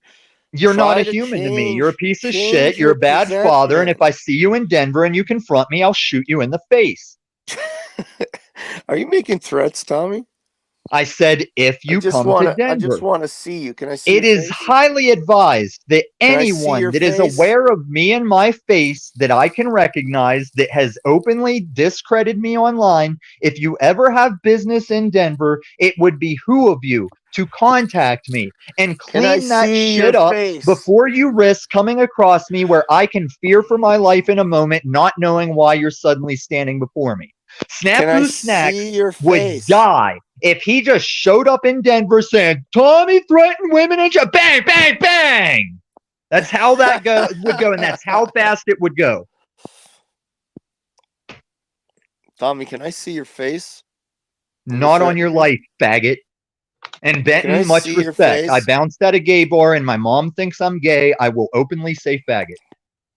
You're not Try a to human to me. change- You're a piece of change shit. You're your a bad father. And presentment. if I see you in Denver and you confront me, I'll shoot you in the face. Are you making threats, Tommy? I said, if you come to Denver. I just want to see you. Can I see It your is face? highly advised that Can I see anyone your that is face? aware of me and my face that I can recognize that has openly discredited me online, if you ever have business in Denver, it would behoove you to contact me and Can I clean that see shit your up face? before you risk coming across me where I can fear for my life in a moment, not knowing why you're suddenly standing before me. Can I SNAFU Snacks see your would face? die if he just showed up in Denver saying, Tommy threatened women and bang, bang, bang. That's how that would go, and that's how fast it would go. Tommy, can I see your face? Not on your life, faggot. And Can I Benton, much see your respect. I face? bounced at a gay bar and my mom thinks I'm gay. I will openly say faggot.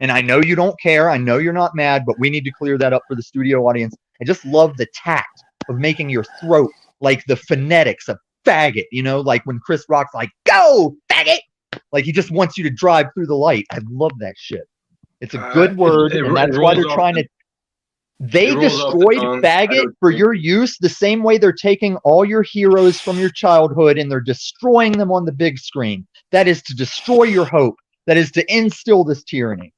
And I know you don't care. I know you're not mad, but we need to clear that up for the studio audience. I just love the tact of making your throat like the phonetics of faggot, you know, like when Chris Rock's like, go, faggot. Like he just wants you to drive through the light. I love that shit. It's a good word, and that's why they're trying to. They destroyed faggot for your use the same way they're taking all your heroes from your childhood and they're destroying them on the big screen. That is to destroy your hope. That is to instill this tyranny.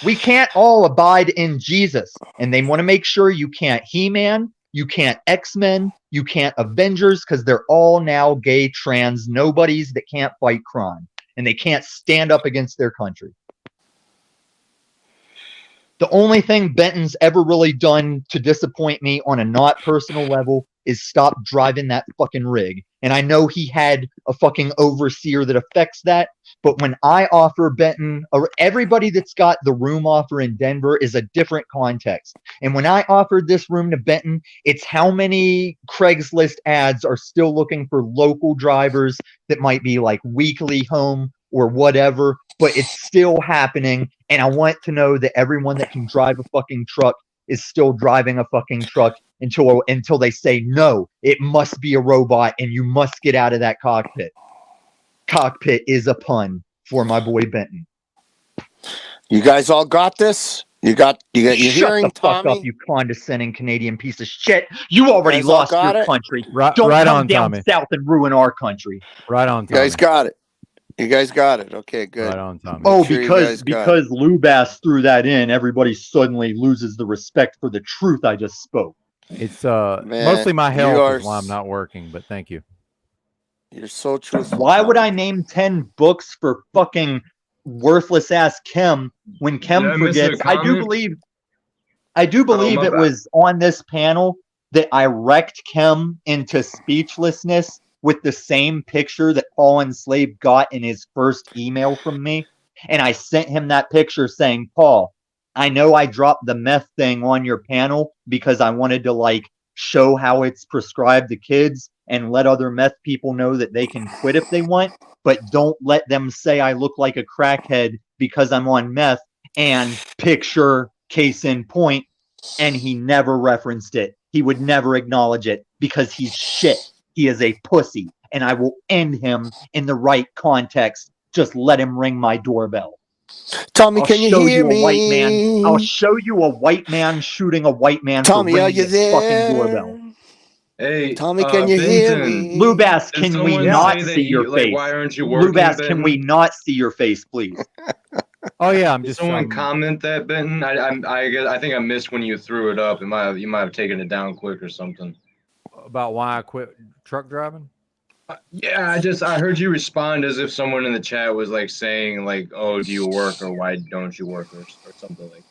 We can't all abide in Jesus, and they want to make sure you can't He-Man, you can't X-Men, you can't Avengers, because they're all now gay trans nobodies that can't fight crime. And they can't stand up against their country. The only thing Benton's ever really done to disappoint me on a not personal level is stop driving that fucking rig. And I know he had a fucking overseer that affects that, but when I offer Benton, or everybody that's got the room offer in Denver is a different context. And when I offered this room to Benton, it's how many Craigslist ads are still looking for local drivers that might be like weekly home or whatever, but it's still happening. And I want to know that everyone that can drive a fucking truck is still driving a fucking truck until they say, no, it must be a robot and you must get out of that cockpit. Cockpit is a pun for my boy Benton. You guys all got this? You hearing, the fuck Tommy? up, you condescending Canadian piece of shit. You already guys all lost got your it? country. Right Don't come on, down Tommy. south and ruin our country. Right on, You Tommy. guys got it. You guys got it. Okay, good. Right on, Tommy. Oh, Sure you guys got because Lubass threw that in, everybody suddenly loses the respect for the truth I just spoke. It's Man, mostly my you health are is why I'm not working, but thank you. You're so truthful. Why would I name 10 books for fucking worthless ass Kim when Kim Did I miss a forgets? I do comment? believe my it bad. was on this panel that I wrecked Kim into speechlessness with the same picture that Paul Enslaved got in his first email from me. And I sent him that picture saying, Paul, I know I dropped the meth thing on your panel because I wanted to like show how it's prescribed to kids and let other meth people know that they can quit if they want, but don't let them say I look like a crackhead because I'm on meth, and picture case in point. And he never referenced it. He would never acknowledge it because he's shit. He is a pussy, and I will end him in the right context. Just let him ring my doorbell. Tommy, I'll can you show hear you a white man. me? I'll show you a white man shooting a white man Tommy, for are ringing you his fucking there? doorbell. Hey, Tommy, can you hear Benton, me? Lubass, did can we someone not say that see your like, face? why aren't you working, Lubass, Benton? can we not see your face, please? Oh yeah, I'm Did just someone comment that, Benton? I think I missed when you threw it up. You might have taken it down quick or something. about why I quit truck driving. Yeah, I heard you respond as if someone in the chat was like saying like, "Oh, do you work or why don't you work or something like that."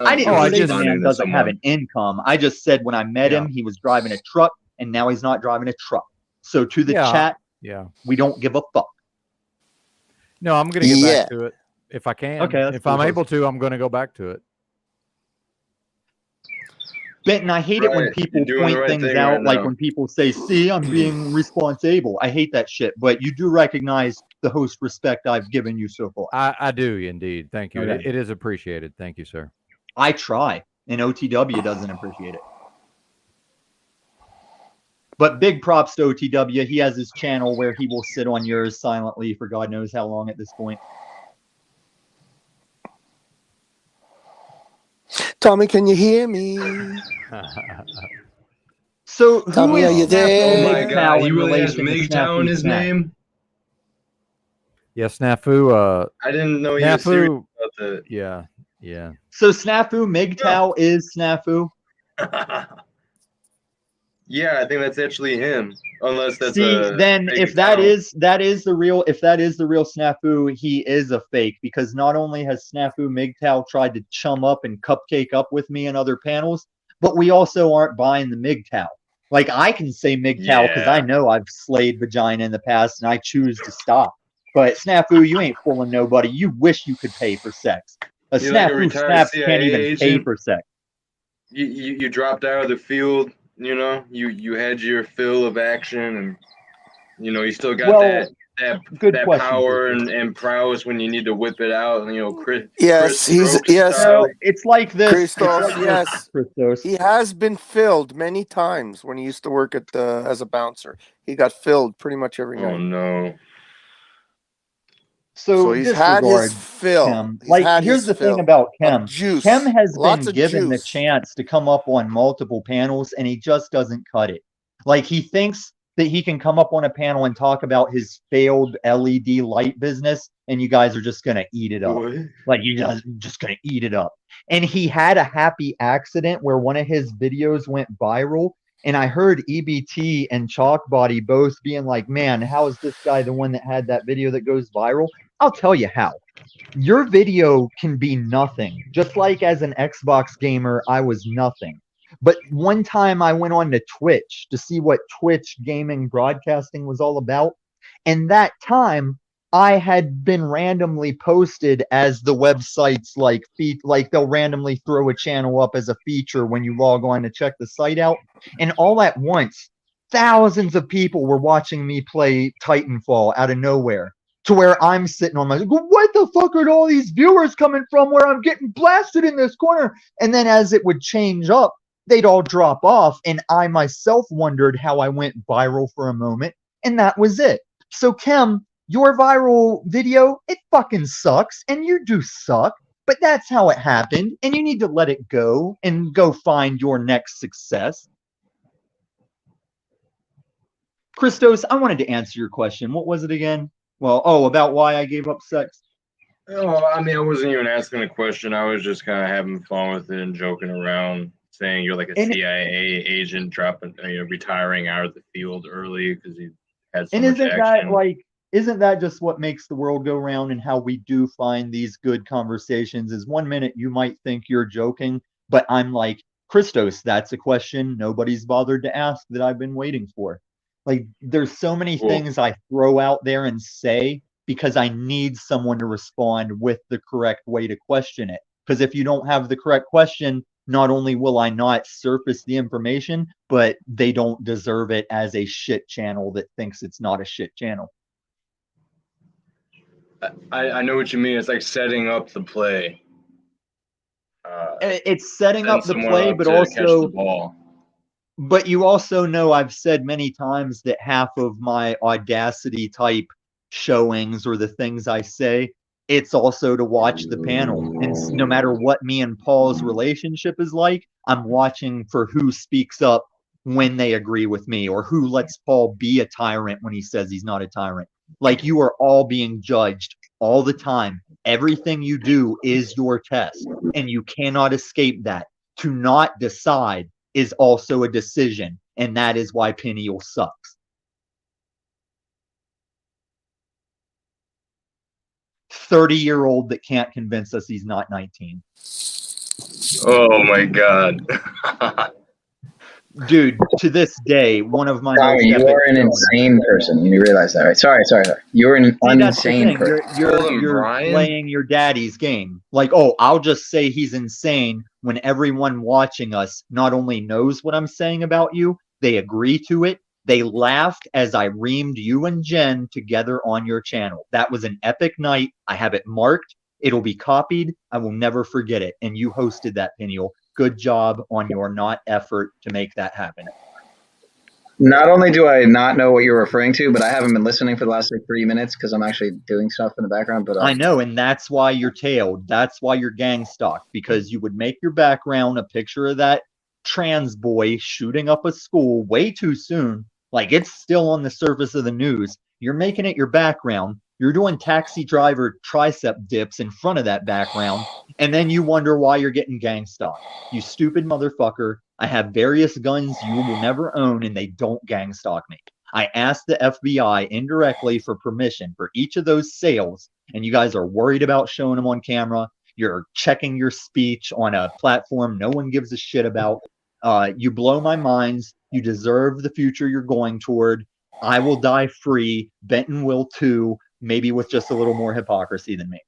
I didn't I say the just- man doesn't have an income. I just said when I met him, he was driving a truck, and now he's not driving a truck. So to the chat, we don't give a fuck. No, I'm gonna get back to it if I can. Okay, that's if cool. I'm able to, I'm gonna go back to it. Benton, I hate it when people point things out, like when people say, see, I'm being responsible. I hate that shit, but you do recognize the host respect I've given you so far. I do indeed. Thank you. Okay. It is appreciated. Thank you, sir. I try, and OTW doesn't appreciate it. But big props to OTW. He has his channel where he will sit on yours silently for God knows how long at this point. Tommy, can you hear me? So Tommy, are you there? Oh my God, he really has MGTOW in his name. Yeah, SNAFU. I didn't know he was serious SNAFU. about that. Yeah, yeah. So SNAFU, MGTOW is SNAFU. Yeah, I think that's actually him. Unless that's then fake if that account. is the real SNAFU, he is a fake, because not only has SNAFU MGTOW tried to chum up and cupcake up with me in other panels, but we also aren't buying the MGTOW. Like, I can say MGTOW because I know I've slayed vagina in the past and I choose to stop. But SNAFU, you ain't fooling nobody. You wish you could pay for sex. A You're like a SNAFU retired snaps CIA can't even pay agent. for sex. You dropped out of the field, you know, you had your fill of action, and you know you still got that question, power and prowess when you need to whip it out, and you know Chris Yes, he's Strokes style. It's like this. Christos, yes. Christos. He has been filled many times when he used to work at as a bouncer. He got filled pretty much every night. Oh no. So he's had his fill. Kim. He's Like, had here's his the thing fill about of Kim. juice. Kim has Lots been of given the juice. chance to come up on multiple panels, and he just doesn't cut it. Like, he thinks that he can come up on a panel and talk about his failed LED light business and you guys are just gonna eat it up. Like you guys are just gonna eat it up. And he had a happy accident where one of his videos went viral. And I heard EBT and Chalkbody both being like, man, how is this guy the one that had that video that goes viral? I'll tell you how. Your video can be nothing. Just like as an Xbox gamer, I was nothing. But one time I went on to Twitch to see what Twitch gaming broadcasting was all about. And that time I had been randomly posted as the website's like they'll randomly throw a channel up as a feature when you log on to check the site out. And all at once, thousands of people were watching me play Titanfall out of nowhere. To where I'm sitting on my, what the fuck are all these viewers coming from where I'm getting blasted in this corner? And then as it would change up, they'd all drop off. And I myself wondered how I went viral for a moment. And that was it. So Kim, your viral video, it fucking sucks. And you do suck. But that's how it happened. And you need to let it go and go find your next success. Christos, I wanted to answer your question. What was it again? Well, about why I gave up sex. Oh, I mean, I wasn't even asking a question. I was just kind of having fun with it and joking around, saying you're like a CIA agent retiring out of the field early because he had so much action. Isn't that just what makes the world go round and how we do find these good conversations? Is 1 minute you might think you're joking, but I'm like, Christos, that's a question nobody's bothered to ask that I've been waiting for. Like, there's so many things I throw out there and say because I need someone to respond with the correct way to question it. Because if you don't have the correct question, not only will I not surface the information, but they don't deserve it as a shit channel that thinks it's not a shit channel. I know what you mean. It's like setting up the play. It's setting up the play, but also catch the ball. But you also know I've said many times that half of my Audacity type showings or the things I say, it's also to watch the panel. And no matter what me and Paul's relationship is like, I'm watching for who speaks up when they agree with me or who lets Paul be a tyrant when he says he's not a tyrant. Like, you are all being judged all the time. Everything you do is your test, and you cannot escape that. To not decide is also a decision, and that is why Pineal sucks. 30-year-old that can't convince us he's not 19. Oh my God. Dude, to this day, one of my Tommy, you are an insane person. You realize that, right? Sorry. You're an insane person. You're playing your daddy's game. Like, I'll just say he's insane when everyone watching us not only knows what I'm saying about you, they agree to it. They laughed as I reamed you and Jen together on your channel. That was an epic night. I have it marked. It'll be copied. I will never forget it. And you hosted that, Pineal. Good job on your effort to make that happen. Not only do I not know what you're referring to, but I haven't been listening for the last 3 minutes because I'm actually doing stuff in the background. But I know, and that's why you're tailed. That's why you're gang stalked, because you would make your background a picture of that trans boy shooting up a school way too soon. Like, it's still on the surface of the news. You're making it your background. You're doing taxi driver tricep dips in front of that background, and then you wonder why you're getting gang stalked. You stupid motherfucker. I have various guns you will never own, and they don't gang stalk me. I asked the FBI indirectly for permission for each of those sales, and you guys are worried about showing them on camera. You're checking your speech on a platform no one gives a shit about. You blow my minds. You deserve the future you're going toward. I will die free. Benton will too. Maybe with just a little more hypocrisy than me.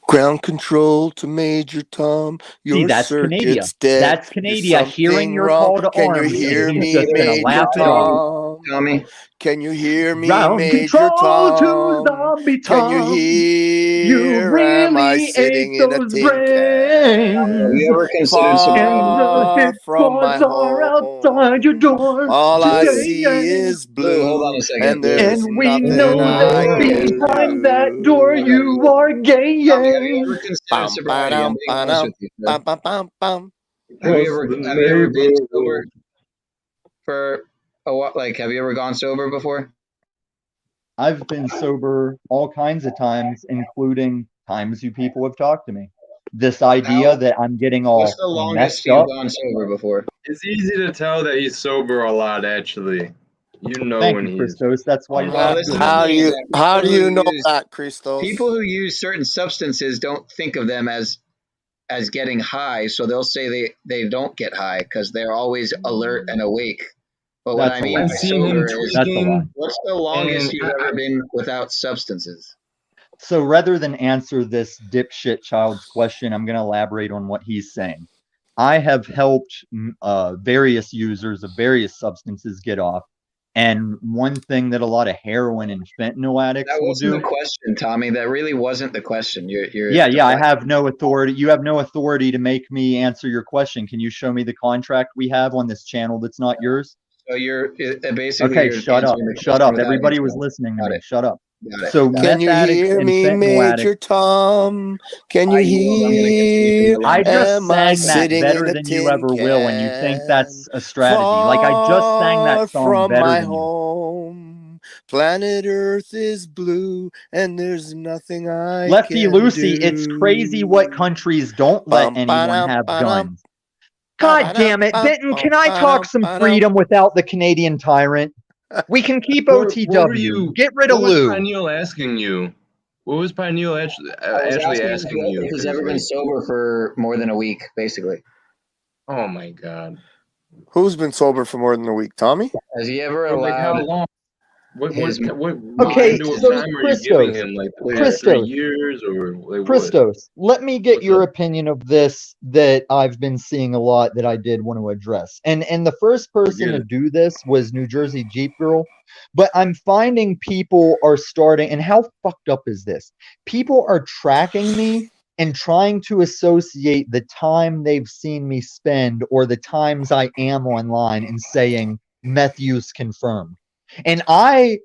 Ground control to Major Tom. See, that's Canada. That's Canada. Hearing your call to Can arms, you hear and he's me, just gonna Major laugh it off. Tom? Can you hear me, Ground Major control to Tom? Zombie Can you Tom. hear? You Am I really sitting ate in a those tin can? Have you ever considered Far from my are outside your door. All I today. see is blue. Hold on a second. And there's And we nothing know I that can behind do. that door you are gay. Have you ever considered sobriety? I'm being honest with you. Have you ever been sober for a while? Like, have you ever gone sober before? I've been sober all kinds of times, including times you people have talked to me. This idea that I'm getting all What's the longest messed you've up. gone sober before? It's easy to tell that he's sober a lot, actually. You know Thank when you, he's. Christos. That's why you're Well, on this is the the How do thing, is you that how people do who you know use that, Christos? people who use certain substances don't think of them as getting high, so they'll say they don't get high because they're always alert and awake. But what That's I a mean lie. by I've seen him sober is, That's a lie. tweaking, what's the longest and you've ever been without substances? So rather than answer this dipshit child's question, I'm going to elaborate on what he's saying. I have helped various users of various substances get off. And one thing that a lot of heroin and fentanyl addicts That will wasn't do. the question, Tommy. That really wasn't the question. You're Yeah, I deflecting. have no authority. You have no authority to make me answer your question. Can you show me the contract we have on this channel that's not yours? So basically Okay, you're shut up. answering the Shut question up. without Everybody was answering. listening to Got me. it. Shut up. Got it. So Got it. Can meth you addicts hear and me, fentanyl addicts. Major Tom? Can you I yield. I'm gonna continue from hear? the line. I just Am I sang that sitting better in a than you tin ever will, and you think can? that's a strategy. Like I just sang that Far song from better my than you. home, planet Earth is blue, and there's nothing I Lefty can Lucy, it's crazy what do. countries don't let anyone have guns. God damn it, Benton, can I talk some Ba-ba-dum. freedom without the Canadian tyrant? We can keep what were OTW. you? Get rid of What was Lou. Pineal asking you? What was Pineal actually, I was actually asking asking you? if he's 'Cause, ever been like, sober for more than a week, basically. oh my god. Who's been sober for more than a week? Tommy? Has he ever Or like how allowed long? What his Okay, window of so time are you giving Christos, him? Like the past Christos. 3 years, or like what? Christos, let me get What's your up? opinion of this that I've been seeing a lot that I did want to address. And the first person Forget to it. do this was New Jersey Jeep Girl. But I'm finding people are starting, and how fucked up is this? People are tracking me and trying to associate the time they've seen me spend or the times I am online and saying meth use confirmed. And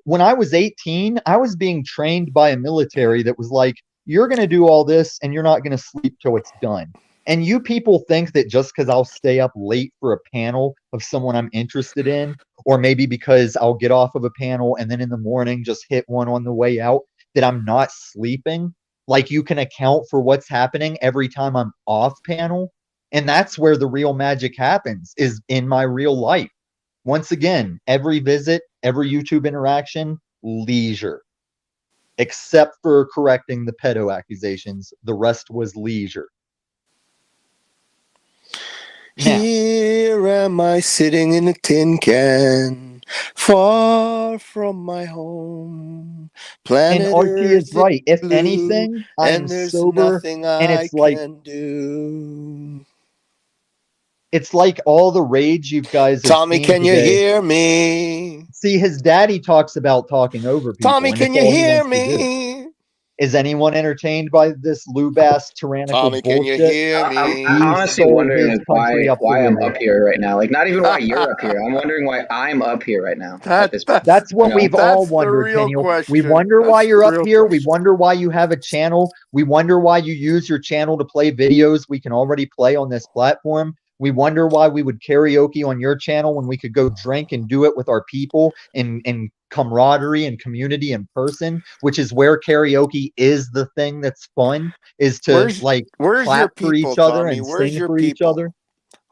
when I was 18, I was being trained by a military that was like, you're going to do all this and you're not going to sleep till it's done. And you people think that just because I'll stay up late for a panel of someone I'm interested in, or maybe because I'll get off of a panel and then in the morning just hit one on the way out, that I'm not sleeping. Like you can account for what's happening every time I'm off panel. And that's where the real magic happens, is in my real life. Once again, every visit, every YouTube interaction, leisure. Except for correcting the pedo accusations, the rest was leisure. Now, Here am I sitting in a tin can, far from my home. Planet and Archie Earth is right. If blue, anything, I'm and there's sober, nothing and I it's like can do. all the rage you guys have Tommy, seen can you today. hear me? See, his daddy talks about talking over people, Tommy, and can it's you all he hear wants to do. me? Is anyone entertained by this Lubass tyrannical Tommy, can you bullshit? hear I'm me? You honestly sold wondering his country up the why I'm river. up here right now. Like, not even why you're up here. I'm wondering why I'm up here right now at this point. That's what we've all That's the wondered, real Peniel. We question. wonder why That's you're the up real here. We question. wonder why you have a channel. We wonder why you use your channel to play videos we can already play on this platform. We wonder why we would karaoke on your channel when we could go drink and do it with our people in camaraderie and community in person, which is where karaoke is the thing that's fun, is to Where's your clap for people, each other Tommy? and Where's sing your for each people? other.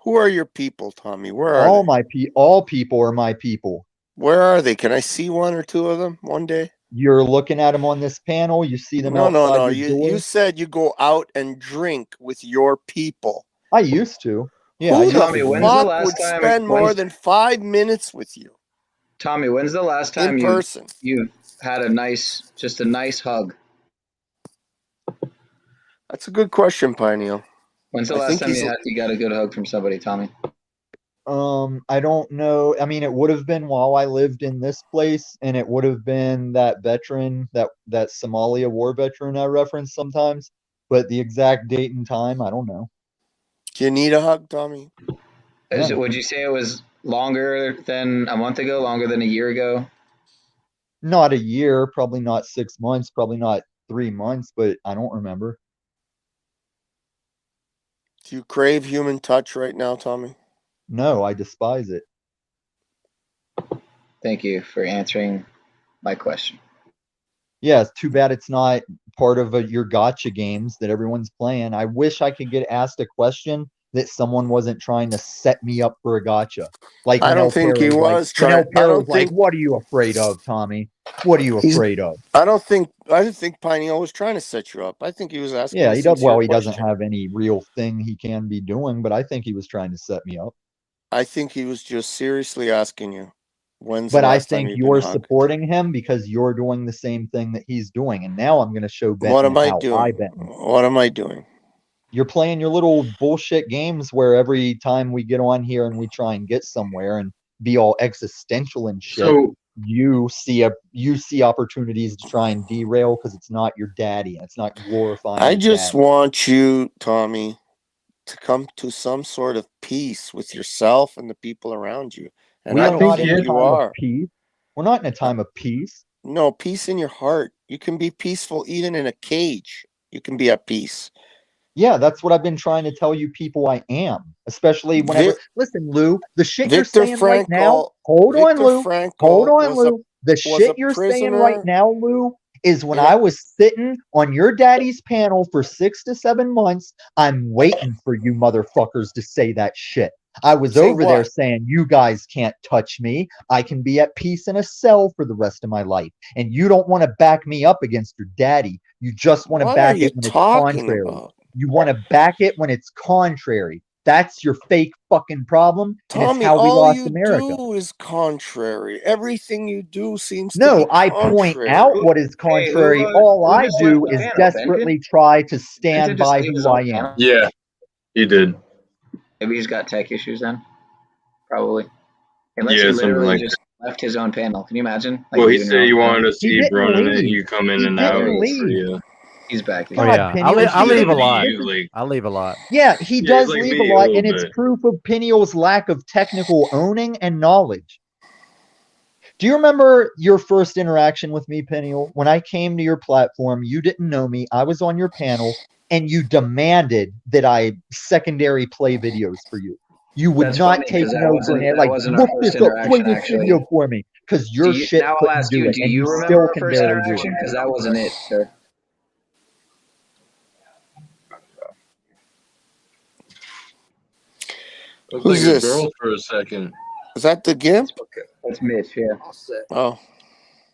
Who are your people, Tommy? Where are they? All people are my people. Where are they? Can I see one or two of them one day? You're looking at them on this panel. You see them outside your You door. said you go out and drink with your people. I used to. Yeah, Who Tommy, the when's the fuck last would time? spend more than 5 minutes with you? Tommy, when's the last time in person? you had a nice hug? That's a good question, Pineal. When's the last time you got a good hug from somebody, Tommy? I don't know. I mean, it would have been while I lived in this place, and it would have been that veteran, that Somalia war veteran I reference sometimes. But the exact date and time, I don't know. Do you need a hug, Tommy? Would you say it was longer than a month ago, longer than a year ago? Not a year, probably not 6 months, probably not 3 months, but I don't remember. Do you crave human touch right now, Tommy? No, I despise it. Thank you for answering my question. Yeah, it's too bad it's not part of your gotcha games that everyone's playing. I wish I could get asked a question that someone wasn't trying to set me up for a gotcha. Like I when don't El think he Perro's like, was trying. I Perro's don't like, think what are you afraid of, Tommy? What are you afraid of? I didn't think Pineal was trying to set you up. I think he was asking. Yeah, a he does. sincere Well, he doesn't question. have any real thing he can be doing, but I think he was trying to set me up. I think he was just seriously asking you, when's But the I last time think you've been you're hugged? supporting him because you're doing the same thing that he's doing. And now I'm going to show Benton What am I how doing? Benton. What am I doing? You're playing your little bullshit games where every time we get on here and we try and get somewhere and be all existential and shit, So you see opportunities to try and derail because it's not your daddy and it's not glorifying. I your just daddy. want you, Tommy, to come to some sort of peace with yourself and the people around you. And I don't think you are. Peace. We're not in a time of peace. No, peace in your heart. You can be peaceful even in a cage. You can be at peace. Yeah, that's what I've been trying to tell you people I am. Especially whenever listen, Lou, the shit you're saying right now. Hold on, Lou. Hold on, Lou. The shit you're saying right now, Lou, is when I was sitting on your daddy's panel for 6 to 7 months, I'm waiting for you motherfuckers to say that shit. I was over there saying, you guys can't touch me. I can be at peace in a cell for the rest of my life. And you don't want to back me up against your daddy. You just want to back it when it's contrary. You want to back it when it's contrary. That's your fake fucking problem. Tommy, and it's how we all lost you America. do is contrary. Everything you do seems to No, be I contrary. point out what is contrary. All I do is desperately try to stand by who I am. Yeah, he did. Maybe he's got tech issues then. Probably. Unless Yeah, he something literally like just left his own panel. Can you imagine? Well, he said he wanted to He see didn't Brennan and leave. you come in He and out. didn't leave. Yeah. He's back. Oh yeah, I leave a lot. I leave a lot. Yeah, he Yeah, does he's like leave me a a lot, little and it's bit. proof of Pineal's lack of technical owning and knowledge. Do you remember your first interaction with me, Pineal? When I came to your platform, you didn't know me. I was on your panel, and you demanded that I secondary play videos for you. You would That's not funny, take 'cause that no for wasn't- an that like, wasn't our look first this up, play interaction, this actually. video for me, because your shit Now I'll couldn't ask do you, it, do and you you remember still our can first barely do interaction? it. Because that wasn't it, sir. Looked Who's like a this? girl for a second. Is that the Gimp? That's Mitch, yeah. Oh.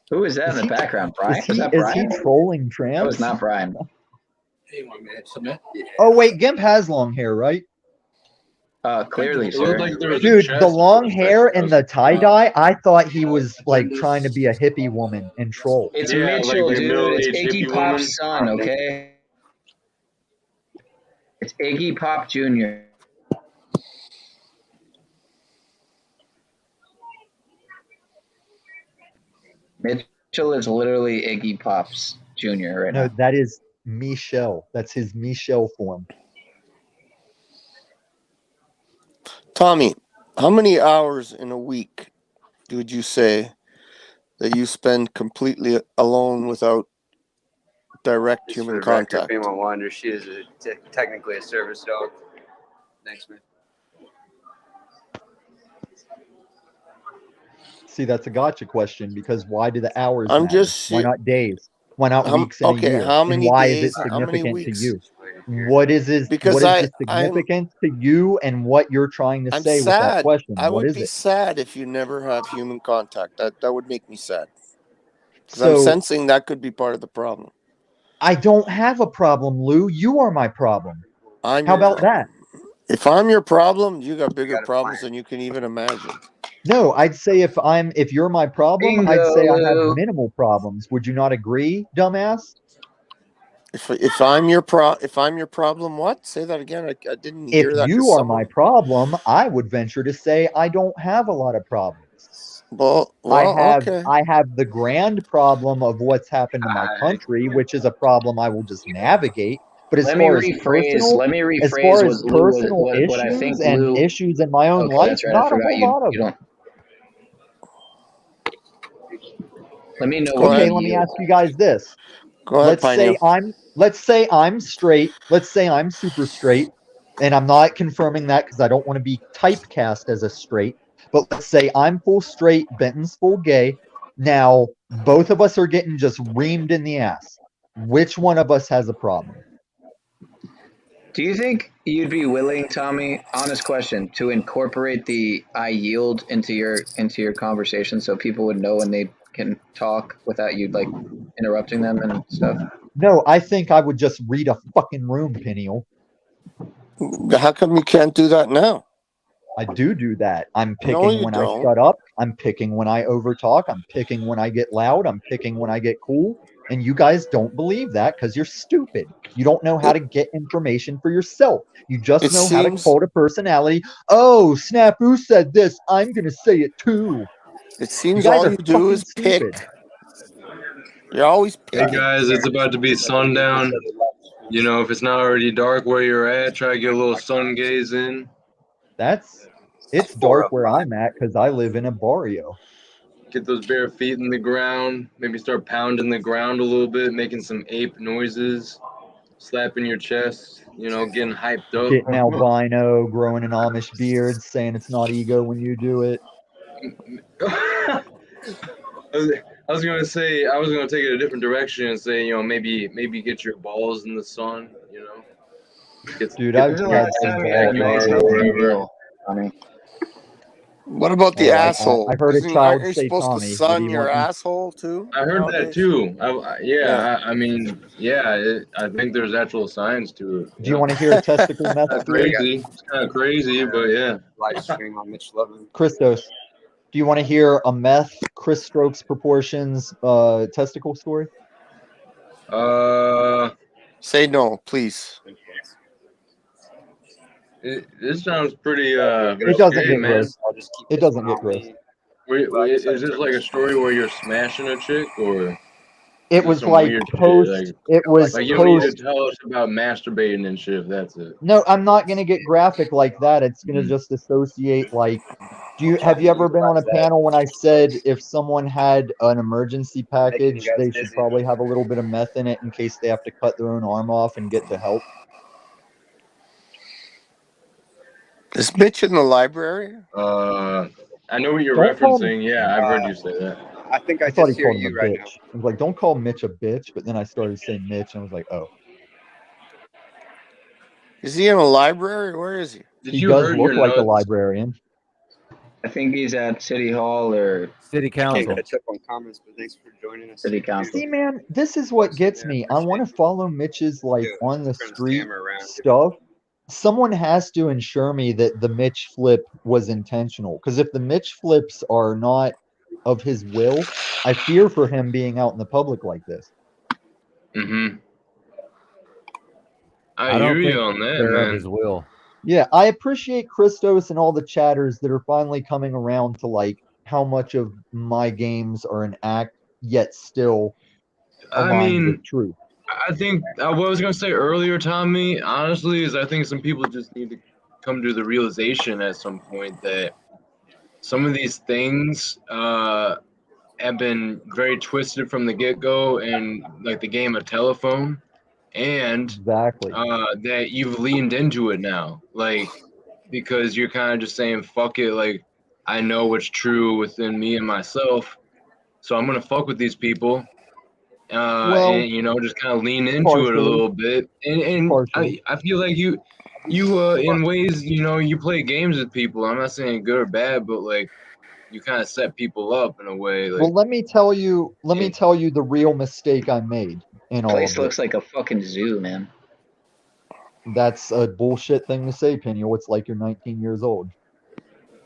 Who is that in the background? Brian? Was that Is Brian? he trolling That tramps? was not Brian. Oh wait, Gimp has long hair, right? Clearly, It looked sir. like there was a Dude, the chest long for a hair second. and the tie-dye, I thought he was like trying to be a hippie woman and troll. It's Yeah, Mitchell, like dude. It's middle-aged Iggy hippie Pop's woman. son, okay? It's Iggy Pop Jr. Mitchell is literally Iggy Pop's Jr. right No, now. that is Michelle. That's his Michelle form. Tommy, how many hours in a week would you say that you spend completely alone without direct This is human Rebecca, contact? Female Wonder. She is technically a service dog. Thanks, man. See, that's a gotcha question because why do the hours I'm matter? just Why not days? Why not weeks in a okay, year? how And many why is it days? How many significant to weeks? you? What is the I'm significance to you and what you're trying to I'm say with that sad. question? I What would is be it? sad if you never have human contact. That would make me sad. Because So I'm sensing that could be part of the problem. I don't have a problem, Lou. You are my problem. I'm How your about problem. that? If I'm your problem, you got bigger problems than you can even imagine. No, I'd say if you're my problem, I'd Bingo, say I have Lou. minimal problems. Would you not agree, dumbass? If I'm your problem, what? Say that again. I didn't If hear that. you are my problem, I would venture to say I don't have a lot of problems. Well, okay. I have the grand problem of what's happened to my country, which is a problem I will just navigate. But as Let me far as rephrase what personal what I think issues and Lou. issues in my own Okay, life, that's right. I not a forgot whole lot of you them. don't. Let me know. Okay, let me ask you guys this. Go ahead, Let's say I'm straight. Let's say I'm super straight. And I'm not confirming that because I don't want to be typecast as a straight. But let's say I'm full straight, Benton's full gay. Now, Both of us are getting just reamed in the ass. Which one of us has a problem? Do you think you'd be willing, Tommy, honest question, to incorporate the I yield into your conversation so people would know when they can talk without you like interrupting them and stuff? No, I think I would just read a fucking room, Peniel. How come you can't do that now? I do that. I'm No, picking you when don't. I shut up. I'm picking when I overtalk. I'm picking when I get loud. I'm picking when I get cool. And you guys don't believe that because you're stupid. You don't know how to get information for yourself. You just It know how to seems- code a personality. Oh, SNAFU said this. I'm going to say it too. It seems guys all are you do is fucking pick. You're always Hey picking. guys, it's about to be sundown. You know, if it's not already dark where you're at, try to get a little sun gaze in. It's dark where I'm at because I live in a barrio. Get those bare feet in the ground. Maybe start pounding the ground a little bit, making some ape noises, slapping your chest. You know, getting hyped up. Getting albino, growing an Amish beard, saying it's not ego when you do it. I was gonna say, I was gonna take it a different direction and say, you know, maybe get your balls in the sun. You know, Dude, I've had some whatever. What about the asshole? I heard a Aren't child you say supposed Tommy. to What do sun you your want me- asshole too? I heard that nowadays? too. Yeah. I mean, yeah, I think there's actual science to it. Do you want to hear a testicle method? That's crazy. It's kind of crazy, but yeah. Live stream on Mitch Lovin. Christos, do you want to hear a meth, Chris Strokes proportions testicle story? Say no, please. This sounds pretty. It doesn't risque, get man. gross. It doesn't get gross. Wait, is this like a story where you're smashing a chick, or? It was some like weird shit, post. It was like you don't need post. to tell us about masturbating and shit. If that's it. No, I'm not gonna get graphic like that. It's gonna just associate like. Have you ever been on a panel when I said if someone had an emergency package, they should probably have a little bit of meth in it in case they have to cut their own arm off and get to help? Is Mitch in the library? I know what you're Don't call me- referencing. Yeah, I've heard you say that. I think I thought he called him a bitch. I was like, don't call Mitch a bitch, but then I started saying Mitch, and I was like, oh. Is he in a library? Where is he? He does look like a librarian. I think he's at City Hall or City Council. I can't catch up on comments, but thanks for joining us. City Council. See, man, this is what gets me. I want to follow Mitch's like on the street stuff. Someone has to ensure me that the Mitch flip was intentional. Because if the Mitch flips are not of his will, I fear for him being out in the public like this. Mm-hmm. I I don't hear you think on that, they're of man. his will. Yeah, I appreciate Christos and all the chatters that are finally coming around to like how much of my games are an act, yet still aligned with truth. I think what I was gonna say earlier, Tommy, honestly, is I think some people just need to come to the realization at some point that some of these things have been very twisted from the get-go, and like the game of telephone, and exactly that you've leaned into it now, like because you're kind of just saying fuck it, like I know what's true within me and myself, so I'm gonna fuck with these people. And you know, just kind of lean into it a little bit, and I feel like you in ways, you know, you play games with people. I'm not saying good or bad, but like you kind of set people up in a way. Like, Well, let me tell you the real mistake I made in all of Place this. looks like a fucking zoo, man. That's a bullshit thing to say, Piniel. It's like you're 19 years old.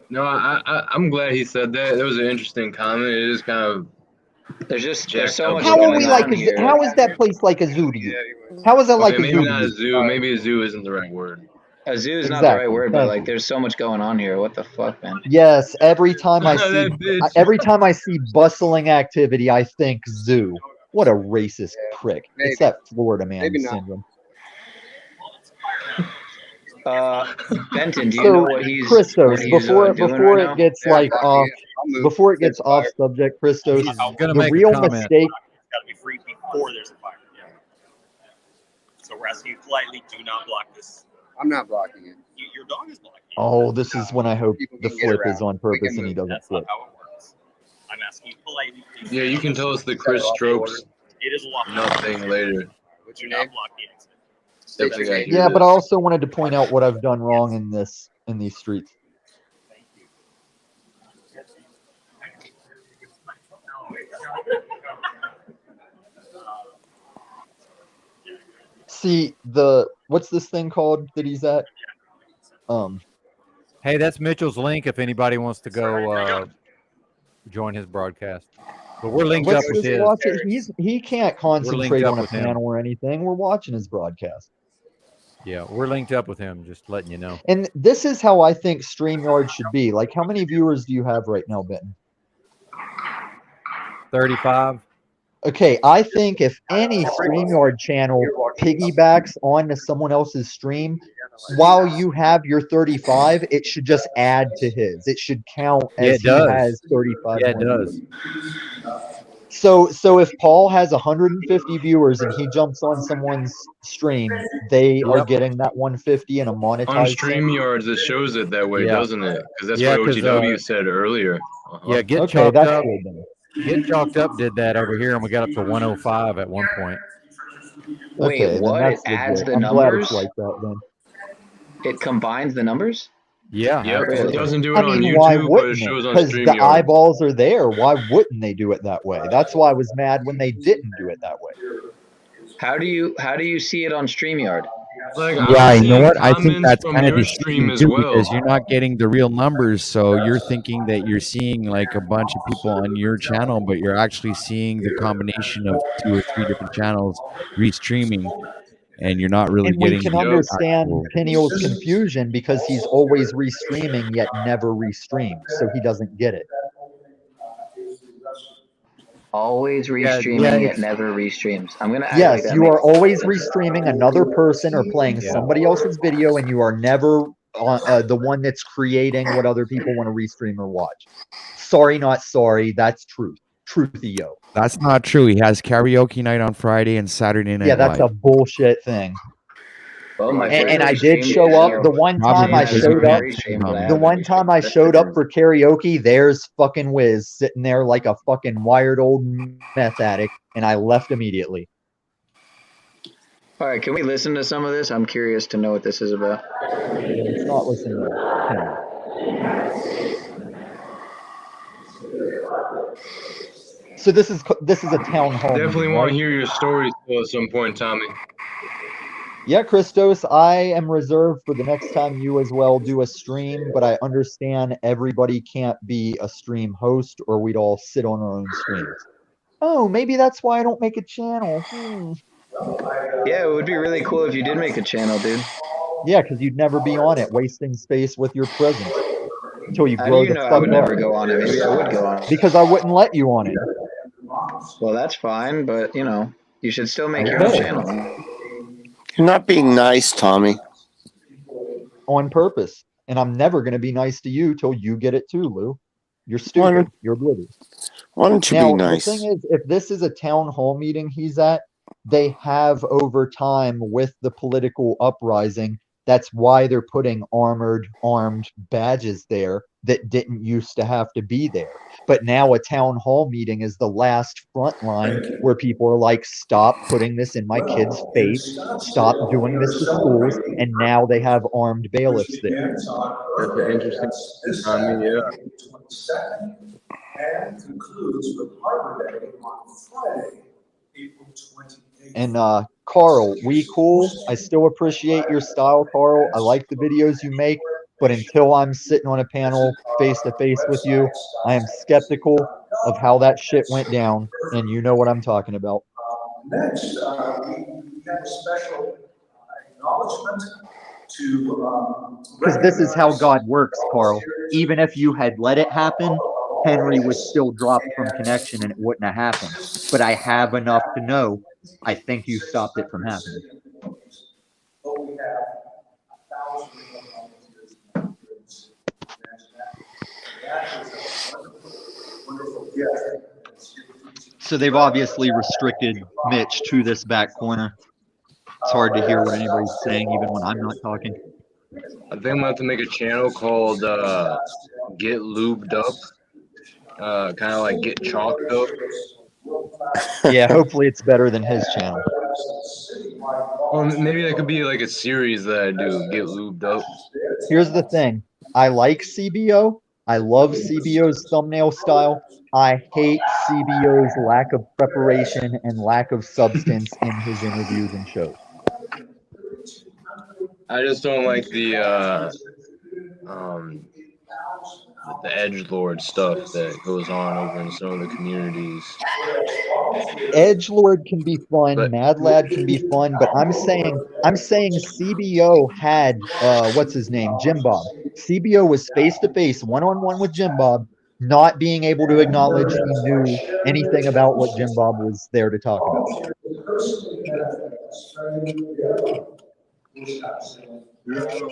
no, I'm glad he said that. That was an interesting comment. It is kind of there's so much How are going we like on a zoo? here. How is that place like a zoo to you? How is that like okay, a maybe zoo? not to a you? zoo. Maybe a zoo isn't the right word. A zoo is not the right Exactly. word, but Thank like there's so much going on here. What the fuck, man? Yes, every time I see That bitch. every time I see bustling activity, I think zoo. What a racist prick. It's that Florida man Maybe not. syndrome. Benton, do you know what he's Christos, doing before right it now? gets like off before it gets off subject, Christos, gonna the make a real comment. mistake It's got to be free before there's a fire. Yeah. So we're asking you politely, do not block this. I'm not blocking it. Your dog is blocking. Oh, this is when I hope People the can get flip around. is on We can purpose and he move. doesn't flip. How it works. I'm asking you politely. Please. Yeah, you can tell us the Chris Strokes. It is a walk. Nothing later. What's your name? Block the exit. Definitely gotta hear Yeah, but I this. also wanted to point out what I've done wrong in these streets. See what's this thing called that he's at? Hey, that's Mitchell's link if anybody wants to go join his broadcast. But we're linked up with his. Watch it. He can't concentrate up on a with him. panel or anything. We're watching his broadcast. Yeah, we're linked up with him, just letting you know. And this is how I think StreamYard should be. Like, how many viewers do you have right now, Benton? 35. Okay, I think if any StreamYard channel piggybacks onto someone else's stream, while you have your 35, it should just add to his. It should count as he has 35. Yeah, it does. So if Paul has 150 viewers and he jumps on someone's stream, they are getting that 150 in a monetized. On StreamYards, it shows it that way, doesn't it? Because that's what OTW said earlier. Yeah, Get Chalked Up. Get Chalked Up did that over here, and we got up to 105 at one point. Wait, what? It adds the numbers? Like that, then. It combines the numbers? Yeah. It doesn't do it I mean, on why YouTube, but it wouldn't shows on Because StreamYard. the eyeballs are there. Why wouldn't they do it that way? That's why I was mad when they didn't do it that way. How do you see it on StreamYard? Yeah, you know what? I think that's kind of your the stream stream as too, well. because you're not getting the real numbers. So you're thinking that you're seeing like a bunch of people on your channel, but you're actually seeing the combination of 2 or 3 different channels restreaming, and you're not really And getting. we can the understand actual- Peniel's confusion because he's always restreaming yet never restreamed, so he doesn't get it. Always restreaming, yet never restreams. I'm gonna act Yes, like that you makes are always restreaming another person or playing somebody else's video, and you are never the one that's creating what other people want to restream or watch. Sorry, not sorry. That's truth. Truthy-yo. That's not true. He has karaoke night on Friday and Saturday night. Yeah, that's a bullshit thing. Well, And I did show up the one time I showed up. The one time I showed up for karaoke, there's fucking Wiz sitting there like a fucking wired old meth addict, and I left immediately. All right, can we listen to some of this? I'm curious to know what this is about. It's not listening to him. So this is a town hall. Definitely meeting, want right? to hear your story at some point, Tommy. Yeah, Christos, I am reserved for the next time you as well do a stream, but I understand everybody can't be a stream host or we'd all sit on our own streams. Oh, maybe that's why I don't make a channel. Yeah, it would be really cool if you did make a channel, dude. Yeah, because you'd never be on it, wasting space with your presence until you How grow do you the know fuck I would up. never go on it? Maybe I would go on it. Because I wouldn't let you on it. Well, that's fine, but you know, you should still make your own channel. You're not being nice, Tommy. On purpose. And I'm never going to be nice to you till you get it too, Lou. You're stupid. You're oblivious. Why don't you Now, be nice? the thing is, if this is a town hall meeting he's at, they have over time with the political uprising. That's why they're putting armed badges there that didn't used to have to be there. But now a town hall meeting is the last front line where people are like, stop putting this in my kid's face, stop doing this to schools, and now they have armed bailiffs there. That's an interesting Tommy, yeah. And concludes with Arbor Day on Friday, April 28th. And Carl, we cool. I still appreciate your style, Carl. I like the videos you make, but until I'm sitting on a panel face to face with you, I am skeptical of how that shit went down, and you know what I'm talking about. Next, we have a special acknowledgement to Because this is how God works, Carl. Even if you had let it happen, Henry would still drop from connection and it wouldn't have happened. But I have enough to know I think you stopped it from happening. So they've obviously restricted Mitch to this back corner. It's hard to hear what anybody's saying even when I'm not talking. I think I'm going to have to make a channel called Get Lubed Up. kind of like get chalked up. Yeah, hopefully it's better than his channel. Well, maybe that could be like a series that I do, get lubed up. Here's the thing. I like CBO. I love CBO's thumbnail style. I hate CBO's lack of preparation and lack of substance in his interviews and shows. I just don't like the edgelord stuff that goes on over in some of the communities. Edgelord can be fun, Mad Lad can be fun, but I'm saying CBO had what's his name, Jim Bob. CBO was face to face, one-on-one with Jim Bob, not being able to acknowledge he knew anything about what Jim Bob was there to talk about.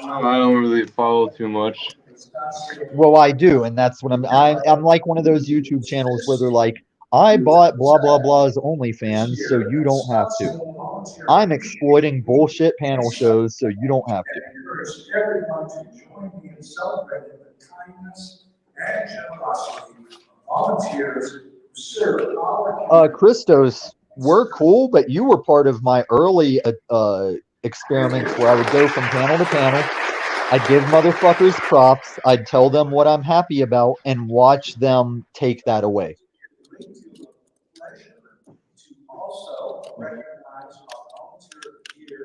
I don't really follow too much. Well, I do, and that's what I'm like one of those YouTube channels where they're like, I bought blah blah blah's OnlyFans, so you don't have to. I'm exploiting bullshit panel shows, so you don't have to. CHRiSTOS, we're cool, but you were part of my early experiments where I would go from panel to panel. I'd give motherfuckers props. I'd tell them what I'm happy about and watch them take that away.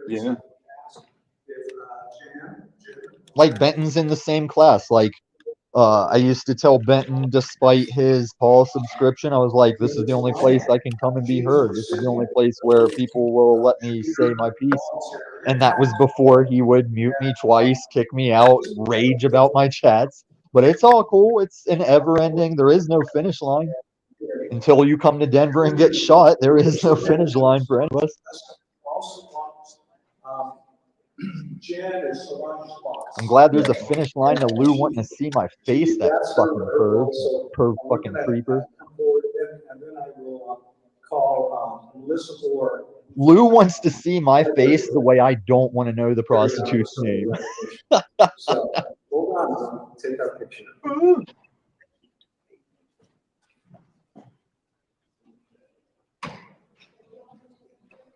Yeah. Like Benton's in the same class. Like I used to tell Benton, despite his Paul subscription, I was like, this is the only place I can come and be heard. This is the only place where people will let me say my piece. And that was before he would mute me twice, kick me out, rage about my chats. But it's all cool. It's an ever-ending. There is no finish line. Until you come to Denver and get shot, there is no finish line for any of us. I'm glad there's a finish line to Lou wanting to see my face, that fucking perv fucking creeper. Lou wants to see my face the way I don't want to know the prostitute's name. So, hold on, take our picture.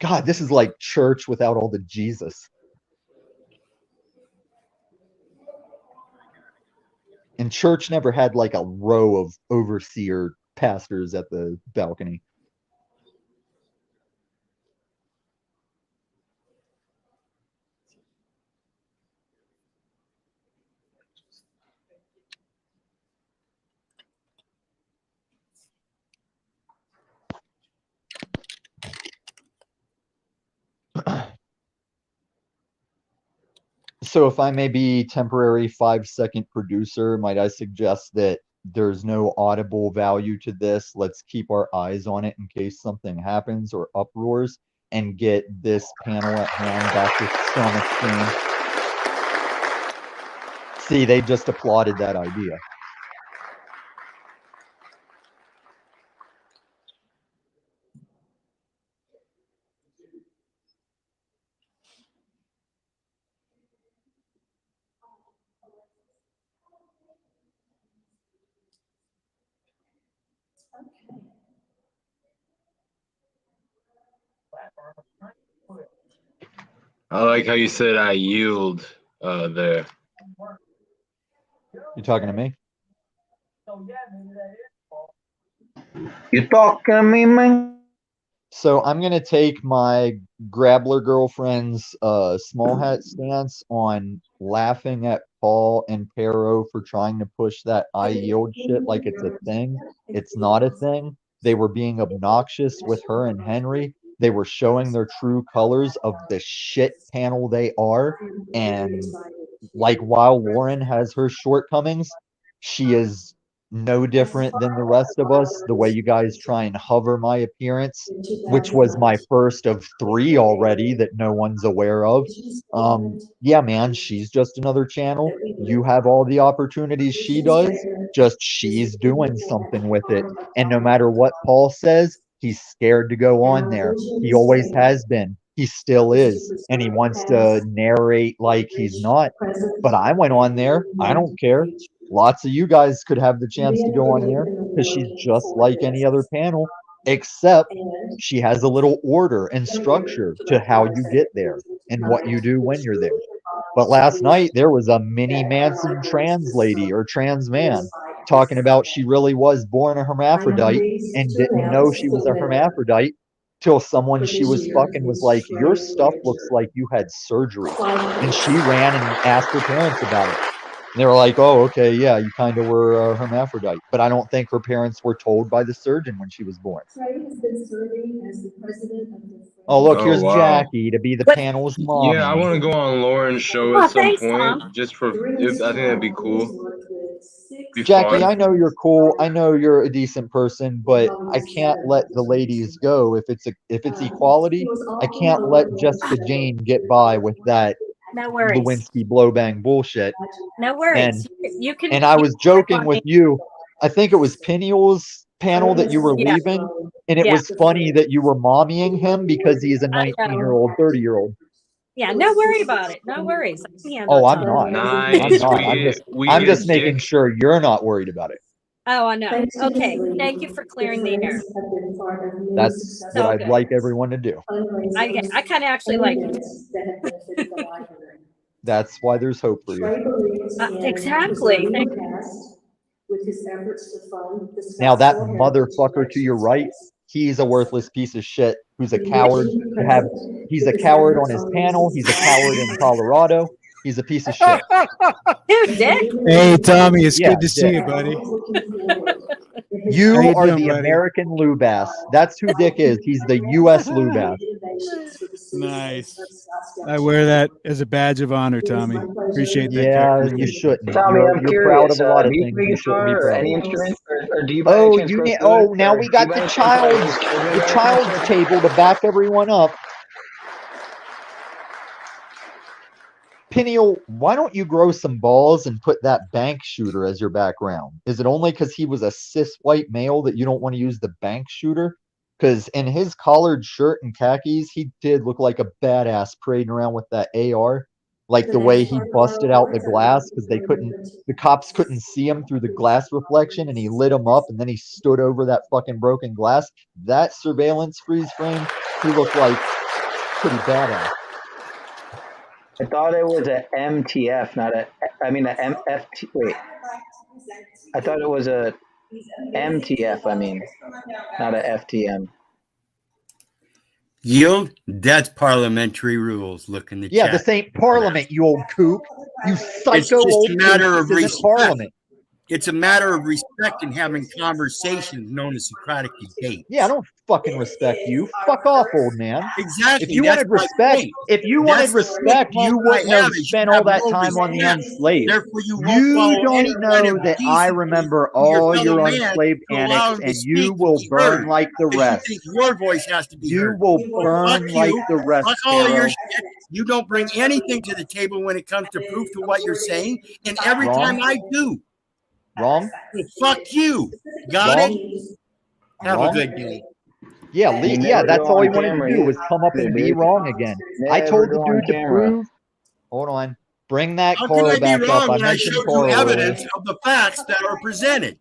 God, this is like church without all the Jesus. And church never had like a row of overseer pastors at the balcony. So if I may be temporary 5-second producer, might I suggest that there's no audible value to this? Let's keep our eyes on it in case something happens or uproars and get this panel at hand back to some screen. See, they just applauded that idea. I like how you said I yield there. You talking to me? You talking to me, man? So I'm going to take my Grabbler girlfriend's small hat stance on laughing at Paul and Pero for trying to push that I yield shit like it's a thing. It's not a thing. They were being obnoxious with her and Henry. They were showing their true colors of the shit panel they are. And like while Lauren has her shortcomings, she is no different than the rest of us. The way you guys try and hover my appearance, which was my first of 3 already that no one's aware of. Yeah, man, she's just another channel. You have all the opportunities she does, just she's doing something with it. And no matter what Paul says, he's scared to go on there. He always has been. He still is. And he wants to narrate like he's not. But I went on there. I don't care. lots of you guys could have the chance to go on there because she's just like any other panel, except she has a little order and structure to how you get there and what you do when you're there. But last night there was a mini Manson trans lady or trans man talking about she really was born a hermaphrodite and didn't know she was a hermaphrodite till someone she was fucking was like, your stuff looks like you had surgery. And she ran and asked her parents about it. And they were like, oh, okay, yeah, you kind of were a hermaphrodite. But I don't think her parents were told by the surgeon when she was born. Oh, look, Oh, here's wow. Jackie to be the panel's mom. Yeah, I want to go on Lauren's show at some point, just for. If I think that'd be cool. Be Jackie, fun. I know you're cool. I know you're a decent person, but I can't let the ladies go if it's equality. I can't let Jessica Jane get by with that No worries. Lewinsky blowbang bullshit. No worries. And You can. and I was joking with you. I think it was Peniel's panel that you were Yeah. leaving, and it Yeah. was funny that you were mommying him because he's a I know. 19-year-old, 30-year-old. Yeah, no worry about it. No worries. I can handle Oh, it, I'm Tom. not. Nice. I'm not. I'm just making sure you're not worried about it. Oh, I know. Okay. Thank you for clearing the air. That's what So I'd good. like everyone to do. I kind of actually like it. That's why there's hope for you. Exactly. Thank Now that motherfucker to your right, he's a worthless piece of shit who's a coward to have. He's a coward on his panel. He's a coward in Colorado. He's a piece of shit. Dude, Dick. Hey, Tommy, it's Yeah, good to see Dick. you, buddy. You How you are doing, the buddy? American Lubass. That's who Dick is. He's the U.S. Lubass. Nice. I wear that as a badge of honor, Tommy. Appreciate that. Yeah, you shouldn't. Tommy, You're, I'm you're proud curious. of a lot of Do you things play you shouldn't be guitar or proud any of. instrument, or do you by any Oh, chance you go need. through it? Oh, now Or we do got you by the any chance try to child's use children the or anything? child's table to back everyone up. Peniel, why don't you grow some balls and put that bank shooter as your background? Is it only because he was a cis white male that you don't want to use the bank shooter? Because in his collared shirt and khakis, he did look like a badass parading around with that AR. Like the way he busted out the glass because the cops couldn't see him through the glass reflection, and he lit him up, and then he stood over that fucking broken glass. That surveillance freeze frame, he looked like pretty badass. I thought it was a MTF, not a. I mean a MFT. Wait, I thought it was a MTF. I mean, not a FTM. Yield, that's parliamentary rules. Look in the Yeah, chat. this ain't Parliament, you old kook. You psycho It's just old a matter kook. of This isn't respect. Parliament. It's a matter of respect and having conversations known as Socratic debate. Yeah, I don't fucking respect you. Fuck off, old man. Exactly. If you that's wanted my respect, point. if you That's wanted the respect, point you I wouldn't have have is spent you all have that no time on the respect. unslaved. Therefore, you won't You follow don't any kind know of that I decency remember to your all fellow your man unslaved to allow annex, him to and speak you and will be burn heard. like the Because you rest. think your voice has to be You heard. will Well, burn fuck like you. the rest, Fuck all your Pharaoh. shit. You don't bring anything to the table when it comes to proof to what you're saying. And every Wrong. time I do, Wrong. well, fuck you. Got Wrong. it? Have Wrong. a good day. Yeah, You yeah, never that's go all he on wanted to camera do was come up either, and be dude. wrong again. I Never told the go on dude to camera. prove. Hold on. Bring that How can Carl I be back up. wrong I when I mentioned showed you Carl earlier. evidence of the facts that are presented?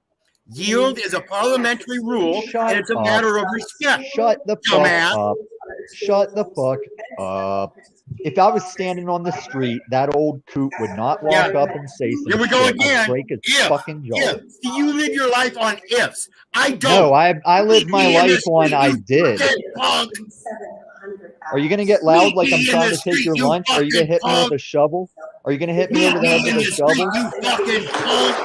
Yield is a parliamentary rule, Shut and it's a up. matter of respect. Shut the fuck Dumbass. up. Shut the fuck up. If I was standing on the street, that old coot would not walk up and say some Here we go shit. I'd again. break his fucking jaw. If. Do you live your life on ifs? I don't. No, I live my Meet me in the life on street, I you did. fucking punk. Are you gonna get loud Meet like me I'm in trying the to take street, your you lunch? Are you gonna fucking hit me with punk. a shovel? Are you gonna hit me Meet over the head me in with a the street, shovel? you fucking punk.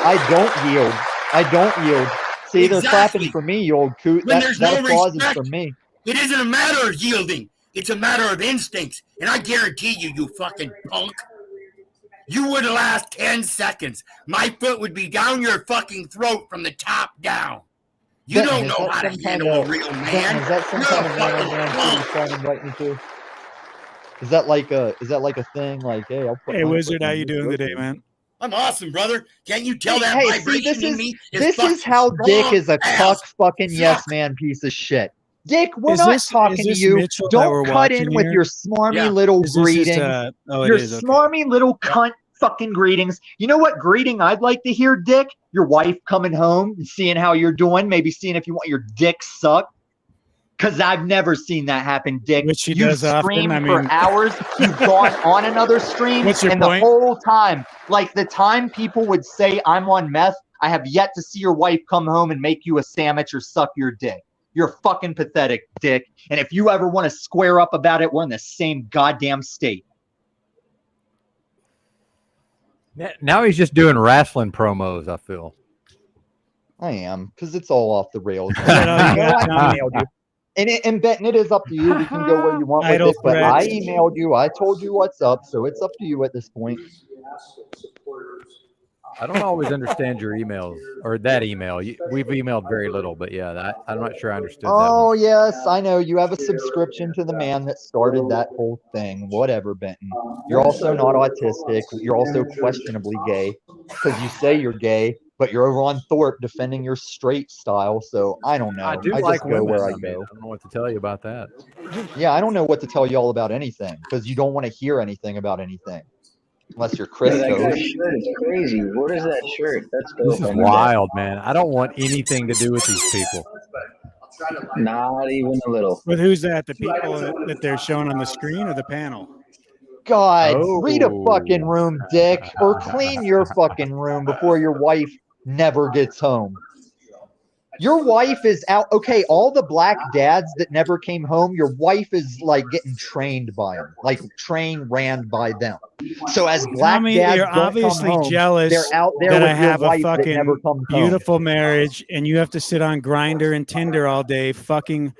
I don't yield. I don't yield. See, they're clapping Exactly. for me, you old coot. When That there's no applause is respect, for me. it isn't a matter of yielding. It's a matter of instincts. And I guarantee you, you fucking punk, you would last 10 seconds. My foot would be down your fucking throat from the top down. You Benton, don't is know that how to some handle kind a of real Benton, man. is that some You're kind a of fucking man shit punk. he's trying to invite me to? Is that like a thing? Like, hey, I'll put Hey, my Wizard, foot how on you your doing throat, today, baby. man? I'm awesome, brother. Can't you tell that Hey, see, vibration in me is this fucking is how Dick strong is a as cuck fucking yes fuck? man piece of shit. Dick, we're Is not this talking to is you. Mitchell that Don't we're cut watching in with here? your smarmy Yeah. little Is this just greetings. oh, it Your is okay. smarmy little cunt fucking greetings. You know what greeting I'd like to hear, Dick? Your wife coming home and seeing how you're doing, maybe seeing if you want your dick sucked. Because I've never seen that happen, Dick. Which she You've does often. streamed I for mean, hours. You've gone on another stream. What's your and point? the whole time, like the time people would say I'm on meth, I have yet to see your wife come home and make you a sandwich or suck your dick. You're fucking pathetic, Dick. And if you ever want to square up about it, we're in the same goddamn state. Now he's just doing wrestling promos, I feel. I am, because it's all off the rails. all you got, Tommy? emailed you. And Benton, it is up to you. You can go where you want with Idle it. But I threats. emailed you. I told you what's up. So it's up to you at this point. I don't always understand your emails or that email. We've emailed very little, but yeah, I'm not sure I understood that Oh, one. yes, I know. You have a subscription to the man that started that whole thing. Whatever, Benton. You're also not autistic. You're also questionably gay because you say you're gay, but you're over on Thorpe defending your straight style. So I don't know. I do I like just go women. where I I mean, go. I don't know what to tell you about that. Yeah, I don't know what to tell you all about anything because you don't want to hear anything about anything. Unless you're Yeah, that CHRiSTOS. guy's shirt is crazy. What is that shirt? That's dope. This is I need that. wild, man. I don't want anything to do with these people. Not even a little. But who's that? The people that they're showing on the screen or the panel? God, Oh. read a fucking room, Dick, or clean your fucking room before your wife never gets home. Your wife is out. Okay, all the black dads that never came home, your wife is like getting trained by them, like ran by them. So as black Tommy, dads you're don't come obviously home, jealous they're out there that with I have your a wife that never fucking comes home. beautiful marriage and you have to sit on Grindr and Tinder all day, fucking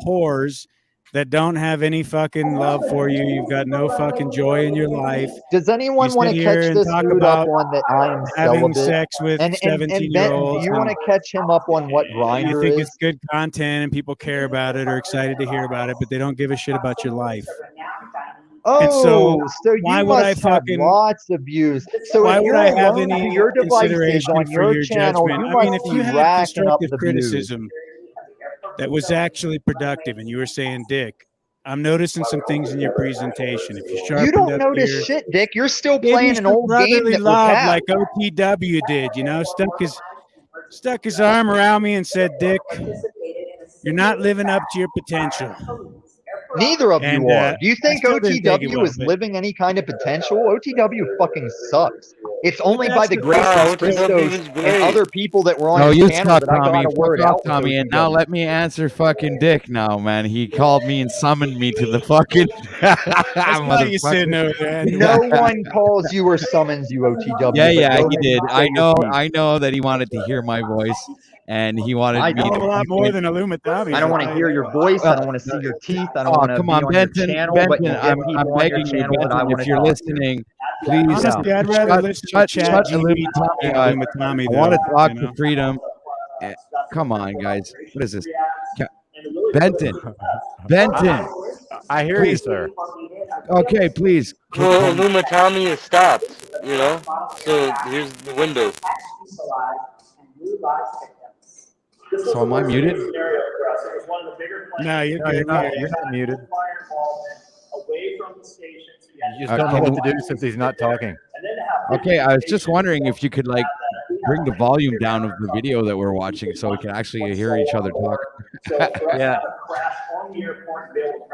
whores that don't have any fucking love for you. You've got no fucking joy in your life. Does anyone You want sit to here catch and this talk dude up about on that I am having celibate? sex with And Benton, do 17-year-olds. you want to catch him up on what You Grindr think is? it's good content and people care about it or excited to hear about it, but they don't give a shit about your life. And Oh, so why you would I must have fucking lots of views. So why if would you're I have alone any to your devices consideration on for your your channel, judgment? you I mean, must if be you had racking up constructive the views. criticism that was actually productive and you were saying, Dick, I'm noticing some things in your presentation. If you You sharpened don't up notice here, shit, Dick. You're still maybe playing an some old game brotherly that was love had. like OTW did, you know, stuck his arm around me and said, Dick, you're not living up to your potential. Neither of And you are. Do you I think still didn't take it OTW well, is but living any kind of potential? OTW fucking sucks. It's only by that's the the grace thing. of CHRiSTOS and other people that were on No, his you channel stop, that I got Tommy. a word Fuck off, out with Tommy. And now OTW. let me answer fucking Dick now, man. He called me and summoned me to the fucking That's why you sitting motherfucker. over there. No one calls you or summons you, OTW. Yeah, but yeah, go he ahead did. and say your piece. I know that he wanted to hear my voice and he wanted I me A to lot more fucking than Illuminati. I don't want to hear your voice. I don't want to see your teeth. I don't Oh, want to come be on, on your Benton. channel. But you Benton, get I'm people on your begging you, channel that I Benton, want if to you're talk to. listening, please Honestly, I'd rather listen to Chat shut GBT Illuminati than up. Illuminati, I want to though, talk you to know? freedom. Come on, guys. What is this? Benton. Benton. I hear you, Please. sir. Okay, please. Well, Illuminati is stopped, you know? So here's the window. So am I muted? No, you're No, good. you're not muted. You just don't Okay, know what to do since he's not talking. Okay, I was just wondering if you could like bring the volume down of the video that we're watching so we can actually hear each other talk. Yeah.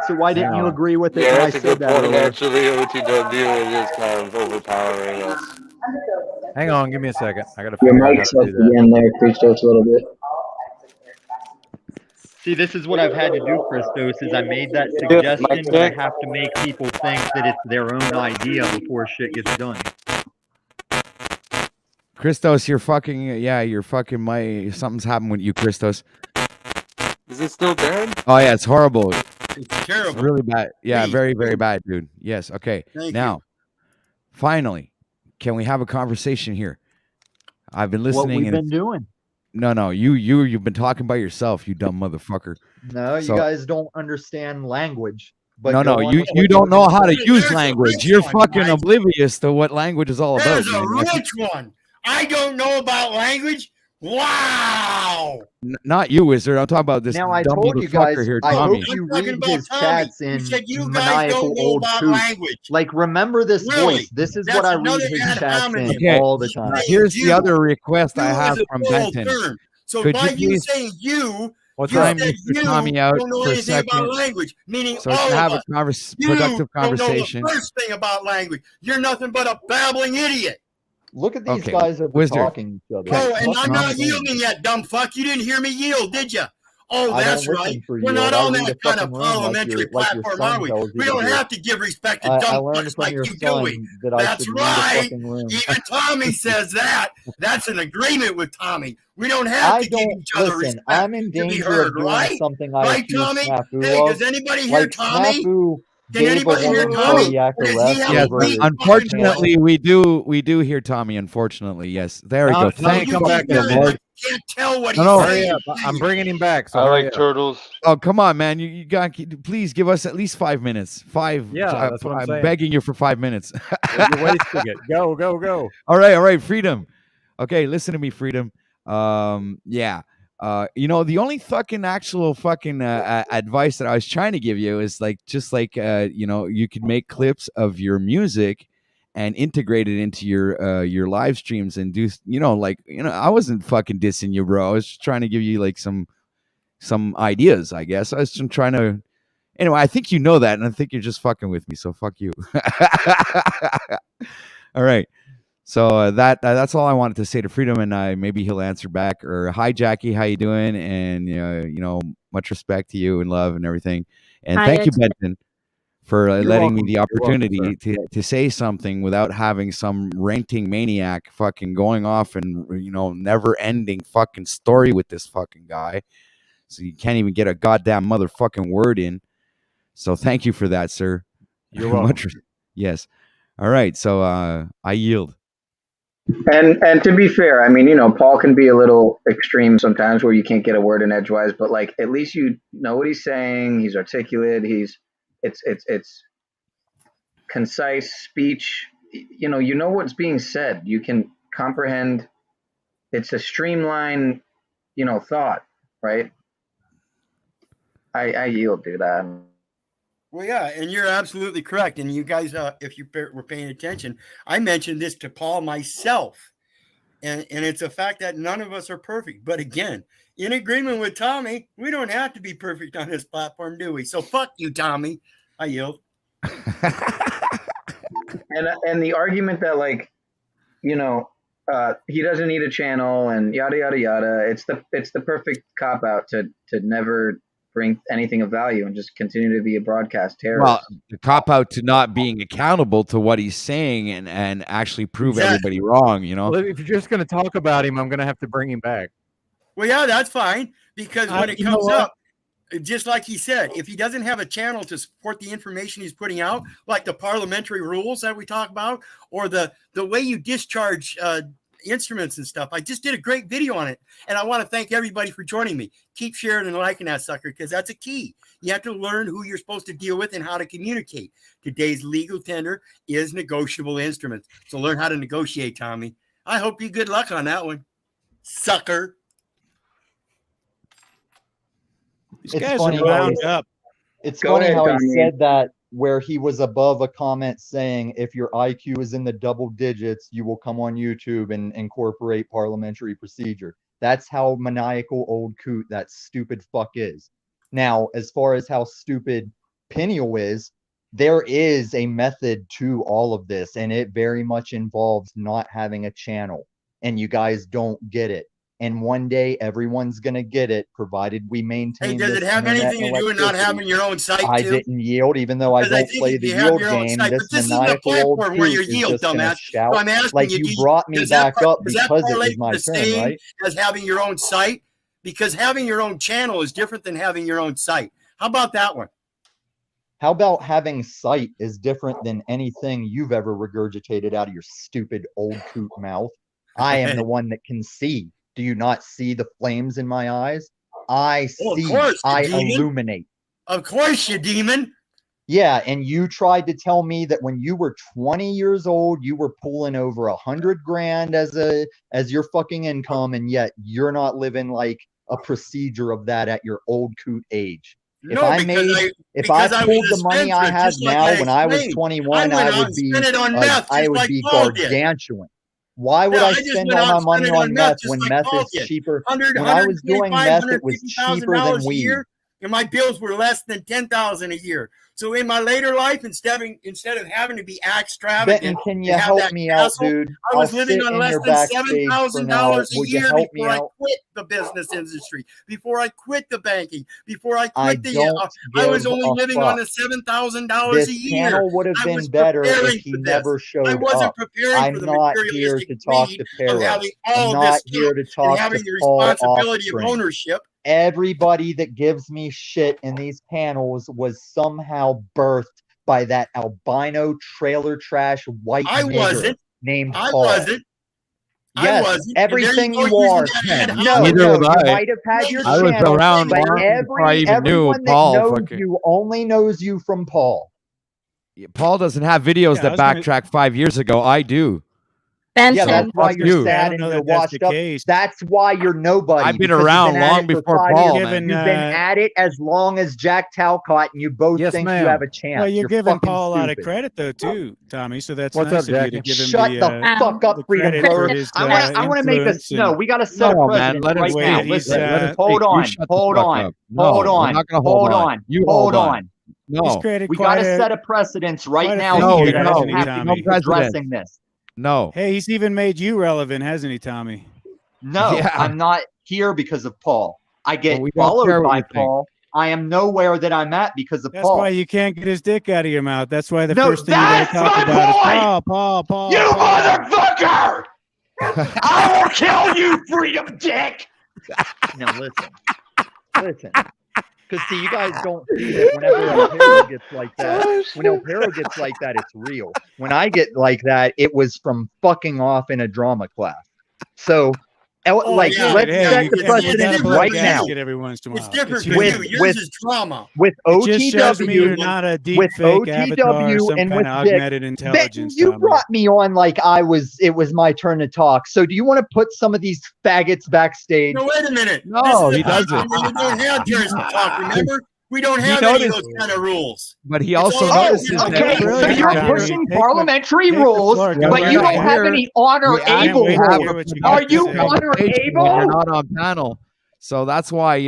So why didn't you agree with it Yeah, when I that's a said good that point. earlier? Actually, OTW is kind of overpowering us. Hang on, give me a second. I gotta Your figure out mic how to sucks do that. again there, CHRiSTOS, a little bit. See, this is what I've had to do, CHRiSTOS, is I made that suggestion, but I have to make people think that it's their own idea before shit gets done. CHRiSTOS, you're fucking something's happened with you, CHRiSTOS. Is it still bad? Oh yeah, it's horrible. It's terrible. It's really bad. Yeah, Please. very, very bad, dude. Yes, okay. Thank now, finally, can we have a conversation here? I've been listening. What we've and been doing. No, you've been talking by yourself, you dumb motherfucker. No, you So- guys don't understand language. But No, go you on with you what don't you're know gonna how to say. use language. You're fucking Mike. oblivious to what language is all about. There's a man. rich one. I don't know about language. Wow. Not you, Wizard. I'm talking about this Now I dumb told you guys, motherfucker here, I Tommy. hope you I'm talking read about his Tommy. chats You in said you guys maniacal don't know old about coot. language. Like, remember this Really? voice. This is That's what I read another his ad chats in hominem. Okay, all the time. here's the You. other request I You have is a from plural Benton. term. So Could by you you please, saying you time said Mr. Tommy out don't know for a anything about second language, meaning so we all can of have a us. You productive don't know the conversation? first thing about language. You're nothing but a babbling idiot. Look at these Okay, guys over Wizard. talking each other. Oh, It's and I'm fucking not insane. yielding yet, dumb fuck. You didn't hear me yield, did you? Oh, I that's don't right. listen for We're yield. not I on read a that kind fucking of room parliamentary like your platform, are son we? tells you We to don't do. have to give respect to I dumb learned fucks from like your you doing. son that I That's should read a right. fucking room. Even Tommy says that. That's an agreement with Tommy. We don't have I to give don't each other listen. respect I'm in to be danger heard, of doing right? something I Right, accuse Tommy? SNAFU Hey, of. does anybody hear Like Tommy? SNAFU Can gave a anybody hear woman Tommy? cardiac Or does he arrest have Yes, a weak fucking unfortunately, voice? we do hear Tommy. Unfortunately, yes. There we No, go. no, Thank come you, back in, Lord. Lord. Can't tell what No, he's no. Hurry saying. up. I'm bringing him back. So I hurry like up. turtles. Oh, come on, man. You got please give us at least 5 minutes. Yeah, that's what I'm saying. begging you for 5 minutes. You're wasting it. Go, go, go. All right, Freedom. Okay, listen to me, Freedom. Yeah. The only fucking actual fucking advice that I was trying to give you is you could make clips of your music and integrate it into your live streams and do I wasn't fucking dissing you, bro. I was just trying to give you like some ideas, I guess. I was just trying to. Anyway, I think you know that, and I think you're just fucking with me. So fuck you. All right. So that's all I wanted to say to Freedom, and maybe he'll answer back. Or hi, Jackie, how you doing? And much respect to you and love and everything. And Hi, thank you, it's- Benton, for You're letting me welcome. the You're welcome, opportunity to say something without having some ranting maniac fucking going off and never ending fucking story with this fucking guy. So you can't even get a goddamn motherfucking word in. So thank you for that, sir. You're welcome. Yes. All right. So I yield. And to be fair, I mean, Paul can be a little extreme sometimes where you can't get a word in edgewise, but like at least you know what he's saying. He's articulate. It's concise speech. You know what's being said. You can comprehend. It's a streamlined, thought, right? I yield, dude. Well, yeah, and you're absolutely correct. And you guys, if you were paying attention, I mentioned this to Paul myself. And it's a fact that none of us are perfect. But again, in agreement with Tommy, we don't have to be perfect on this platform, do we? So fuck you, Tommy. I yield. And the argument that he doesn't need a channel and yada yada yada. It's the perfect cop out to never bring anything of value and just continue to be a broadcast terrorist. Well, the cop out to not being accountable to what he's saying and actually prove everybody wrong, Well, if you're just going to talk about him, I'm going to have to bring him back. Well, yeah, that's fine. Because when it you know comes what? up, just like he said, if he doesn't have a channel to support the information he's putting out, like the parliamentary rules that we talk about, or the way you discharge instruments and stuff, I just did a great video on it. And I want to thank everybody for joining me. Keep sharing and liking that sucker, because that's a key. You have to learn who you're supposed to deal with and how to communicate. Today's legal tender is negotiable instruments. So learn how to negotiate, Tommy. I hope you good luck on that one, sucker. These guys are wound up. It's Go funny ahead, how he Tommy. said that where he was above a comment saying, if your IQ is in the double digits, you will come on YouTube and incorporate parliamentary procedure. That's how maniacal old coot that stupid fuck is. Now, as far as how stupid Piniel is, there is a method to all of this, and it very much involves not having a channel, and you guys don't get it. And one day everyone's gonna get it, provided we maintain. Hey, does this it have internet anything to do with not electricity. having your own site, I too? didn't yield, even though I Because I don't think play if the you have yield your own game. site, This but this isn't the maniacal old platform where coot you is yield, just gonna dumbass. shout. So I'm asking Like you, you brought me does that back up does that because it correlate was my to the turn, same right? as having your own site? Because having your own channel is different than having your own site. How about that one? How about having sight is different than anything you've ever regurgitated out of your stupid old coot mouth? I am the one that can see. Do you not see the flames in my eyes? I Well, of see. course, you I demon. illuminate. Of course, you demon. Yeah, and you tried to tell me that when you were 20 years old, you were pulling over 100 grand as your fucking income, and yet you're not living like a procedure of that at your old coot age. If I pulled the money I have now when I was 21, I would be gargantuan. Why would I spend all my money on meth when meth is cheaper? When I was doing meth, it was cheaper than weed. And my bills were less than $10,000 a year. So in my later life, instead of having to be extravagant, Benton, can you help me out, dude? I was living on less than $7,000 a year before I quit the business industry, before I quit the banking, before I quit I was only living on the $7,000 a year. This panel would have been better if he never showed up. I'm not here to talk to Pero. I'm not here to talk to Paul Offspring. Everybody that gives me shit in these panels was somehow birthed by that albino trailer trash white nigger named Paul. Yes, everything you are. No, you might have had your channel, I was around but everyone that knows you only knows you from Paul. Paul doesn't have videos that backtrack 5 years ago. I do. Yeah, that's why you're sad and you're washed up. That's why you're nobody. I've been around long before Paul, man. You've been at it as long as Jack Talcott, and you both think you have a chance. Well, you're giving Paul a lot of credit, though, too, Tommy. So that's What's nice up, Jack? of you to give him Shut the fuck up, Freedom Blower. I want to make this. No, we got to set a precedent right now. Listen, hold on. No, we got to set a precedence right now here that doesn't have to be addressing this. No. Hey, he's even made you relevant, hasn't he, Tommy? No, I'm not here because of Paul. I get followed by Paul. I am nowhere that I'm at because of Paul. That's why you can't get his dick out of your mouth. That's why the first thing you got to talk about is Paul. You motherfucker! I will kill you, Freedom Dick! Now listen. Because see, you guys don't see that whenever El Pero gets like that. When El Pero gets like that, it's real. When I get like that, it was from fucking off in a drama class. So, let's set the precedent right now. It's different for you. Yours is trauma. With OTW, you're not a deep with fake OTW avatar, some and kind with of augmented intelligence. You brought me on like it was my turn to talk. So do you want to put some of these faggots backstage? No, wait a minute. No, he doesn't. We don't have turns to talk, remember? We don't have any of those kind of rules. But he also notices okay, so you're pushing parliamentary rules, but you don't have any honor-able rules. Are you honor-able? You're not on panel. So that's why,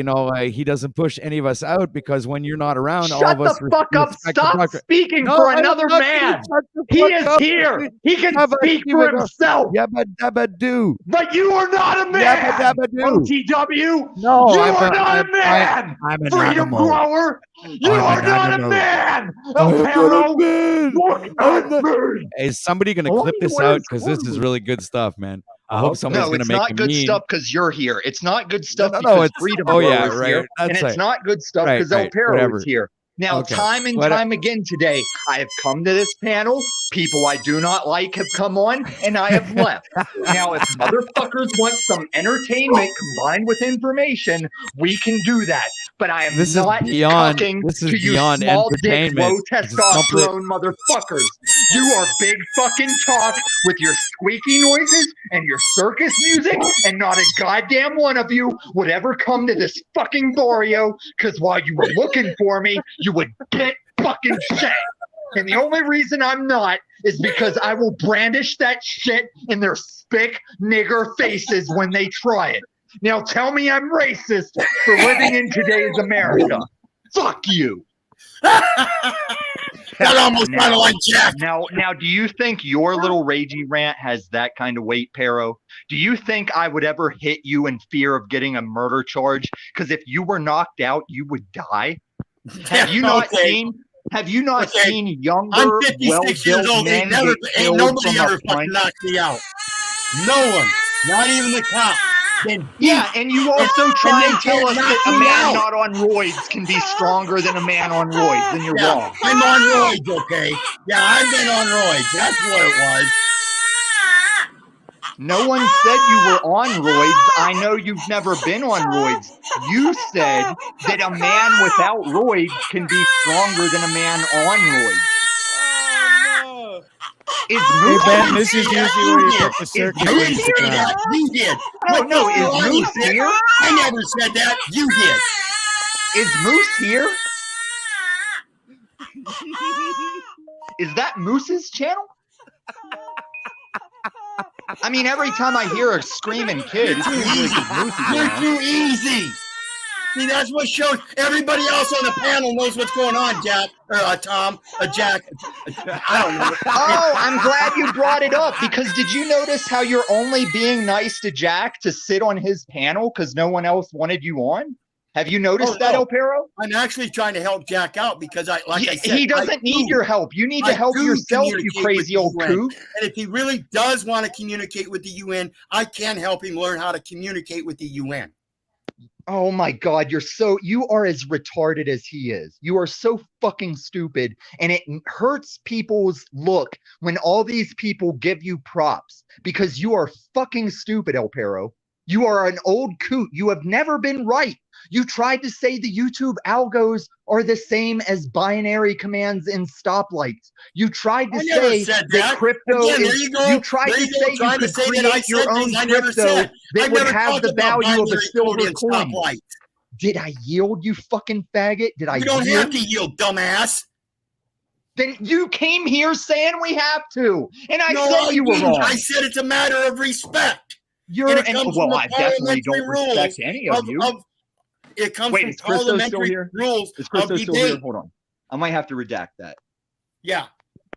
he doesn't push any of us out, because when you're not around, all of us... Shut the fuck up. Stop speaking for another man. He is here. He can speak for himself. Yabba do. But you are not a man. OTW. No, you are not a man. I'm an Freedom animal. Grower. You are not a man. Look at me. Is somebody going to clip this out? Because this is really good stuff, man. I hope someone's going to make it. No, it's not good stuff because you're here. It's not good stuff No, because it's Freedom right. is here. And it's not good stuff because El Pero is here. Now, time and time again today, I have come to this panel. People I do not like have come on, and I have left. Now, if motherfuckers want some entertainment combined with information, we can do that. But I am not talking to you small dick, low testosterone motherfuckers. You are big fucking talk with your squeaky noises and your circus music, and not a goddamn one of you would ever come to this fucking barrio, because while you were looking for me, you would get fucking shit. And the only reason I'm not is because I will brandish that shit in their spick nigger faces when they try it. Now tell me I'm racist for living in today's America. Fuck you. That almost sounded like Jack. Now, do you think your little ragey rant has that kind of weight, Pero? Do you think I would ever hit you in fear of getting a murder charge? Because if you were knocked out, you would die. Have you not seen? Have you not seen younger, I'm 56 years old. Ain't nobody ever fucking knocked me out. No one, not even the cops. Yeah, and you also try and tell us that a man not on roids can be stronger than a man on roids, and you're wrong. I'm on roids, okay? Yeah, I've been on roids. That's what it was. No one said you were on roids. I know you've never been on roids. You said that a man without roids can be stronger than a man on roids. Is Moose Ben, this is usually where you put the circus I didn't rings say down. that. You did. No, is Moose here? I never said that. You did. Is Moose here? Is that Moose's channel? I mean, every time I hear a screaming kid, it's usually because Moose is You're around. too easy. See, that's what shows everybody else on the panel knows what's going on, Jack, or Tom, Jack. I don't know. Oh, I'm glad you brought it up, because did you notice how you're only being nice to Jack to sit on his panel because no one else wanted you on? Have you noticed that, no. El Perro? I'm actually trying to help Jack out because I said, he doesn't need your help. You need to help yourself, you communicate crazy with the old UN. coot. And if he really does want to communicate with the UN, I can help him learn how to communicate with the UN. Oh my God, you are as retarded as he is. You are so fucking stupid, and it hurts people's look when all these people give you props because you are fucking stupid, El Perro. You are an old coot. You have never been right. You tried to say the YouTube algos are the same as binary commands in stoplights. You tried to say that crypto Again, is. there you go. You tried There to you go, say you trying to could say that I create your said own things I never crypto said. that I've would never have talked the about value of a binary silver code in coin. stoplights. Did I yield, you fucking faggot? Did I You don't yield? have to yield, dumbass. Then you came here saying we have to, and I No, said you were didn't. wrong. I said it's a matter of respect. You're And it comes from the I definitely parliamentary don't respect rules any of you. It comes Wait, from is CHRiSTOS still parliamentary here? rules Is of CHRiSTOS still here? debate. Hold on. I might have to redact that. Yeah.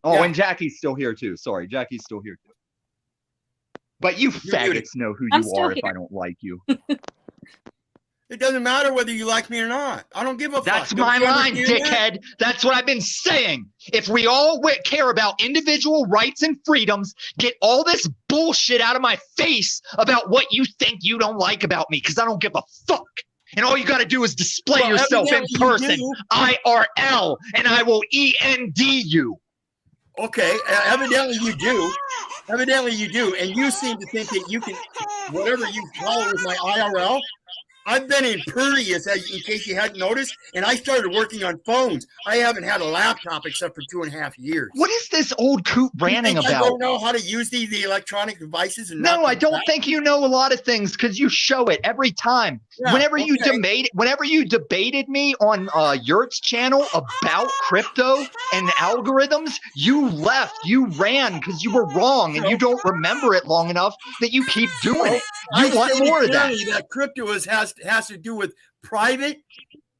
Oh, Yeah. and Jackie's still here too. Sorry, Jackie's still here too. But you faggots know who I'm you still are if here. I don't like you. It doesn't matter whether you like me or not. I don't give a fuck. That's Don't my you line, understand that? dickhead. That's what I've been saying. If we all care about individual rights and freedoms, get all this bullshit out of my face about what you think you don't like about me, because I don't give a fuck. And all you got to do is display Well, yourself in evidently you person, do. IRL, and I will END you. Okay, evidently you do. Evidently you do. And you seem to think that you can, whatever you call it with my IRL, I've been impervious, in case you hadn't noticed, and I started working on phones. I haven't had a laptop except for 2.5 years. What is this old coot ranting I about? don't know how to use the electronic devices. And No, I don't think you know a lot of things because you show it every time. Yeah, whenever you debated me on Yurt's channel about crypto and algorithms, you left. You ran because you were wrong and you don't remember it long enough that you keep doing it. You want stated more of that. clearly that crypto has to do with private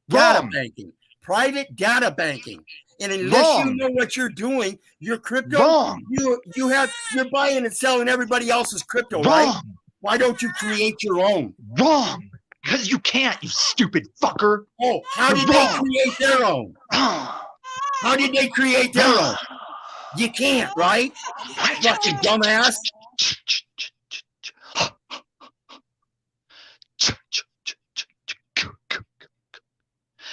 data banking. Private data banking. And unless you know what you're doing, your crypto, you're buying and selling everybody else's crypto, right? Why don't you create your own? Wrong. Because you can't, you stupid fucker. Oh, how did they create their own? How did they create their own? You can't, right? Fucking dumbass.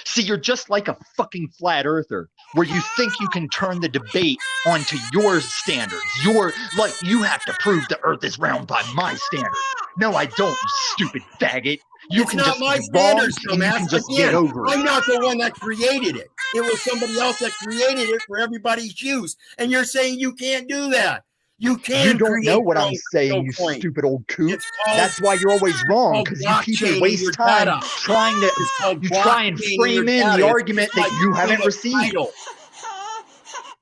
See, you're just like a fucking flat earther, where you think you can turn the debate onto your standards. You have to prove the earth is round by my standards. No, I don't, you stupid faggot. You It's can not just my be wrong standards, and you can dumbass. just Again, get over it. I'm not the one that created it. It was somebody else that created it for everybody's use. And you're saying you can't do that. You can. You don't know what your I'm own saying, you crypto coin. stupid old coot. It's called- That's why you're always wrong, it's because called you people blockchaining waste your time data. trying to. You try and blockchaining frame your in data. the It's argument just that like you haven't chain of received. title.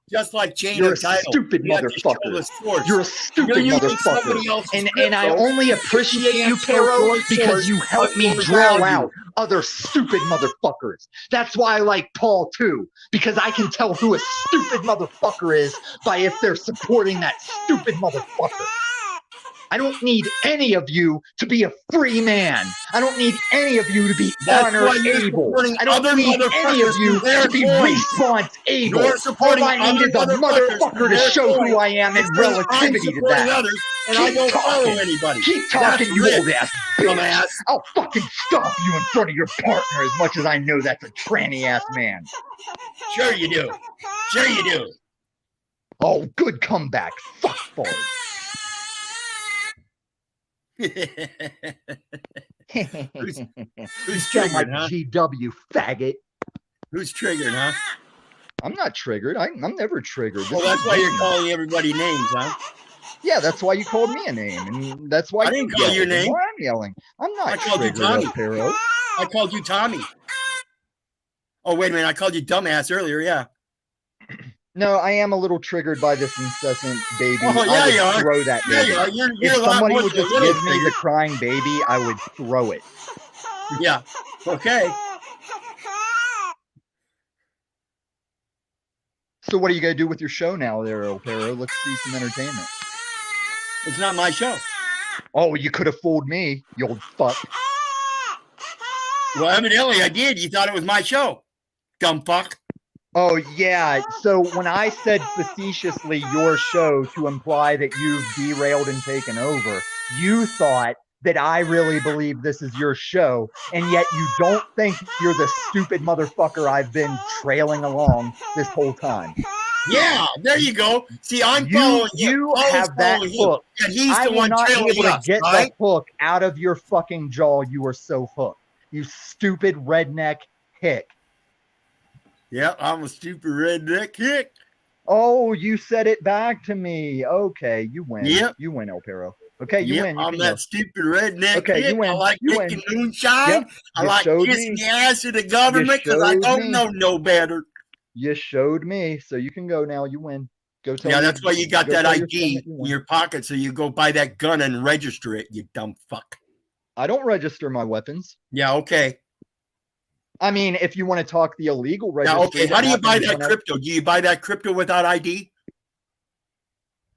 Just like chain You're of a title. stupid You have to show motherfucker. the source. You're a stupid You're using motherfucker. somebody else's And I crypto, only but appreciate can't you, show Pero, your because source you help of me your draw value. out other stupid motherfuckers. That's why I like Paul too, because I can tell who a stupid motherfucker is by if they're supporting that stupid motherfucker. I don't need any of you to be a free man. I don't need any of you to be That's honor why you're able. supporting I don't other need any of motherfuckers you with their to be coins. response able. You're All supporting I need other is a motherfuckers motherfucker with to their show who coins. I am in You're saying I'm relativity to supporting that. others, and I don't follow anybody. Keep That's talking, you rich, old ass bitch. dumbass. I'll fucking stomp you in front of your partner as much as I know that's a tranny ass man. Sure you do. Sure you do. Oh, good comeback. Fuck forward. Who's You sound like triggered, huh? GW, faggot. Who's triggered, huh? I'm not triggered. I'm never triggered. Well, This that's is why you're me. calling everybody names, huh? Yeah, that's why you called me a name, and that's why I you didn't call your yelled, and name. why I'm yelling. I'm I not called you triggered, Tommy. Otero. I called you Tommy. Oh, wait a minute. I called you dumbass earlier, yeah. No, I am a little triggered by this incessant baby. Oh, yeah, I would you are. throw that Yeah, baby. you are. You're If a lot somebody more would than a just little give me the triggered. crying baby, I would throw it. Yeah. Okay. So what are you going to do with your show now there, Otero? Let's see some entertainment. It's not my show. Oh, you could have fooled me, you old fuck. Well, evidently I did. You thought it was my show. Dumb fuck. Oh, yeah. So when I said facetiously your show to imply that you've derailed and taken over, you thought that I really believe this is your show, and yet you don't think you're the stupid motherfucker I've been trailing along this whole time. Yeah, there you go. See, I'm following you. You Paul is have that following hook. And he's I the will one not be trailing able to us, get right? the hook out of your fucking jaw. You are so hooked. You stupid redneck hick. Yeah, I'm a stupid redneck hick. Oh, you said it back to me. Okay, you win. Yep. You win, Otero. Okay, you Yep, win. You I'm can that go. stupid redneck Okay, hick. you win. I like You drinking win. moonshine. Yep. I You like showed kissing me. the ass of the government because I showed don't me. know no better. You showed me, so you can go now. You win. Go tell Yeah, your, that's why you got go that tell your son ID that you in win. your pocket, so you go buy that gun and register it, you dumb fuck. I don't register my weapons. Yeah, okay. I mean, if you want to talk the illegal registry. Now, okay, how do you buy happens that when crypto? Do you buy that crypto without ID?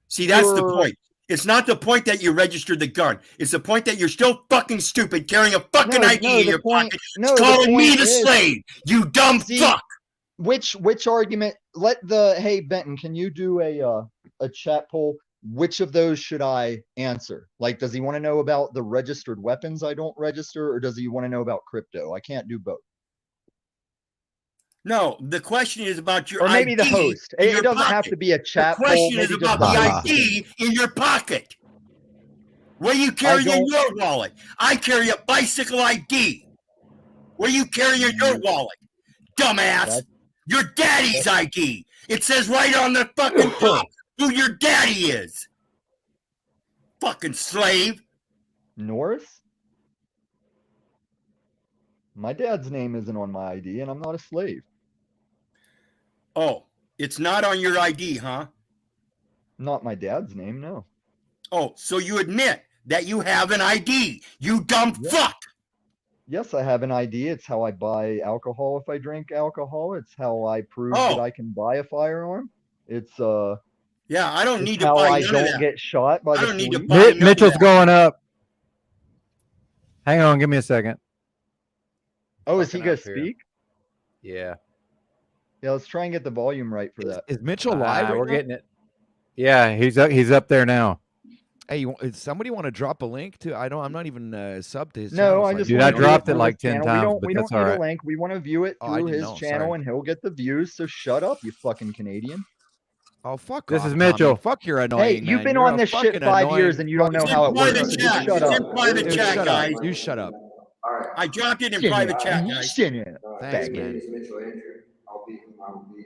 See, that's the point. It's not the point that you registered the gun. It's the point that you're still fucking stupid carrying a fucking ID in your pocket, calling me the slave, you dumb fuck. Which argument? Hey Benton, can you do a chat poll? Which of those should I answer? Like, does he want to know about the registered weapons I don't register, or does he want to know about crypto? I can't do both. No, the question is about your Or maybe ID the host. in It your doesn't pocket. have to be a chat The poll. question is Maybe about just the host. ID in your pocket. Where you carry in your wallet? I carry a bicycle ID. Where you carry in your wallet? Dumbass. Your daddy's ID. It says right on the fucking top who your daddy is. Fucking slave. Norris? My dad's name isn't on my ID, and I'm not a slave. Oh, it's not on your ID, huh? Not my dad's name, no. Oh, so you admit that you have an ID, you dumb fuck. Yes, I have an ID. It's how I buy alcohol if I drink alcohol. It's how I prove that I can buy a firearm. It's yeah, I don't need to how buy I none of don't that. get shot by I the don't need to police. buy none of Mitchell's that. going up. Hang on, give me a second. Oh, is he Fucking gonna up here. speak? Yeah. Yeah, let's try and get the volume right for that. Is Mitchell live? Right We're now? getting it. Yeah, he's up there now. Hey, somebody want to drop a link to? I'm not even subbed to his No, channel. I so just Dude, wanna I view dropped it through like his 10 channel. times, We but don't that's need all a right. link. We want to view it Oh, I through didn't his know, channel, sorry. and he'll get the views. So shut up, you fucking Canadian. Oh, fuck This off, is Mitchell. Tommy. Fuck, you're Hey, annoying, you've man. been You're on a this shit fucking 5 years, annoying and you don't know fucking how it private works. So chat. just shut It's up. in private Dude, chat, shut guys. up. You shut up. I dropped it in private chat, guys. Thanks, My name man. is Mitchell Andrew. I'll be whom I will be.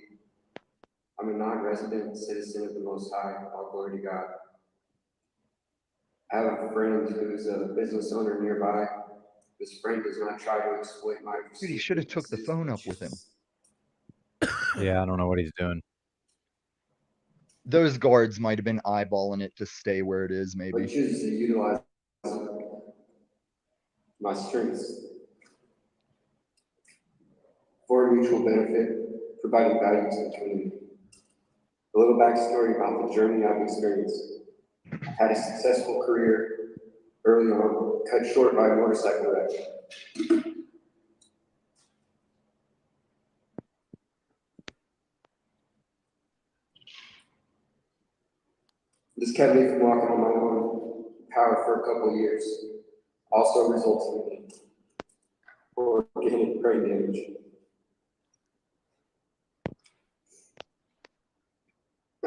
I'm a non-resident citizen of the Most High. All glory to God. I have a friend who's a business owner nearby. This friend does not try to exploit my. Dude, he should have took the phone up with him. Yeah, I don't know what he's doing. Those guards might have been eyeballing it to stay where it is, But maybe. chooses to utilize my strengths for mutual benefit, providing value to the community. A little backstory about the journey I've experienced. I had a successful career early on, cut short by a motorcycle wreck. This kept me from walking on my own power for a couple of years. Also resulted in organic brain damage.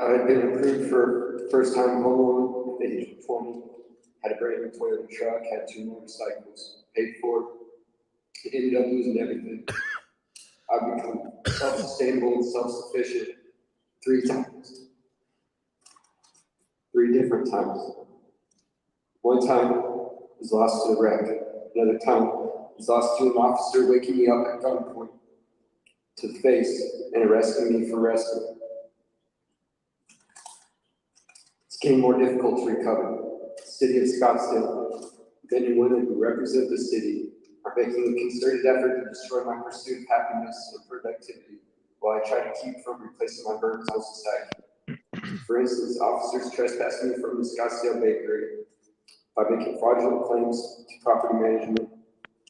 I had been approved for first-time home loan at the age of 20. Had a brand new Toyota truck, had 2 motorcycles, paid for it, ended up losing everything. I've become self-sustainable and self-sufficient 3 times. 3 different times. One time, I was lost to a wreck. Another time, I was lost to an officer waking me up at gunpoint to the face and arresting me for wrestling. It's getting more difficult to recover. The city of Scottsdale, men and women who represent the city, are making a concerted effort to destroy my pursuit of happiness and productivity while I try to keep from replacing my burdens on society. For instance, officers trespassed me from the Scottsdale Bakery by making fraudulent claims to property management.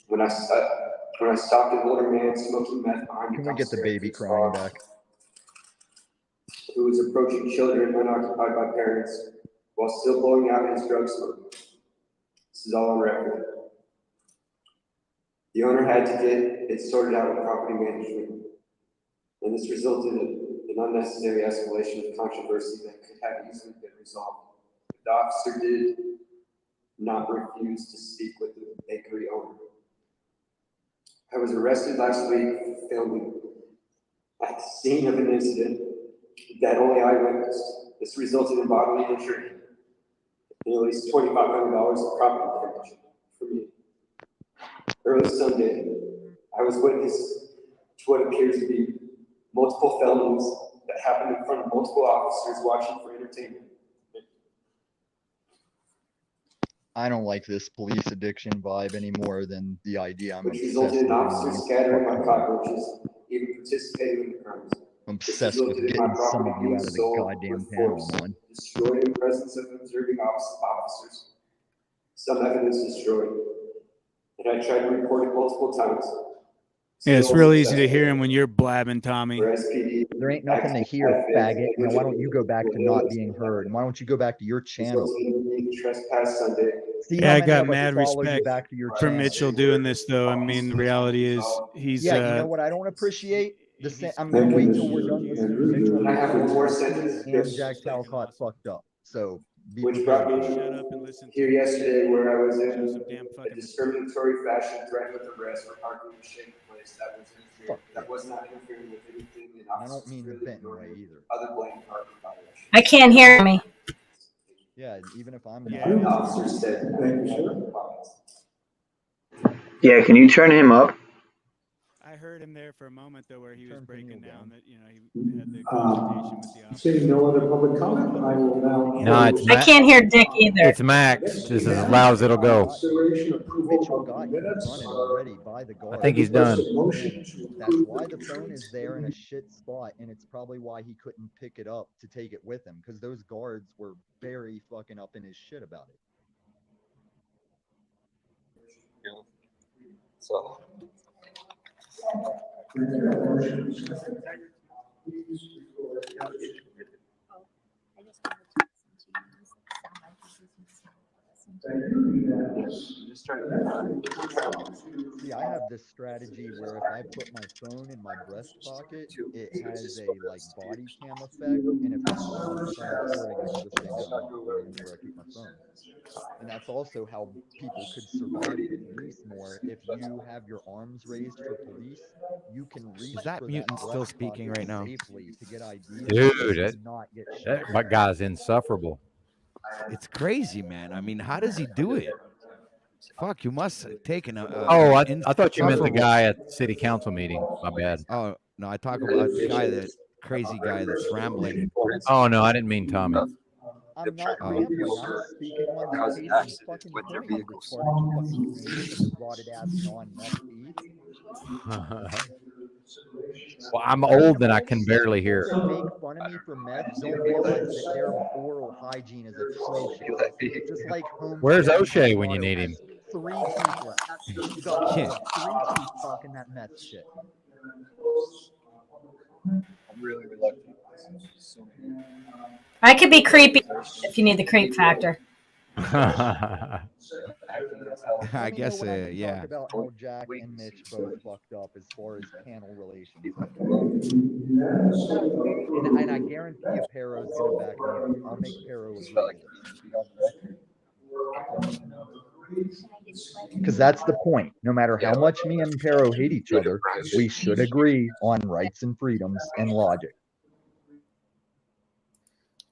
When I stopped an older man smoking meth behind Can we get the baby crying back? Who was approaching children unoccupied by parents while still blowing out his drug smoke. This is all on record. The owner had to get it sorted out with property management, and this resulted in an unnecessary escalation of controversy that could have easily been resolved. The officer did not refuse to speak with the bakery owner. I was arrested last week for filming at the scene of an incident that only I witnessed. This resulted in bodily injury and at least $2,500 of property damage for me. Early Sunday, I was witness to what appears to be multiple felonies that happened in front of multiple officers watching for entertainment. I don't like this police addiction vibe any more than the idea I'm Which obsessed resulted in with. officers scattering my cockroaches, even participating in the crimes. I'm obsessed with getting some of you out of the goddamn panel I'm on. Destroyed in presence of observing officers. Some evidence destroyed. And I tried to report it multiple times. Yeah, it's real easy to hear him when you're blabbing, Tommy. There ain't nothing to hear, faggot. Now why don't you go back to not being heard? And why don't you go back to your channel? Trespass Sunday. Yeah, I got mad respect for Mitchell doing this, though. I mean, the reality is he's. Yeah, you know what I don't appreciate? I'm gonna wait till we're done listening to Mitchell. I have one more sentence. And Jack Talcott fucked up. So be Which prepared. brought me here yesterday, where I was in a discriminatory fashion threatened with arrest for parking in a shady place that was not interfering with anything. I don't mean Benton way either. Other blatant parking violation. I can't hear me. Yeah, even if I'm The officer said, Yeah, can you turn him up? I heard him there for a moment, though, where he was breaking down that, you know, he had the consultation with the officer. Seeing no other public comment, I will now. No, it's I can't hear Dick either. It's Max. This is as loud as it'll go. Mitchell got you running already by the guard. I think he's done. That's why the phone is there in a shit spot, and it's probably why he couldn't pick it up to take it with him, because those guards were very fucking up in his shit about it. So. See, I have this strategy where if I put my phone in my breast pocket, it has a like body cam effect, and if I'm recording, it'll just say no, I'm recording where I keep my phone. And that's also how people could survive the police more. If you have your arms raised for police, you can reach. Is that mutant still speaking right now? Safely to get IDs. Dude, not get that guy's insufferable. It's crazy, man. I mean, how does he do it? Fuck, you must have taken a. I thought you meant the guy at the city council meeting. My bad. Oh no, I talk about the guy, that crazy guy that's rambling. Oh no, I didn't mean Tommy. I'm not rambling. I'm speaking on the case fucking with your vehicle. Fucking rotted ass non-meth teeth. Well, I'm old and I can barely hear. Make fun of me for meth. Don't realize that their oral hygiene is atrocious. Just like home. Where's O'Shea when you need him? 3 teeth left. You got 3 teeth talking that meth shit. I'm really reluctant. I could be creepy if you need the creep factor. I guess, yeah. Talk about how Jack and Mitch both fucked up as far as panel relations. And I guarantee you Pero's gonna back me up. I'll make Pero agree. Because that's the point. No matter how much me and Pero hate each other, we should agree on rights and freedoms and logic.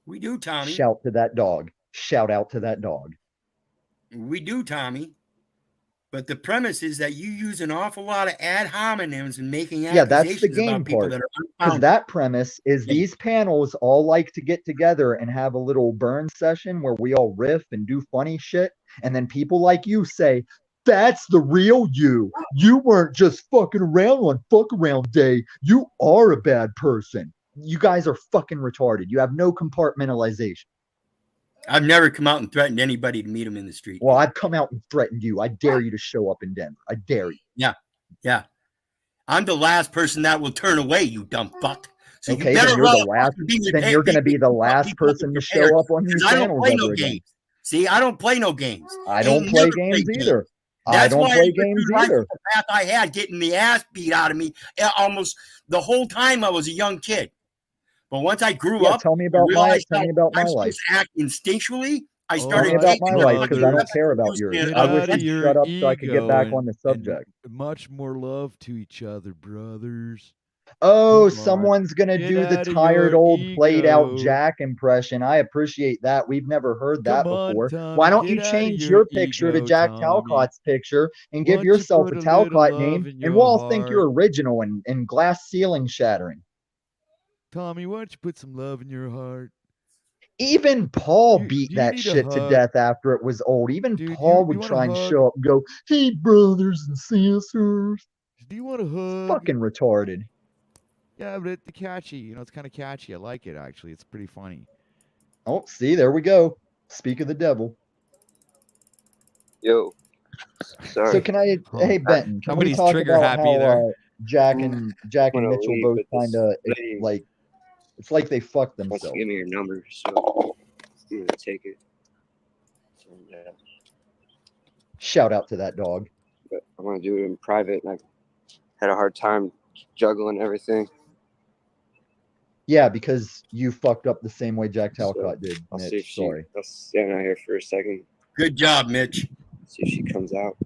We do, Tommy. Shout to that dog. Shout out to that dog. We do, Tommy. But the premise is that you use an awful lot of ad hominems and making accusations that's the game about people part. that are Because unfounded. that premise is these panels all like to get together and have a little burn session where we all riff and do funny shit. And then people like you say, that's the real you. You weren't just fucking around on fuck around day. You are a bad person. You guys are fucking retarded. You have no compartmentalization. I've never come out and threatened anybody to meet them in the street. Well, I've come out and threatened you. I dare you to show up in Denver. I dare you. Yeah. Yeah. I'm the last person that will turn away, you dumb fuck. So Okay, you better then you're the last. Then you're going to be the last person to show up on these I don't panels play ever no again. games. See, I don't play no games. I don't play games either. I don't play games either. The path I had, getting the ass beat out of me almost the whole time I was a young kid. But once I grew up, tell me about my life. To act instinctually. I started Tell me about my taking life because I don't care about yours. I wish you'd shut up so I could get back on the subject. Much more love to each other, brothers. Oh, someone's going to do the tired old played out Jack impression. I appreciate that. We've never heard that before. Why don't you change your picture to Jack Talcott's picture and give yourself a Talcott name, and we'll all think you're original and glass ceiling shattering. Tommy, why don't you put some love in your heart? Even Paul beat that shit to death after it was old. Even Paul would try and show up and go, hey, brothers and sisters. Do you want a hug? Fucking retarded. Yeah, but it's catchy. You know, it's kind of catchy. I like it, actually. It's pretty funny. Oh, see, there we go. Speak of the devil. Yo. Sorry. So can I, hey, Benton, can we talk about how Jack and Mitchell both kind of, like, it's like they fucked themselves. Give me your number, so I'm going to take it. And, shout out to that dog. But I want to do it in private, and I had a hard time juggling everything. Yeah, because you fucked up the same way Jack Talcott did. I'll Mitch. see if Sorry. I'll stand out here for a second. Good job, Mitch. See if she comes out.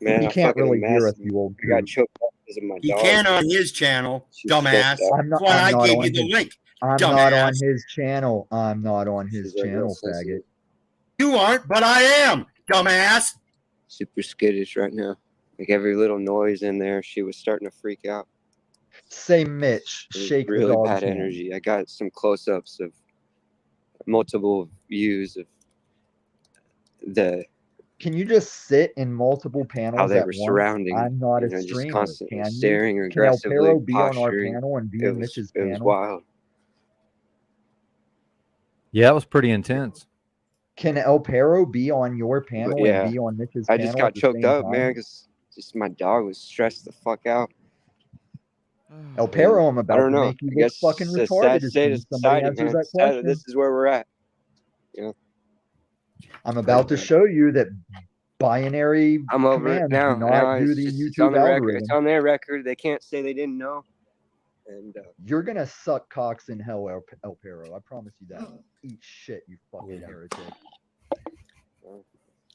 Man, you can't really hear us, you old. I got choked up because of my He dog. can on his channel, dumbass. That's why I gave you the link. I'm dumbass. not on his channel. I'm not on his channel, faggot. You aren't, but I am, dumbass. Super skittish right now. Like every little noise in there, she was starting to freak out. Say, Mitch, shake really the dog's bad hand. energy. I got some close-ups of multiple views of the. Can you just sit in multiple panels how they at were once? surrounding. I'm not a just streamer. constantly Can staring you? or Can El aggressively Pero be on our posturing. panel and be It in was- Mitch's it was panel? wild. Yeah, it was pretty intense. Can El Pero be on your panel yeah. and be on Mitch's I panel? just at got the choked same up, time? man, because just my dog was stressed the fuck out. El Pero, I'm I about don't to know. make you I look guess fucking it's a retarded sad as state soon of as somebody society, answers man. that Sad question. this is where we're at. You know, I'm about to show you that binary I'm over it commands now. do Now not do it's the just it's YouTube on the record. algorithm. It's on their record. They can't say they didn't know. And You're gonna suck cocks in hell, El Pero. I promise you that. Eat shit, you fucking heretic.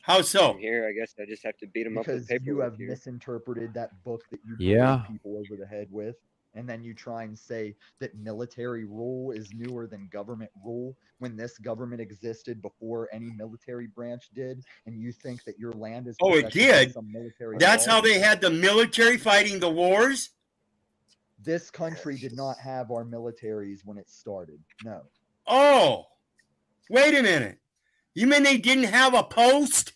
How so? Here, I guess I just have to beat them up with Because paperwork. you have here. misinterpreted that book that you Yeah. beat people over the head with, and then you try and say that military rule is newer than government rule when this government existed before any military branch did, and you think that your land is Oh, it protected by did. some military That's law. how they had the military fighting the wars? This country did not have our militaries when it started. No. Oh, wait a minute. You mean they didn't have a post?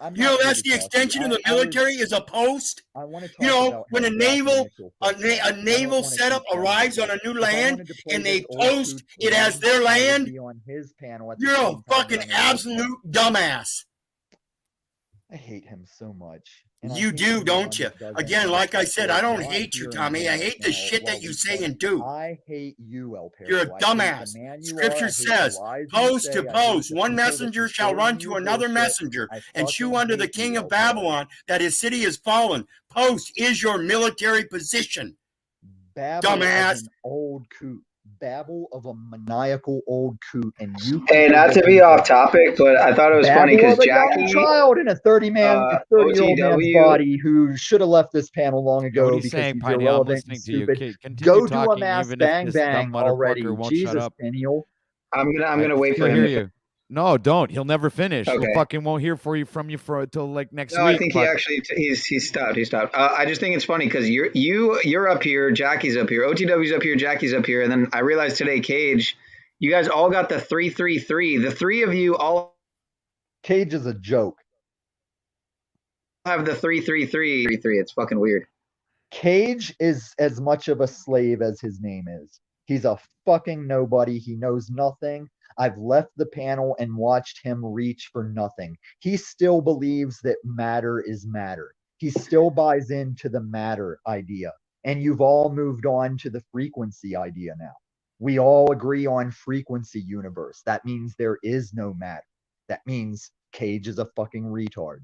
I'm You know, not here that's to the talk extension of to the you. military is a post? I want to talk You know, about when how a Jack and naval Mitchell a, fucked up. na- a I don't naval wanna setup keep arrives on going. a new If I land wanted to play and this they old post food it as game, their I would land, be on his panel at the you're a same time fucking that I'm on this absolute one. dumbass. I hate him so much. And I You hate do, anyone don't you? that doesn't Again, like I understand said, I it. don't Not hate you, here in Tommy. I hate the now shit while that you we say talk. and do. I hate you, El Pero. You're a I hate the dumbass. man you Scripture are. I hate says, the lies you post say. to I hate post, the one people that messenger shall support run in to your another bullshit. messenger I and shew fucking unto the hate king you, of El Pero. Babylon that his city is fallen. Post is your military position. Babble is Dumbass. an old coot. babble of a maniacal old coot, and you. Hey, not to be off topic, but I thought it was funny because Jackie, child in a 30-year-old man's OTW body who should have left this panel long Yeah, ago what are you because saying, he's Pineal? I'm irrelevant and listening to you. stupid. Continue Go do a talking, mass even if bang this bang dumb already. motherfucker won't shut Jesus, up. Peniel. I'm gonna I wait still for him hear to. you. No, don't. He'll never finish. Okay. We'll fucking won't hear from you for until like next No, week. I think he actually he's stopped. He stopped. I just think it's funny because you're up here, Jackie's up here, OTW's up here, Jackie's up here, and then I realized today, Cage, you guys all got the 333. The three of you all. Cage is a joke. Have the 333. It's fucking weird. Cage is as much of a slave as his name is. He's a fucking nobody. He knows nothing. I've left the panel and watched him reach for nothing. He still believes that matter is matter. He still buys into the matter idea. And you've all moved on to the frequency idea now. We all agree on frequency universe. That means there is no matter. That means Cage is a fucking retard.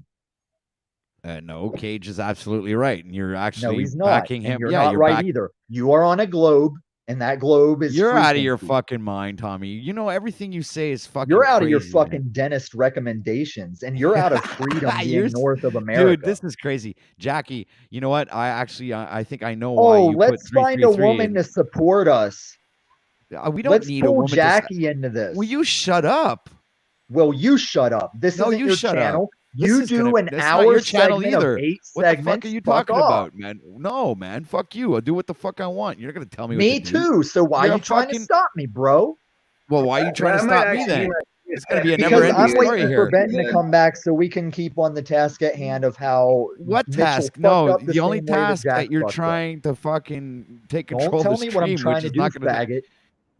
No, Cage is absolutely right, and you're actually No, he's not. backing him. And you're Yeah, not you're right back- either. You are on a globe, and that globe is You're out of your frequency. fucking mind, Tommy. You know everything you say is fucking. You're out of your crazy, fucking man. dentist recommendations, and you're out of freedom You're being north of America. Dude, this is crazy, Jackie. You know what? I think I know why Oh, you let's put find a 333 woman in. to support us. We don't Let's need a pull woman. Jackie into this. Will you shut up? Well, you shut up. This No, isn't you your shut up. channel. This You is do gonna- an that's not hour your channel segment either. of 8 What the segments. fuck are you Fuck talking off. about, man? No, man. Fuck you. I'll do what the fuck I want. You're not gonna tell me. Me what to do. too. So why You're are a you trying to fucking- stop me, bro? Well, why are you trying to That might stop me actually then? be my- It's gonna be a Because never-ending I'm story waiting here. for Benton to come back so we can keep on the task at hand of how What Mitchell task? fucked No, up the only same way task Jack that you're fucked up. trying to fucking take control Don't tell of the me what I'm stream, trying which to is do, not gonna. faggot.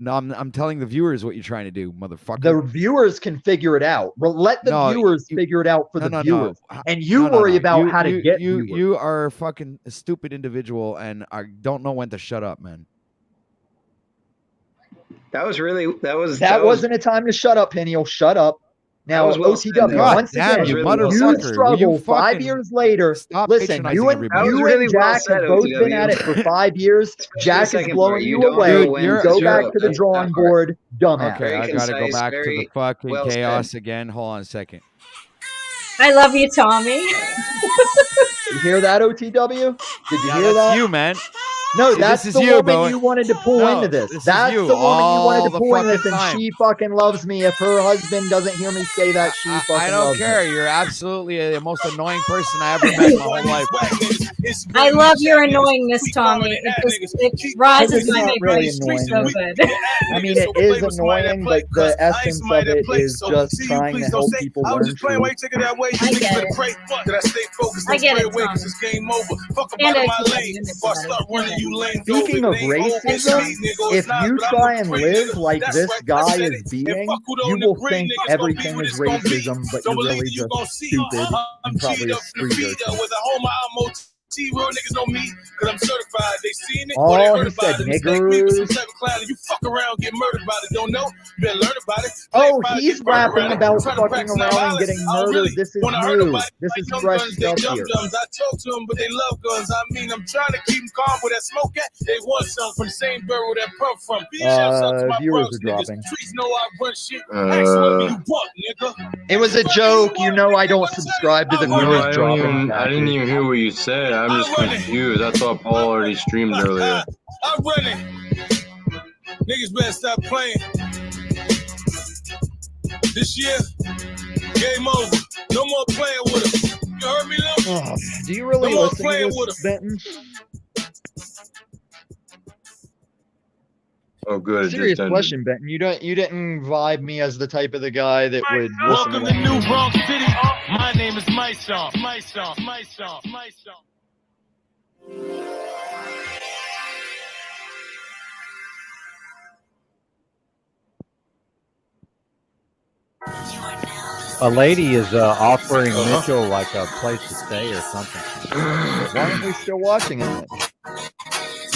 No, I'm telling the viewers what you're trying to do, motherfucker. The viewers can figure it out. Let the No, viewers figure it out for No, the no, viewers. no. And you No, no, worry no. about how to get viewers. You are a fucking stupid individual, and I don't know when to shut up, man. That was That wasn't a time to shut up, Peniel. Shut up. Now, was well said, OTW, though. once God damn again, you, you motherfucker. Will you struggle 5 fucking years later. stop Listen, patronizing you and everybody? That was you really and well Jack said, have both been at OTW. it for 5 years. Jack is second blowing part. you You don't away. know when Dude, to Go shut back up. to the That's drawing that part. board, dumbass. Okay, Very I gotta go concise, back to the very fucking well chaos said. again. Hold on a second. I love you, Tommy. You hear that, OTW? Did you Yeah, hear that's that? you, man. No, See, that's this is the you, woman Bowen. you wanted to pull No, into this. this is That's you the woman you wanted all to the pull into this, fucking and time. she fucking loves me. If her husband doesn't hear me say that, she fucking I don't loves care. me. You're absolutely the most annoying person I ever met in my whole life. I love your annoyingness, Tommy. It rises It's my not really vibration so annoying. good. I mean, it is annoying, but the essence of it is just trying to help people learn truth. I get it. I get it, Tommy. And Speaking of racism, if you try and live like this guy is being, you will think everything is racism, but you're really just stupid and probably a street urchin. Real niggas know me, cause I'm certified. They seen it, Oh, or they he heard said about it. Mistake me with some niggers. type of clown, and you fuck around, get murdered by it. Don't know, you better learn about it. Oh, he's rapping about fucking around and getting murdered. This is new. This is fresh stuff here. I talk to them, but they love guns. I mean, I'm trying to keep them calm where that smoke at. They want some from the same barrel that puff from. Shouts out to my Viewers bros, are dropping. Streets know I run shit. Ask what you want, nigga. It was a joke. You know I don't subscribe to the No, viewers dropping. I didn't even hear what you said. I'm just confused. I thought Paul already streamed earlier. I'm running. Niggas better stop playing. This year, game over. No more playing with them. You heard me, Lil? Oh, do you really No more listen to playing this, with Benton? Oh, good. It Serious just ended. question, Benton. You didn't vibe me as the type of the guy that would listen Welcome to to New Bronx City. My name is Myshawn. A lady is offering Mitchell like a place to stay or something. Why aren't we still watching it?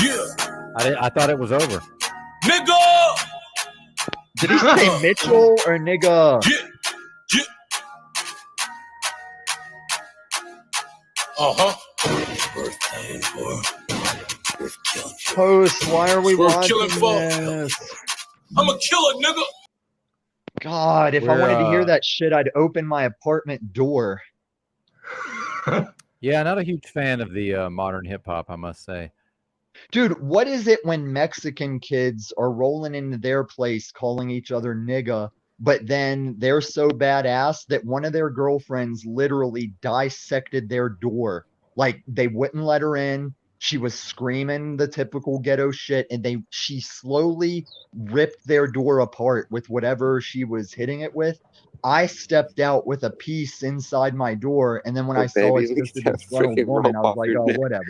Yeah. I thought it was over. Nigga! Did he say Mitchell or nigga? Uh-huh. Host, why are we We're watching killing folk. this? I'm a killer, nigga. God, if I wanted to hear that shit, I'd open my apartment door. Yeah, not a huge fan of the modern hip hop, I must say. Dude, what is it when Mexican kids are rolling into their place calling each other nigga, but then they're so badass that one of their girlfriends literally dissected their door? Like, they wouldn't let her in. She was screaming the typical ghetto shit, and she slowly ripped their door apart with whatever she was hitting it with. I stepped out with a piece inside my door, and then when I saw it's just a disgruntled woman, I was like, oh, whatever.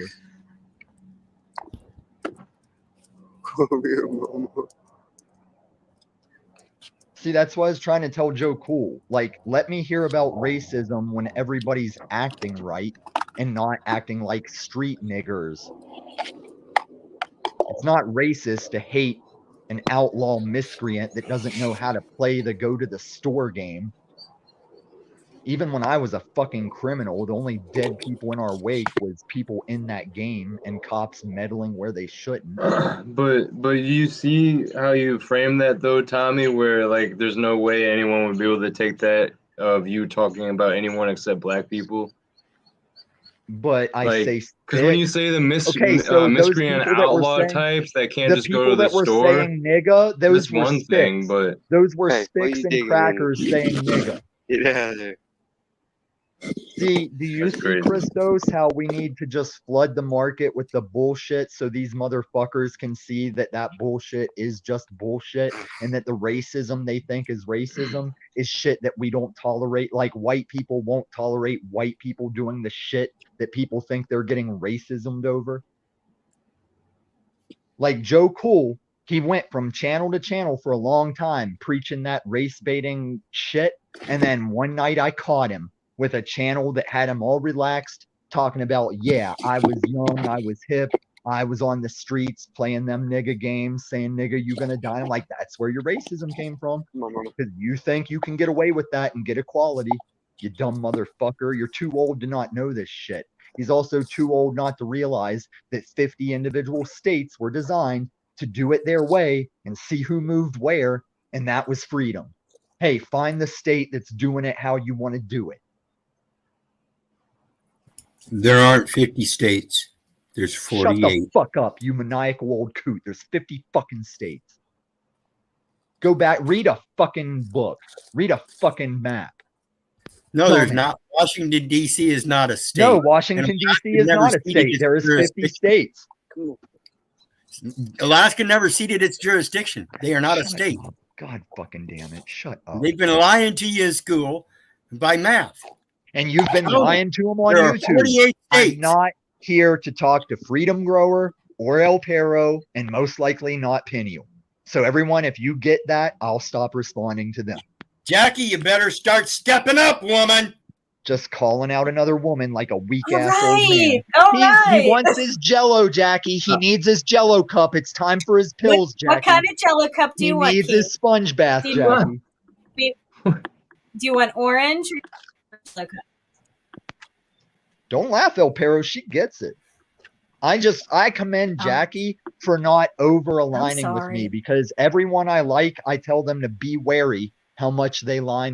See, that's what I was trying to tell JOECOOL. Like, let me hear about racism when everybody's acting right and not acting like street niggers. It's not racist to hate an outlaw miscreant that doesn't know how to play the go to the store game. Even when I was a fucking criminal, the only dead people in our wake was people in that game and cops meddling where they shouldn't. But you see how you frame that though, Tommy, where like there's no way anyone would be able to take that of you talking about anyone except black people. But I like, say because when you say the miscreant outlaw types that can't just go to the store, saying nigga, those were one sticks. thing, but Those were Hey, what sticks you and digging crackers in? saying nigga. Get out of there. See, do you see, CHRiSTOS, how we need to just flood the market with the bullshit so these motherfuckers can see that that bullshit is just bullshit, and that the racism they think is racism is shit that we don't tolerate? Like, white people won't tolerate white people doing the shit that people think they're getting racismed over. Like JOECOOL, he went from channel to channel for a long time preaching that race baiting shit, and then one night I caught him with a channel that had him all relaxed, talking about, yeah, I was young, I was hip, I was on the streets playing them nigga games, saying, nigga, you gonna die. I'm like, that's where your racism came from. Because you think you can get away with that and get equality. You dumb motherfucker. You're too old to not know this shit. He's also too old not to realize that 50 individual states were designed to do it their way and see who moved where, and that was freedom. Hey, find the state that's doing it how you want to do it. There aren't 50 states. There's 48. Shut the fuck up, you maniacal old coot. There's 50 fucking states. Go back, read a fucking book. Read a fucking map. No, there's not. Washington, D.C. is not a state. No, Washington, D.C. is not a state. There is 50 states. Alaska never ceded its jurisdiction. They are not a state. God fucking damn it. Shut up. They've been lying to you in school by math. And you've been lying to them on YouTube. I'm not here to talk to Freedom Grower or El Pero, and most likely not Pineal. So everyone, if you get that, I'll stop responding to them. Jackie, you better start stepping up, woman. Just calling out another woman like a weak-ass All old man. right. He wants his Jell-O, Jackie. He needs his Jell-O cup. It's time for his pills, Jackie. What kind of Jell-O cup do you want? He needs his sponge bath, Jackie. Do you want orange or Jell-O cup? Don't laugh, El Pero. She gets it. I commend Jackie for not over-aligning with me, because everyone I like, I tell them to be wary how much they line